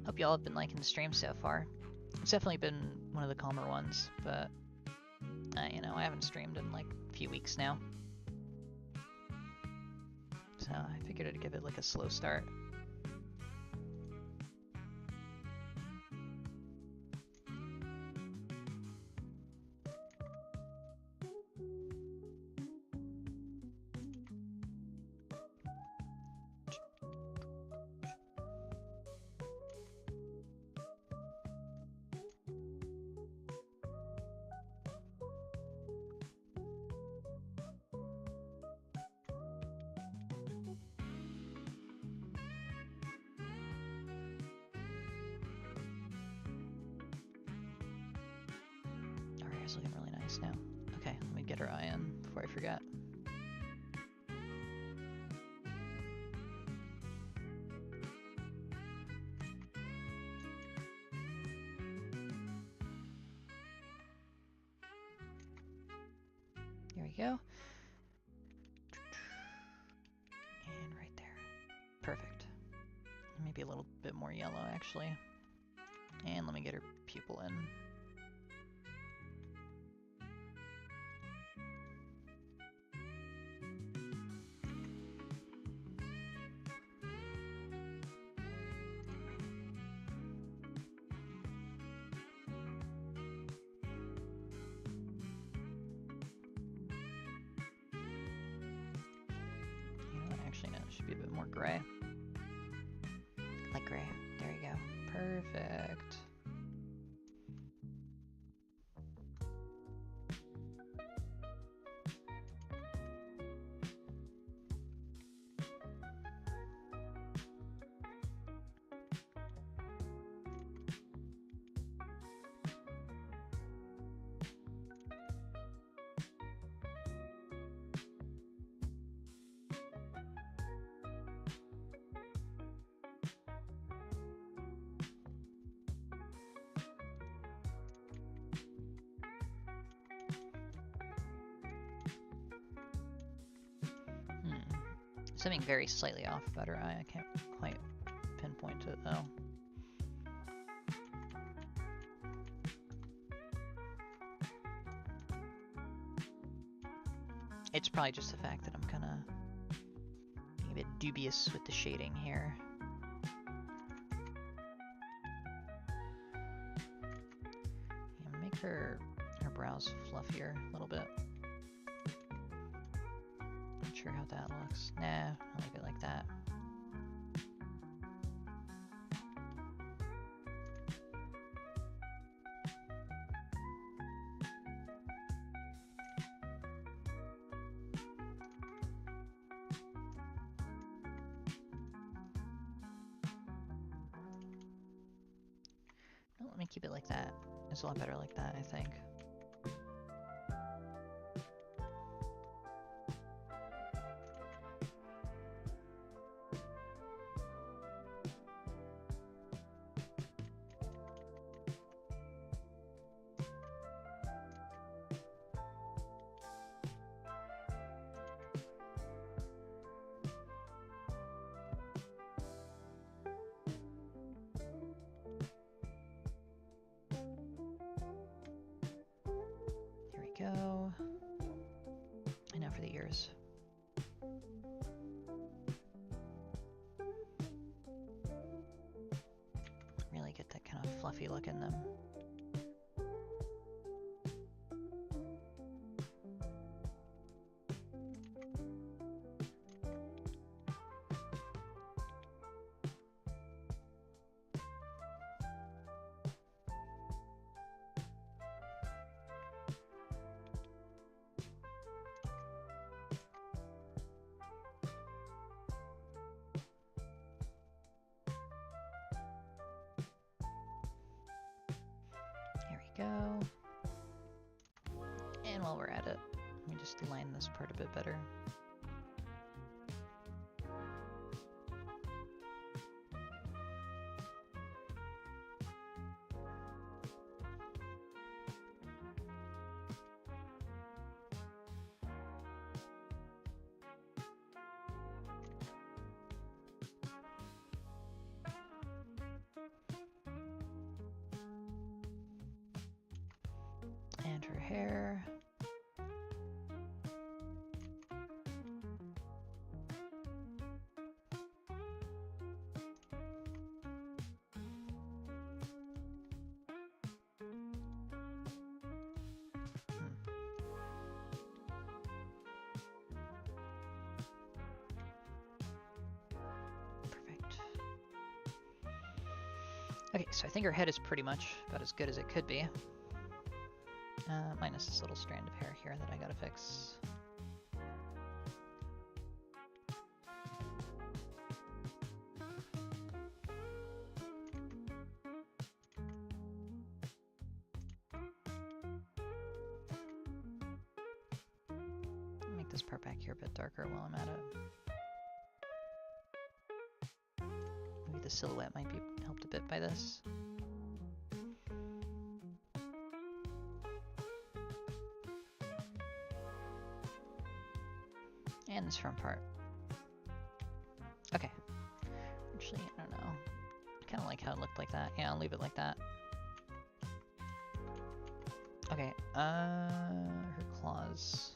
Hope y'all have been liking the stream so far. It's definitely been one of the calmer ones, but you know, I haven't streamed in like a few weeks now. So I figured I'd give it like a slow start. She's looking really nice now. Okay, let me get her eye in before I forget. Here we go. And right there. Perfect. Maybe a little bit more yellow, actually. And let me get her pupil in. Actually, no, it should be a bit more gray. Like gray. There you go. Perfect. Something very slightly off about her eye. I can't quite pinpoint it though. It's probably just the fact that I'm kind of being a bit dubious with the shading here. Yeah, make her brows fluffier a little bit. Not sure how that looks. Nah, I'll leave it like that. No, let me keep it like that. It's a lot better like that, I think. Go. And now for the ears. Really get that kind of fluffy look in them. Go. And while we're at it, let me just line this part a bit better. And her hair. Perfect. Okay, so I think her head is pretty much about as good as it could be. Minus this little strand of hair here that I gotta fix. this part back here a bit darker while I'm at it. Maybe the silhouette might be helped a bit by this. And this front part. Okay. Actually, I don't know. I kind of like how it looked like that. Yeah, I'll leave it like that. Okay, her claws.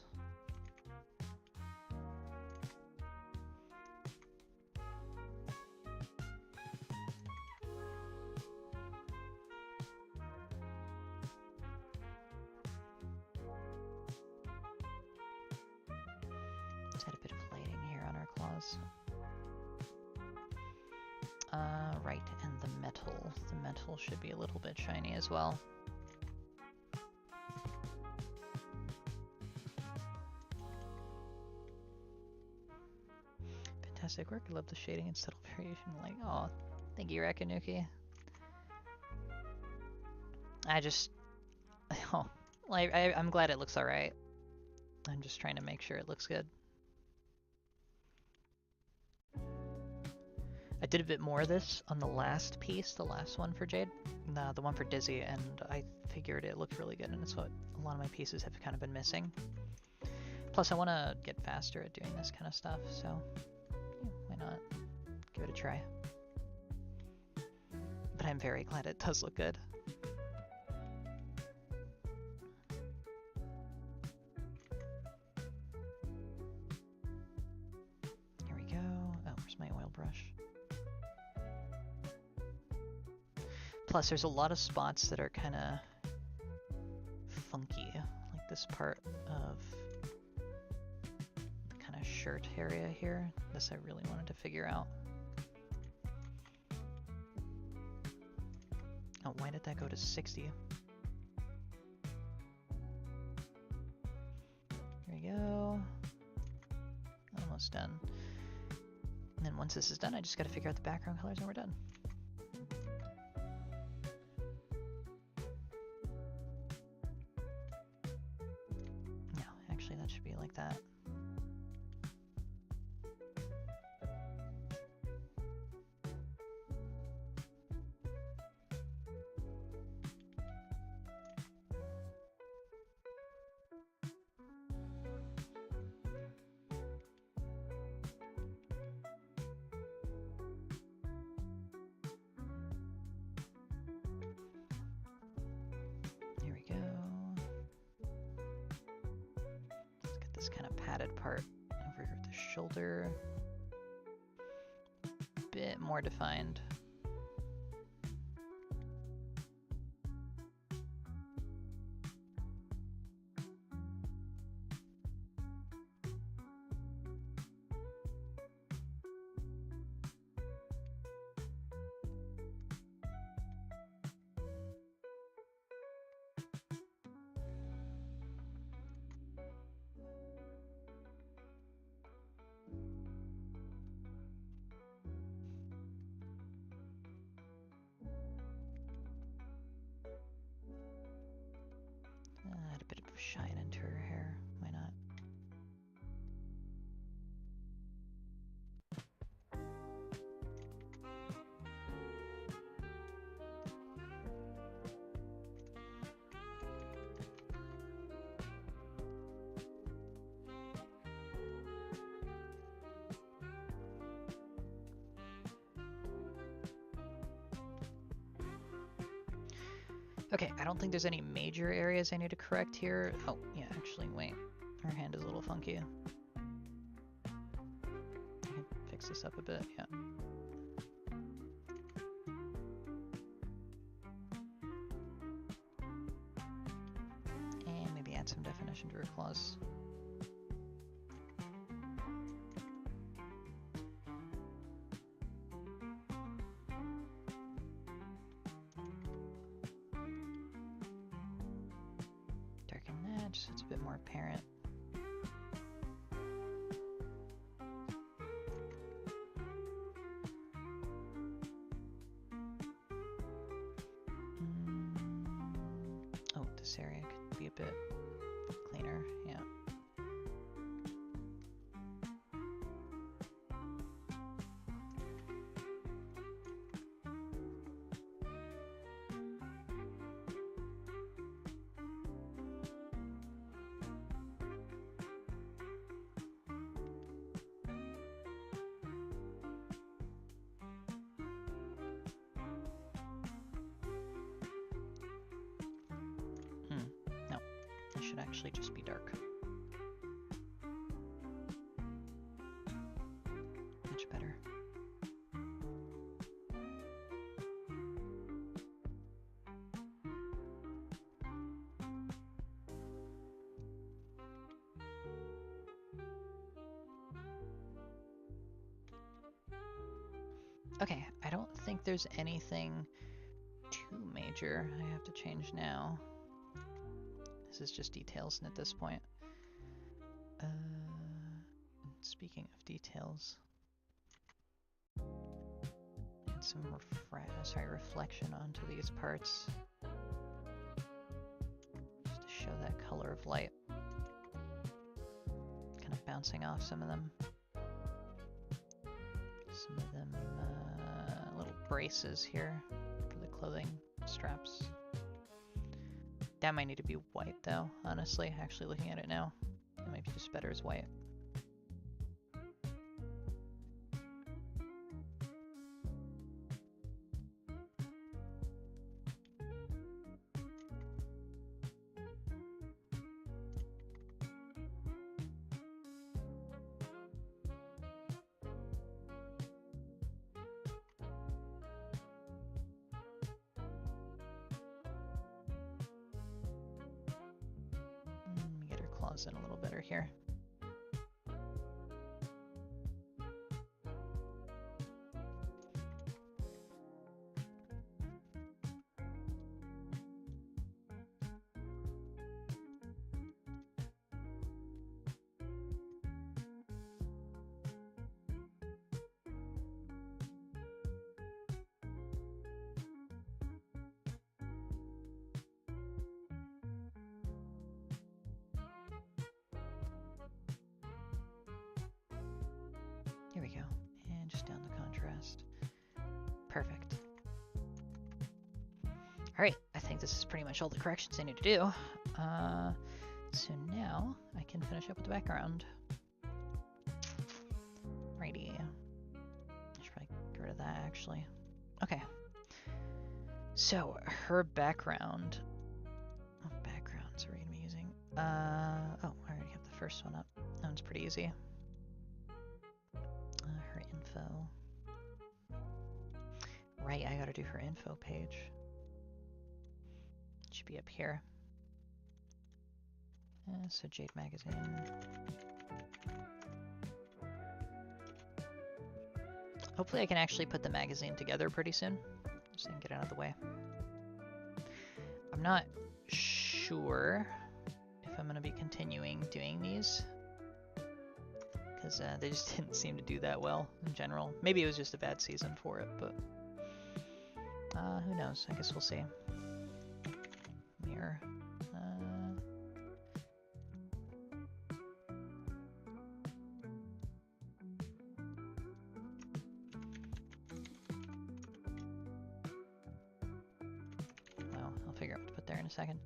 Let's add a bit of lighting here on our claws. Right, and the metal. The metal should be a little bit shiny as well. Fantastic work. I love the shading and subtle variation. Like, oh, thank you, Rakanuki. Oh, like, I'm glad it looks alright. I'm just trying to make sure it looks good. I did a bit more of this on the last piece, the last one for Jade, the one for Dizzy, and I figured it looked really good, and it's what a lot of my pieces have kind of been missing. Plus, I want to get faster at doing this kind of stuff, so yeah, why not give it a try. But I'm very glad it does look good. Here we go. Oh, where's my oil brush? Plus, there's a lot of spots that are kind of funky, like this part of the kind of shirt area here. This I really wanted to figure out. Oh, why did that go to 60? There we go. Almost done. And then once this is done, I just got to figure out the background colors and we're done. That should be like that. There we go. This kind of padded part over the shoulder, a bit more defined. Add a bit of shine into her hair, why not? Okay, I don't think there's any major areas I need to correct here. Oh, yeah, actually, wait. Her hand is a little funky. I can fix this up a bit, yeah. And maybe add some definition to her claws. So it's a bit more apparent. Oh, this area could be a bit cleaner, yeah. should actually just be dark. Much better. Okay, I don't think there's anything too major I have to change now. This is just details at this point. Speaking of details, add some reflection onto these parts, just to show that color of light, kind of bouncing off some of them. Some of them little braces here for the clothing straps. That might need to be white though, honestly, actually looking at it now. It might be just better as white. In a little better here. Here we go, and just down the contrast. Perfect. Alright, I think this is pretty much all the corrections I need to do. So now I can finish up with the background. Righty. I should probably get rid of that actually. Okay. So her background. What backgrounds are we gonna be using? Oh, I already have the first one up. That one's pretty easy. Her info. Right, I gotta do her info page. It should be up here. So Jade magazine. Hopefully I can actually put the magazine together pretty soon. Just get it out of the way. I'm not sure if I'm going to be continuing doing these, because they just didn't seem to do that well in general. Maybe it was just a bad season for it, but who knows? I guess we'll see. Mirror. I'll figure out what to put there in a second.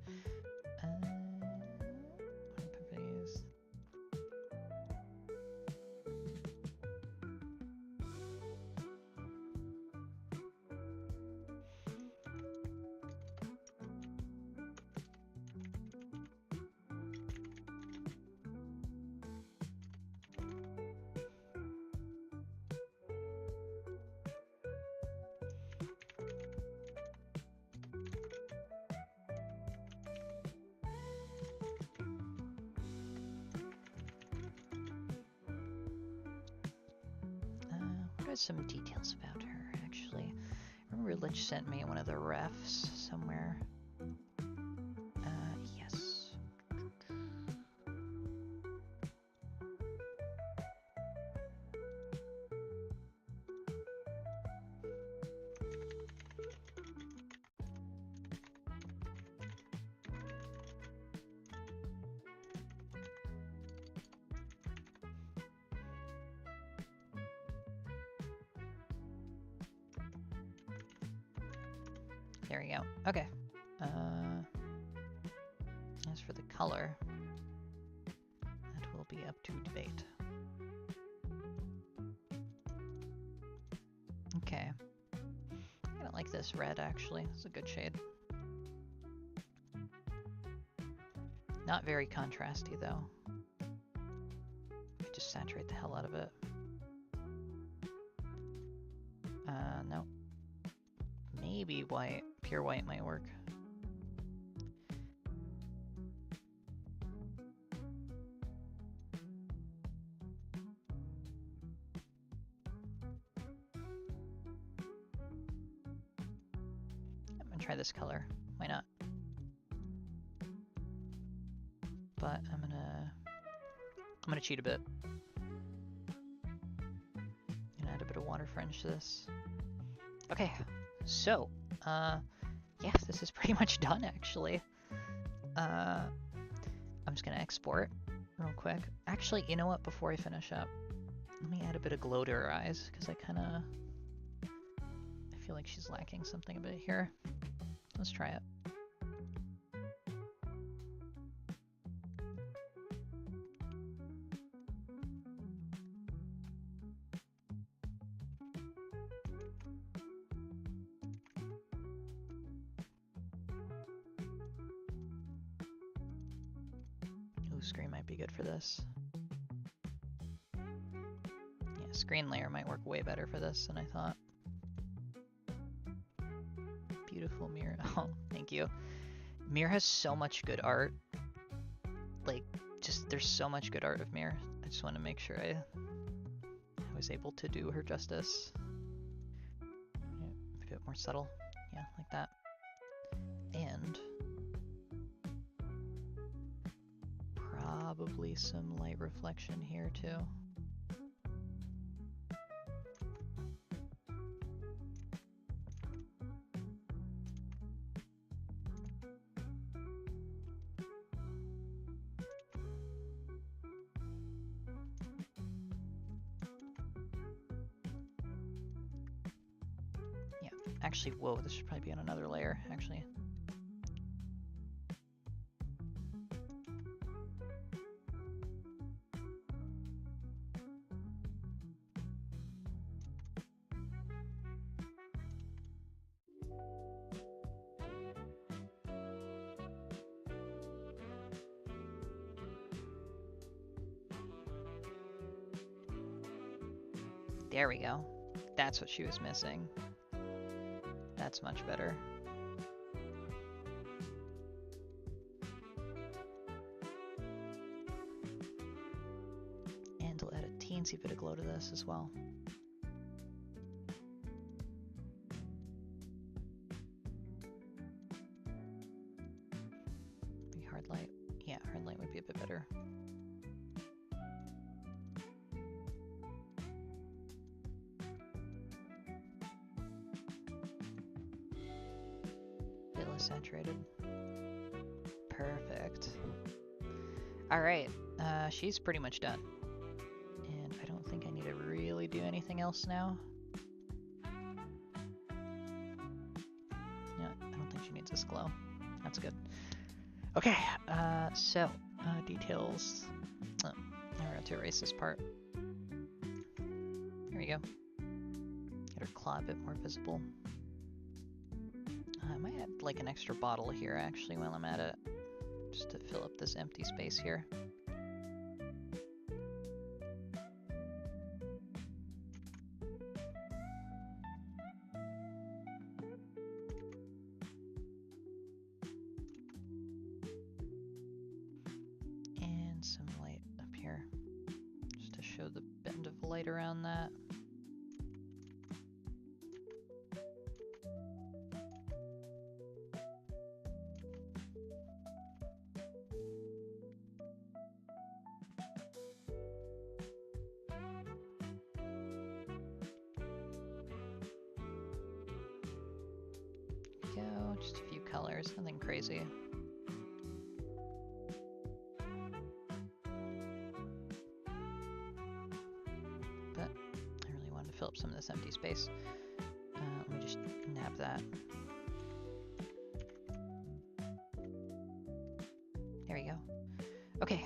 Some details about her, actually. I remember Lich sent me one of the refs somewhere. Yes. There we go. Okay. As for the color, that will be up to debate. Okay. I don't like this red, actually. It's a good shade. Not very contrasty though. Just saturate the hell out of it. No. Maybe white. Pure white might work. I'm gonna try this color. Why not? But I'm gonna cheat a bit. Gonna add a bit of water fringe to this. Okay, so yeah, this is pretty much done actually. I'm just gonna export real quick. Actually, you know what? Before I finish up, let me add a bit of glow to her eyes because I feel like she's lacking something a bit here. Let's try it. Ooh, screen might be good for this. Yeah, screen layer might work way better for this than I thought. Beautiful mirror. Oh, thank you. Mir has so much good art. Like, just there's so much good art of Mir. I just want to make sure I was able to do her justice. Yeah, a bit more subtle. Yeah, like that. And probably some light reflection here too. Yeah, actually, whoa, this should probably be on another layer, actually. There we go. That's what she was missing. That's much better. And we'll add a teensy bit of glow to this as well. Maybe hard light. Yeah, hard light would be a bit better. Saturated. Perfect. Alright, she's pretty much done. And I don't think I need to really do anything else now. Yeah, I don't think she needs this glow. That's good. Okay, so, details. Oh, I have to erase this part. There we go. Get her claw a bit more visible. I might add like an extra bottle here actually while I'm at it, just to fill up this empty space here. And some light up here, just to show the bend of light around that. Just a few colors, nothing crazy. But I really wanted to fill up some of this empty space. Let me just nab that. There we go. Okay.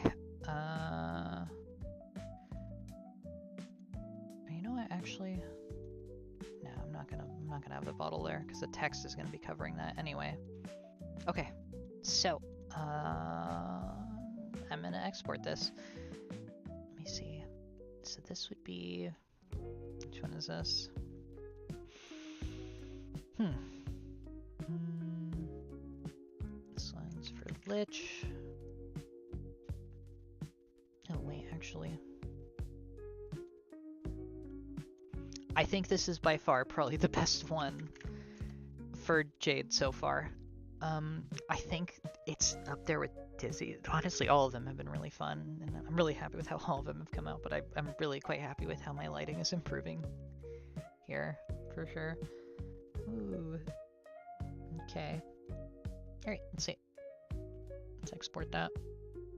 You know what? Actually. No, I'm not gonna have the bottle there because the text is gonna be covering that anyway. Okay, so I'm gonna export this. Let me see. So this would be, which one is this? This one's for Lich. Oh wait, actually. I think this is by far probably the best one for Jade so far. I think it's up there with Dizzy. Honestly, all of them have been really fun, and I'm really happy with how all of them have come out, but I'm really quite happy with how my lighting is improving here, for sure. Ooh. Okay. Alright, let's see. Let's export that.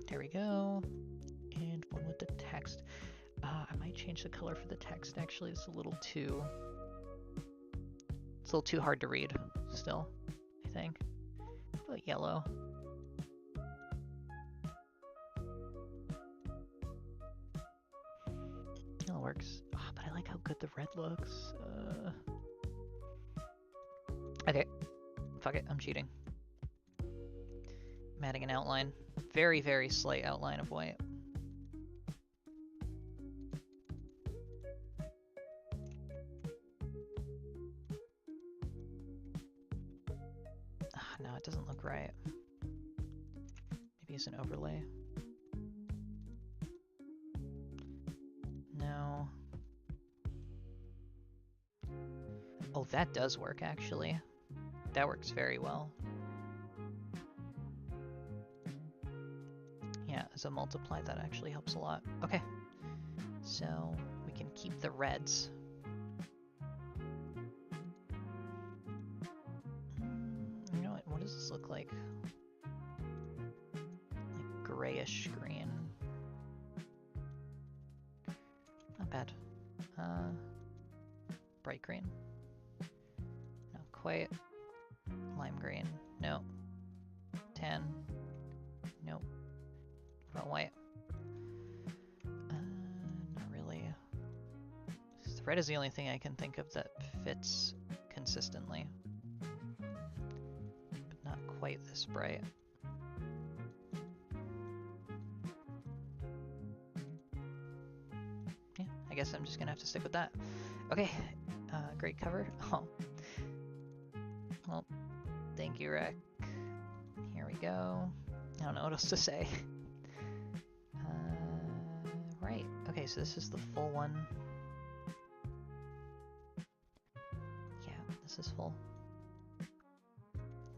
There we go. And one with the text. I might change the color for the text, actually. It's a little too hard to read still, I think. How about yellow? That works. Oh, but I like how good the red looks. Okay. Fuck it, I'm cheating. I'm adding an outline. Very, very slight outline of white. No, it doesn't look right. Maybe it's an overlay. No. Oh, that does work, actually. That works very well. Yeah, as a multiply, that actually helps a lot. Okay. So, we can keep the reds. You know what does this look like? Like grayish green. Not bad. Bright green. Not quite. Lime green. No. Tan. Nope. What about white? Not really. The red is the only thing I can think of that fits consistently. But not quite this bright. Yeah, I guess I'm just gonna have to stick with that. Okay, great cover. Oh. Well, thank you, Rick. Here we go. I don't know what else to say. Right. Okay, so this is the full one. Yeah, this is full.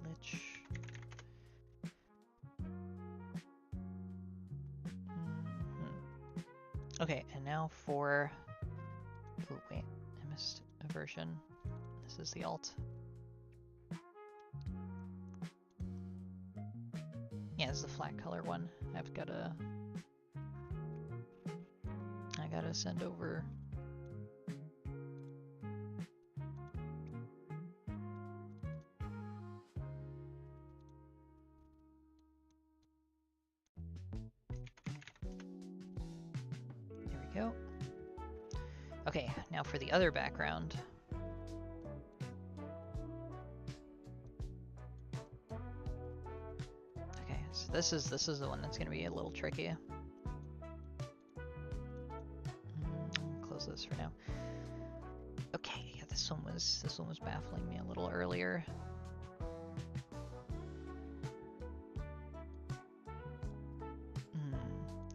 Lich. Okay, and now for... Oh, wait. I missed a version. This is the alt. Yeah, this is the flat color one. I gotta send over. There we go. Okay, now for the other background. Okay, so this is the one that's gonna be a little tricky. Close this for now. Okay, yeah, this one was baffling me a little earlier.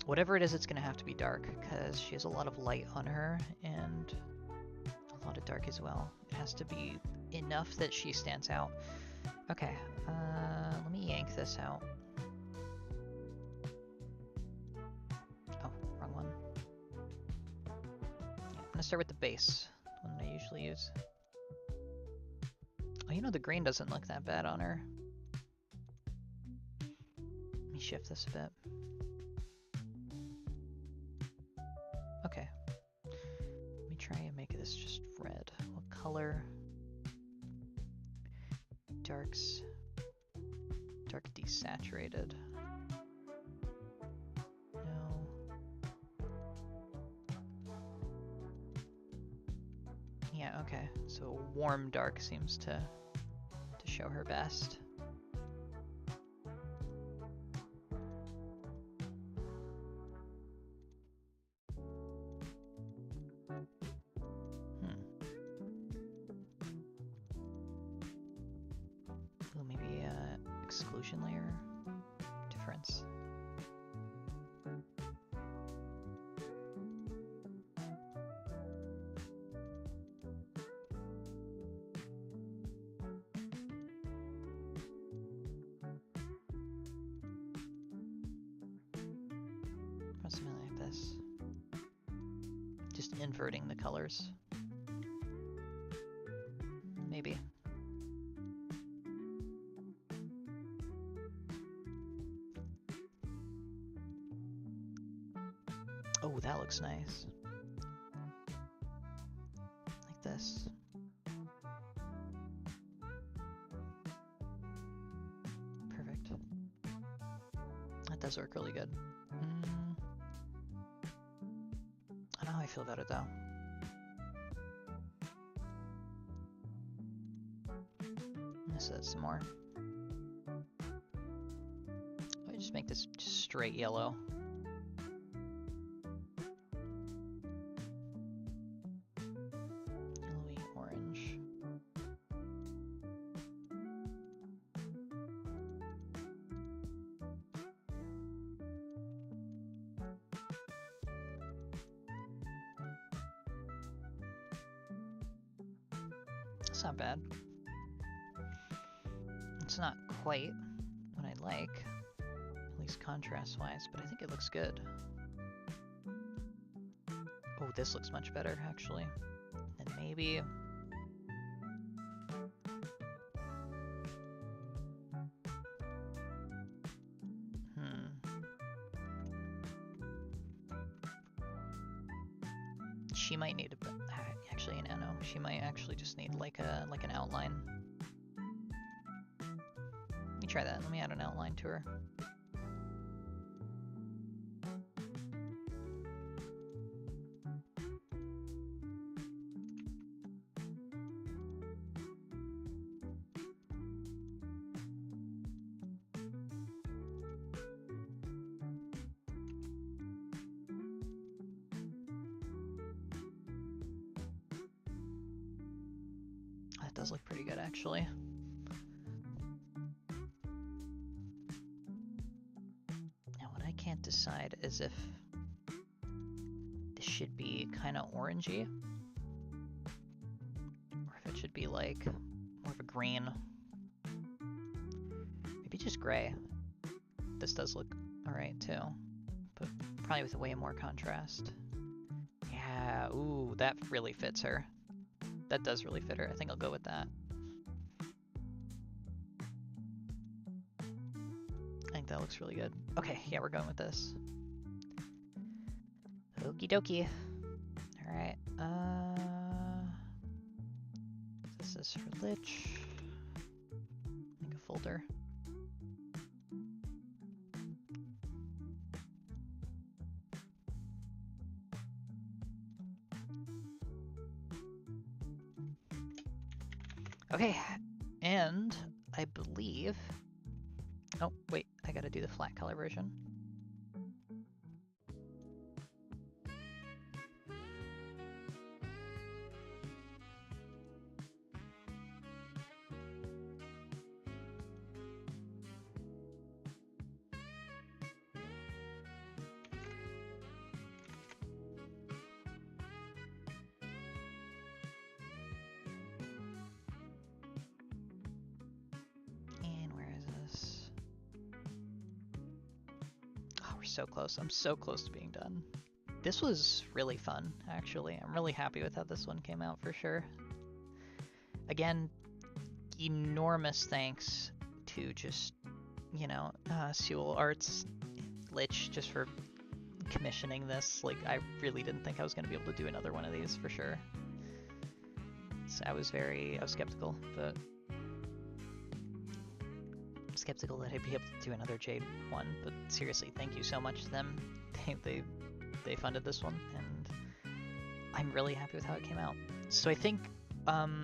Whatever it is, it's gonna have to be dark because she has a lot of light on her and a lot of dark as well. It has to be enough that she stands out. Okay, let me yank this out. Oh, wrong one. Yeah, I'm gonna start with the base, the one I usually use. Oh, you know, the green doesn't look that bad on her. Let me shift this a bit. Okay. Let me try and make this just red. What color? Darks. Dark desaturated. No. Yeah, okay. So warm dark seems to show her best. translumination layer difference. Something like this. Just inverting the colors. Maybe. Oh, that looks nice. Like this. Perfect. That does work really good. I don't know how I feel about it though. Let's add some more. I just make this just straight yellow. Yellowy orange. It's not bad. It's not quite what I like, at least contrast-wise, but I think it looks good. Oh, this looks much better, actually. And maybe... She might need a... Actually, no, she might actually just need like an outline. Let me try that. Let me add an outline to her. That does look pretty good, actually. Now, what I can't decide is if this should be kind of orangey, or if it should be like more of a green. Maybe just gray. This does look alright too, but probably with way more contrast. Yeah, ooh, that really fits her. That does really fit her. I think I'll go with that. I think that looks really good. Okay, yeah, we're going with this. Okie dokie. Alright, this is for Lich. Make a folder. Okay, and I believe... Oh, wait, I gotta do the flat color version. So close. I'm so close to being done. This was really fun, actually. I'm really happy with how this one came out for sure. Again, enormous thanks to just, you know, Sewell Arts, Lich, just for commissioning this. Like, I really didn't think I was going to be able to do another one of these for sure. So I was skeptical, but skeptical that I'd be able to do another Jade one, but seriously, thank you so much to them. They funded this one, and I'm really happy with how it came out. So I think I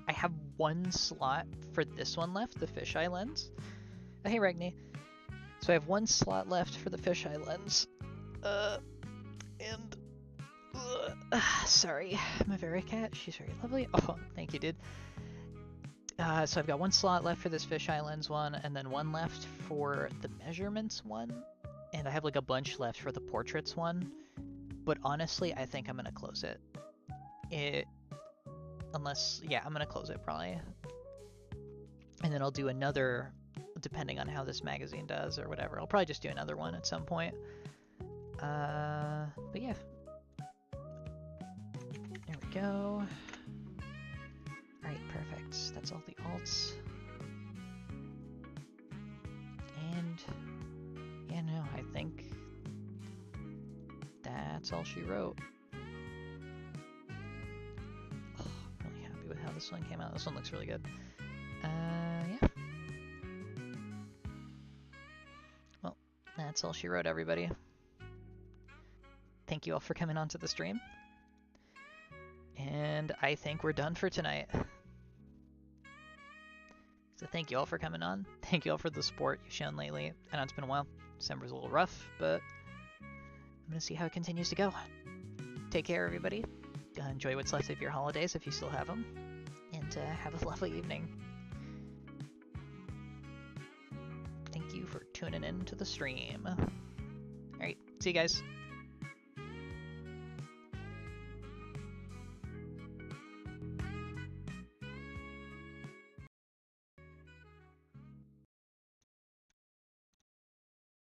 have one slot for this one left, the fisheye lens. Oh, hey Regni. So I have one slot left for the fisheye lens. Sorry, my very cat. She's very lovely. Oh, thank you, dude. So I've got one slot left for this Fish Islands one, and then one left for the Measurements one, and I have like a bunch left for the Portraits one. But honestly, I think I'm gonna close it. Yeah, I'm gonna close it probably, and then I'll do another, depending on how this magazine does or whatever. I'll probably just do another one at some point. But yeah, there we go. Alright, perfect. That's all the alts. And yeah, no, I think that's all she wrote. Oh, I'm really happy with how this one came out. This one looks really good. Yeah. Well, that's all she wrote, everybody. Thank you all for coming onto the stream. And I think we're done for tonight. So thank you all for coming on. Thank you all for the support you've shown lately. I know it's been a while. December's a little rough, but I'm gonna see how it continues to go. Take care, everybody. Enjoy what's left of your holidays if you still have them. And have a lovely evening. Thank you for tuning in to the stream. Alright, see you guys.